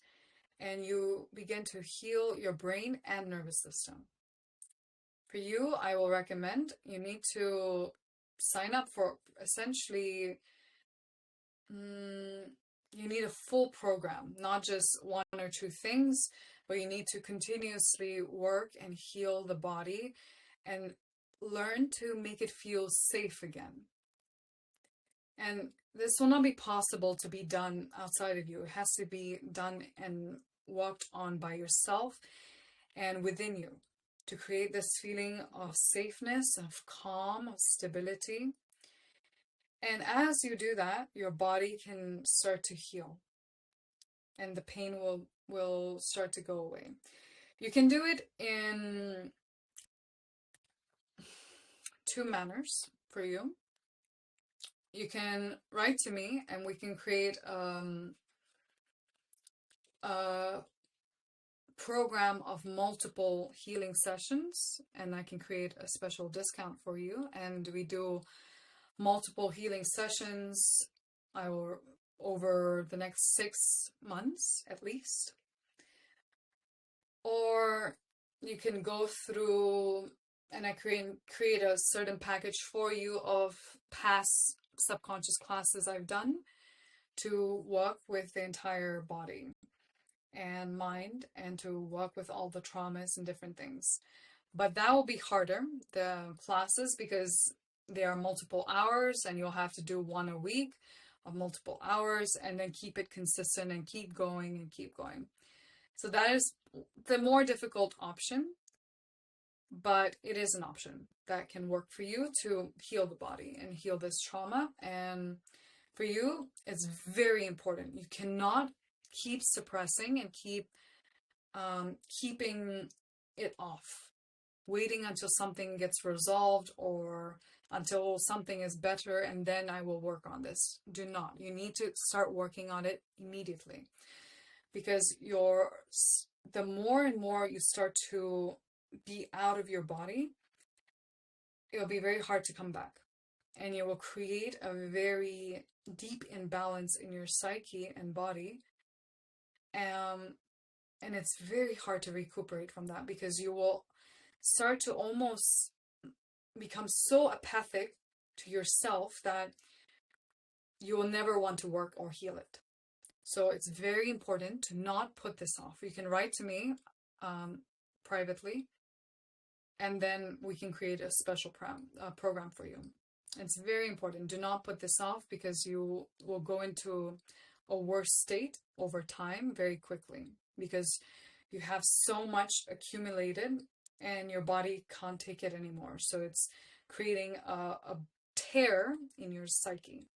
and you begin to heal your brain and nervous system. For you, I will recommend you need to sign up for essentially, you need a full program, not just one or two things, but you need to continuously work and heal the body and learn to make it feel safe again. And this will not be possible to be done outside of you. It has to be done and worked on by yourself and within you to create this feeling of safeness, of calm, of stability. And as you do that, your body can start to heal and the pain will start to go away. You can do it in two manners for you. You can write to me and we can create a program of multiple healing sessions and I can create a special discount for you. And we do multiple healing sessions over the next 6 months at least. Or you can go through and I create a certain package for you of past subconscious classes I've done to work with the entire body and mind and to work with all the traumas and different things. But that will be harder, the classes, because they are multiple hours and you'll have to do one a week of multiple hours and then keep it consistent and keep going and keep going. So that is the more difficult option, but it is an option that can work for you to heal the body and heal this trauma. And for you, it's very important. You cannot keep suppressing and keep keeping it off, waiting until something gets resolved or until something is better and then I will work on this. Do not. You need to start working on it immediately because the more and more you start to be out of your body, it'll be very hard to come back. and you will create a very deep imbalance in your psyche and body. And it's very hard to recuperate from that, because you will start to almost become so apathic to yourself that you will never want to work or heal it. So it's very important to not put this off. You can write to me privately, and then we can create a special program for you. It's very important. Do not put this off, because you will go into a worse state over time very quickly, because you have so much accumulated and your body can't take it anymore. So it's creating a tear in your psyche.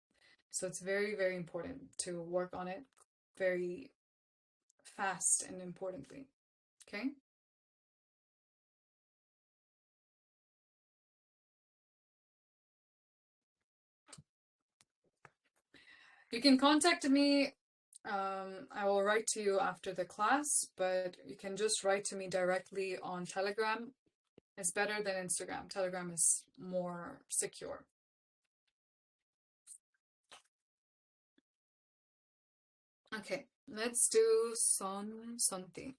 So it's very, very important to work on it very fast and importantly. Okay? You can contact me. I will write to you after the class, but you can just write to me directly on Telegram. It's better than Instagram. Telegram is more secure. Okay, let's do Santi.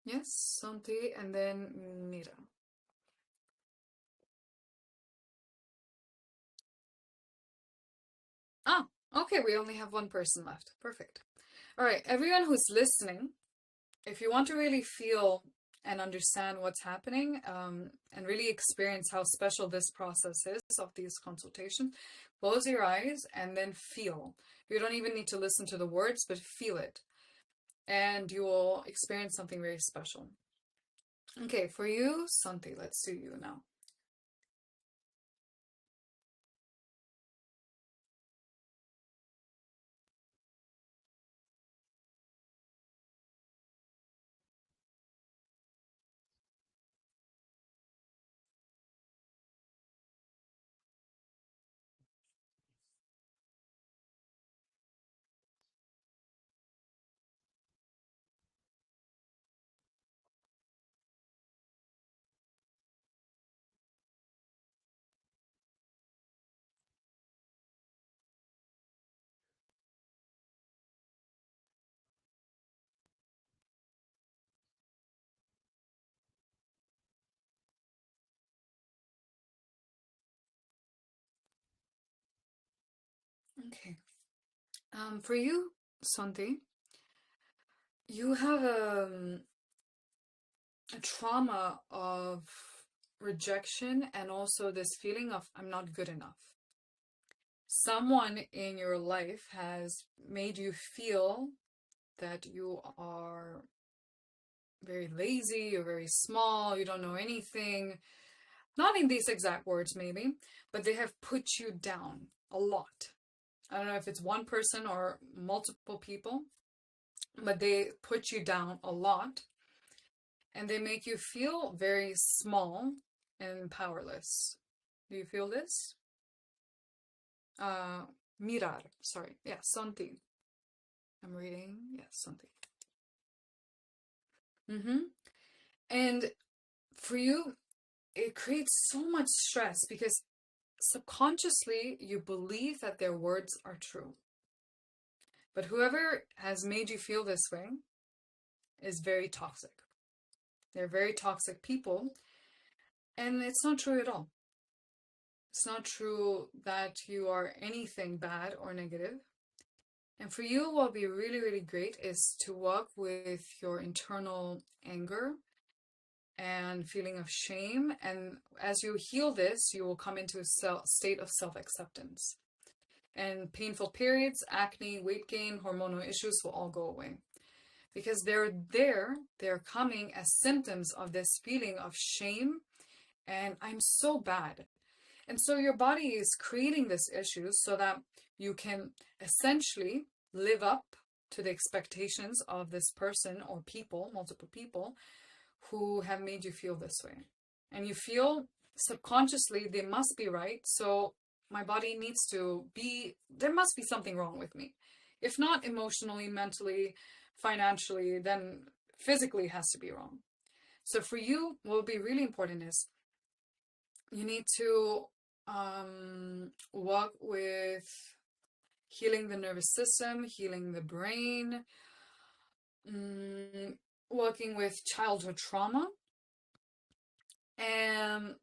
Yes, Santi, and then Mira. Ah, okay, we only have one person left. Perfect. All right, everyone who's listening, if you want to really feel and understand what's happening, and really experience how special this process is of these consultations, close your eyes and then feel. You don't even need to listen to the words, but feel it. And you will experience something very special. Okay, for you, Santi, let's do you now. Okay. For you, Santi, you have a trauma of rejection and also this feeling of I'm not good enough. Someone in your life has made you feel that you are very lazy, you're very small, you don't know anything. Not in these exact words, maybe, but they have put you down a lot. I don't know if it's one person or multiple people, but they put you down a lot, and they make you feel very small and powerless. Do you feel this? Mirar, sorry. Yeah, Santi. I'm reading. Yeah, Santi. And for you, it creates so much stress because subconsciously you believe that their words are true. But whoever has made you feel this way is very toxic. They're very toxic people, and it's not true at all. It's not true that you are anything bad or negative. And for you, what would be really, really great is to work with your internal anger and feeling of shame. And as you heal this, you will come into a state of self-acceptance. And painful periods, acne, weight gain, hormonal issues will all go away. Because they're coming as symptoms of this feeling of shame and I'm so bad. And so your body is creating this issue so that you can essentially live up to the expectations of this person or people, multiple people, who have made you feel this way. And you feel subconsciously they must be right, so my body needs to be, there must be something wrong with me. If not emotionally, mentally, financially, then physically has to be wrong. So for you, what will be really important is You need to work with healing the nervous system, healing the brain, mm, working with childhood trauma, and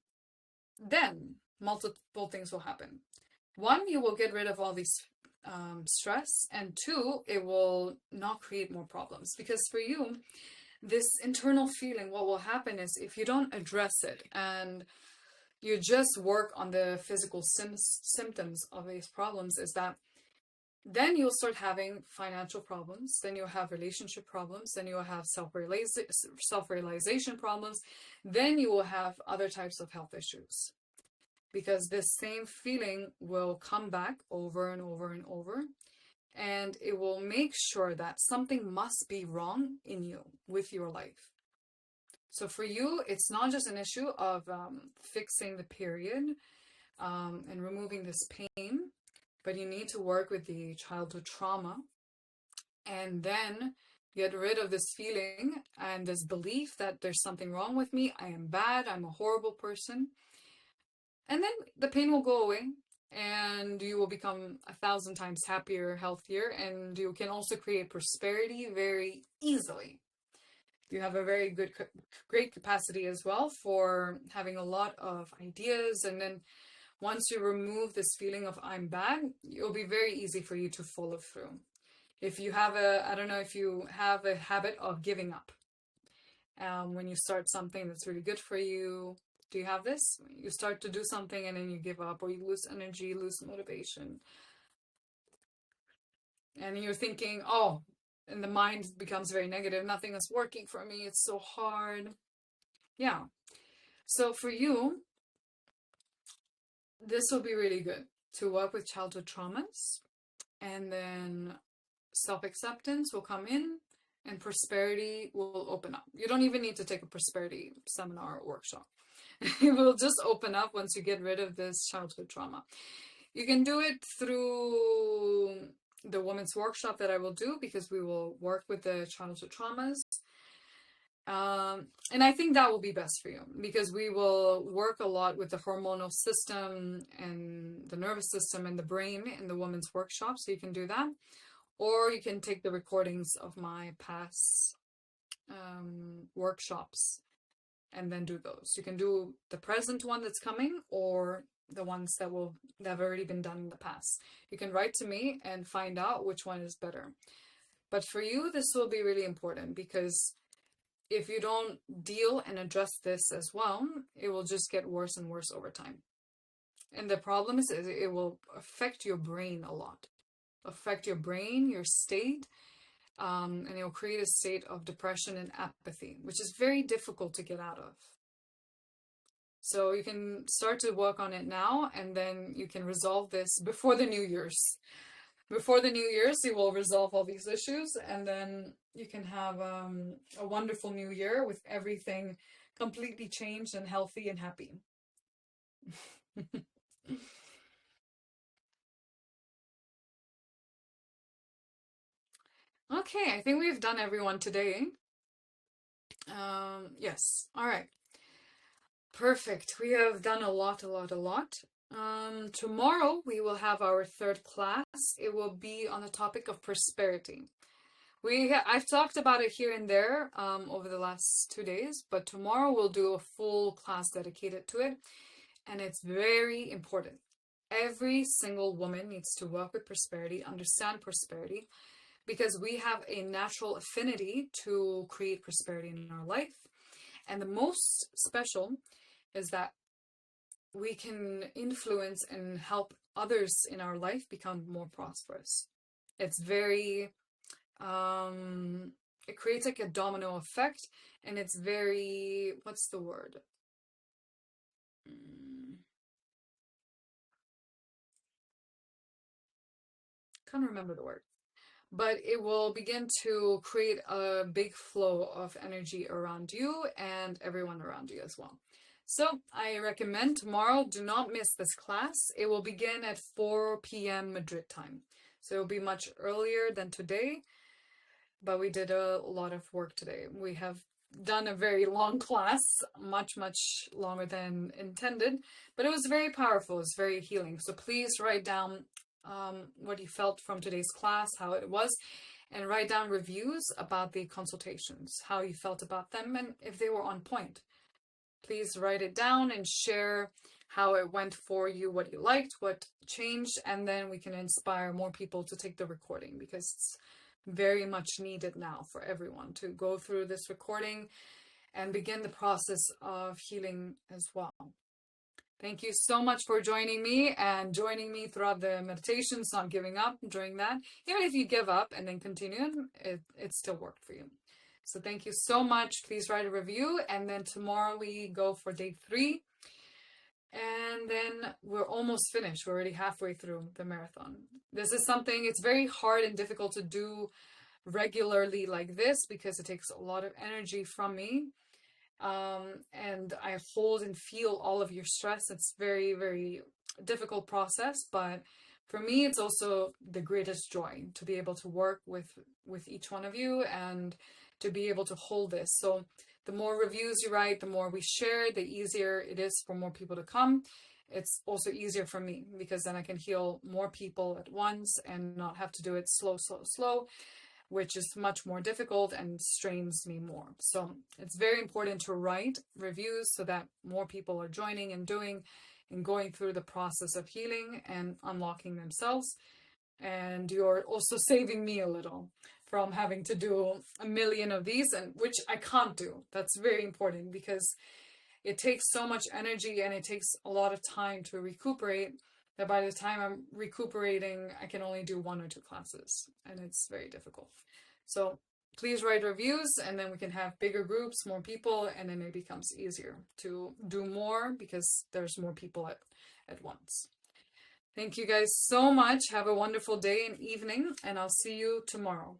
then multiple things will happen. One, you will get rid of all these stress, and two, it will not create more problems. Because for you, this internal feeling, what will happen is if you don't address it and you just work on the physical symptoms of these problems, is that then you'll start having financial problems, then you'll have relationship problems, then you'll have self-realization problems, then you will have other types of health issues. Because this same feeling will come back over and over and over, and it will make sure that something must be wrong in you with your life. So for you, it's not just an issue of fixing the period and removing this pain, but you need to work with the childhood trauma and then get rid of this feeling and this belief that there's something wrong with me, I am bad, I'm a horrible person. And then the pain will go away and you will become 1,000 times happier, healthier, and you can also create prosperity very easily. You have a very great capacity as well for having a lot of ideas. And then once you remove this feeling of I'm bad, it'll be very easy for you to follow through. If you have I don't know if you have a habit of giving up. When you start something that's really good for you, do you have this? You start to do something and then you give up, or you lose energy, lose motivation. And you're thinking, oh, and the mind becomes very negative. Nothing is working for me. It's so hard. Yeah. So for you, this will be really good to work with childhood traumas, and then self-acceptance will come in and prosperity will open up. You don't even need to take a prosperity seminar or workshop. It will just open up once you get rid of this childhood trauma. You can do it through the women's workshop that I will do, because we will work with the childhood traumas. And I think that will be best for you, because we will work a lot with the hormonal system and the nervous system and the brain in the women's workshop. So you can do that. Or you can take the recordings of my past workshops and then do those. You can do the present one that's coming, or the ones that have already been done in the past. You can write to me and find out which one is better. But for you, this will be really important, because if you don't deal and address this as well, it will just get worse and worse over time. And the problem is it will affect your brain a lot. Affect your brain, your state, and it will create a state of depression and apathy, which is very difficult to get out of. So you can start to work on it now, and then you can resolve this before the New Year's. Before the New Year's, you will resolve all these issues, and then you can have a wonderful new year with everything completely changed and healthy and happy. Okay, I think we've done everyone today. Yes, all right. Perfect. We have done a lot. Tomorrow we will have our third class. It will be on the topic of prosperity. I've talked about it here and there over the last 2 days, but tomorrow we'll do a full class dedicated to it, and it's very important. Every single woman needs to work with prosperity, understand prosperity, because we have a natural affinity to create prosperity in our life. And the most special is that we can influence and help others in our life become more prosperous. It's very, it creates like a domino effect, and it's very, what's the word? Can't remember the word. But it will begin to create a big flow of energy around you and everyone around you as well. So I recommend tomorrow, do not miss this class. It will begin at 4 p.m. Madrid time. So it'll be much earlier than today, but we did a lot of work today. We have done a very long class, much longer than intended, but it was very powerful. It's very healing. So please write down what you felt from today's class, how it was, and write down reviews about the consultations, how you felt about them, and if they were on point. Please write it down and share how it went for you, what you liked, what changed, and then we can inspire more people to take the recording, because it's very much needed now for everyone to go through this recording and begin the process of healing as well. Thank you so much for joining me and joining me throughout the meditations, not giving up during that. Even if you give up and then continue, it still worked for you. So thank you so much. Please write a review, and then tomorrow we go for day 3. And then we're almost finished. We're already halfway through the marathon. This is something, it's very hard and difficult to do regularly like this, because it takes a lot of energy from me. And I hold and feel all of your stress. It's very difficult process, but for me, it's also the greatest joy to be able to work with each one of you and to be able to hold this. So the more reviews you write, the more we share, the easier it is for more people to come. It's also easier for me, because then I can heal more people at once and not have to do it slow, which is much more difficult and strains me more. So it's very important to write reviews so that more people are joining and doing and going through the process of healing and unlocking themselves. And you're also saving me a little from having to do a million of these, and which I can't do. That's very important, because it takes so much energy and it takes a lot of time to recuperate, that by the time I'm recuperating, I can only do 1 or 2 classes, and it's very difficult. So please write reviews, and then we can have bigger groups, more people, and then it becomes easier to do more because there's more people at once. Thank you guys so much. Have a wonderful day and evening, and I'll see you tomorrow.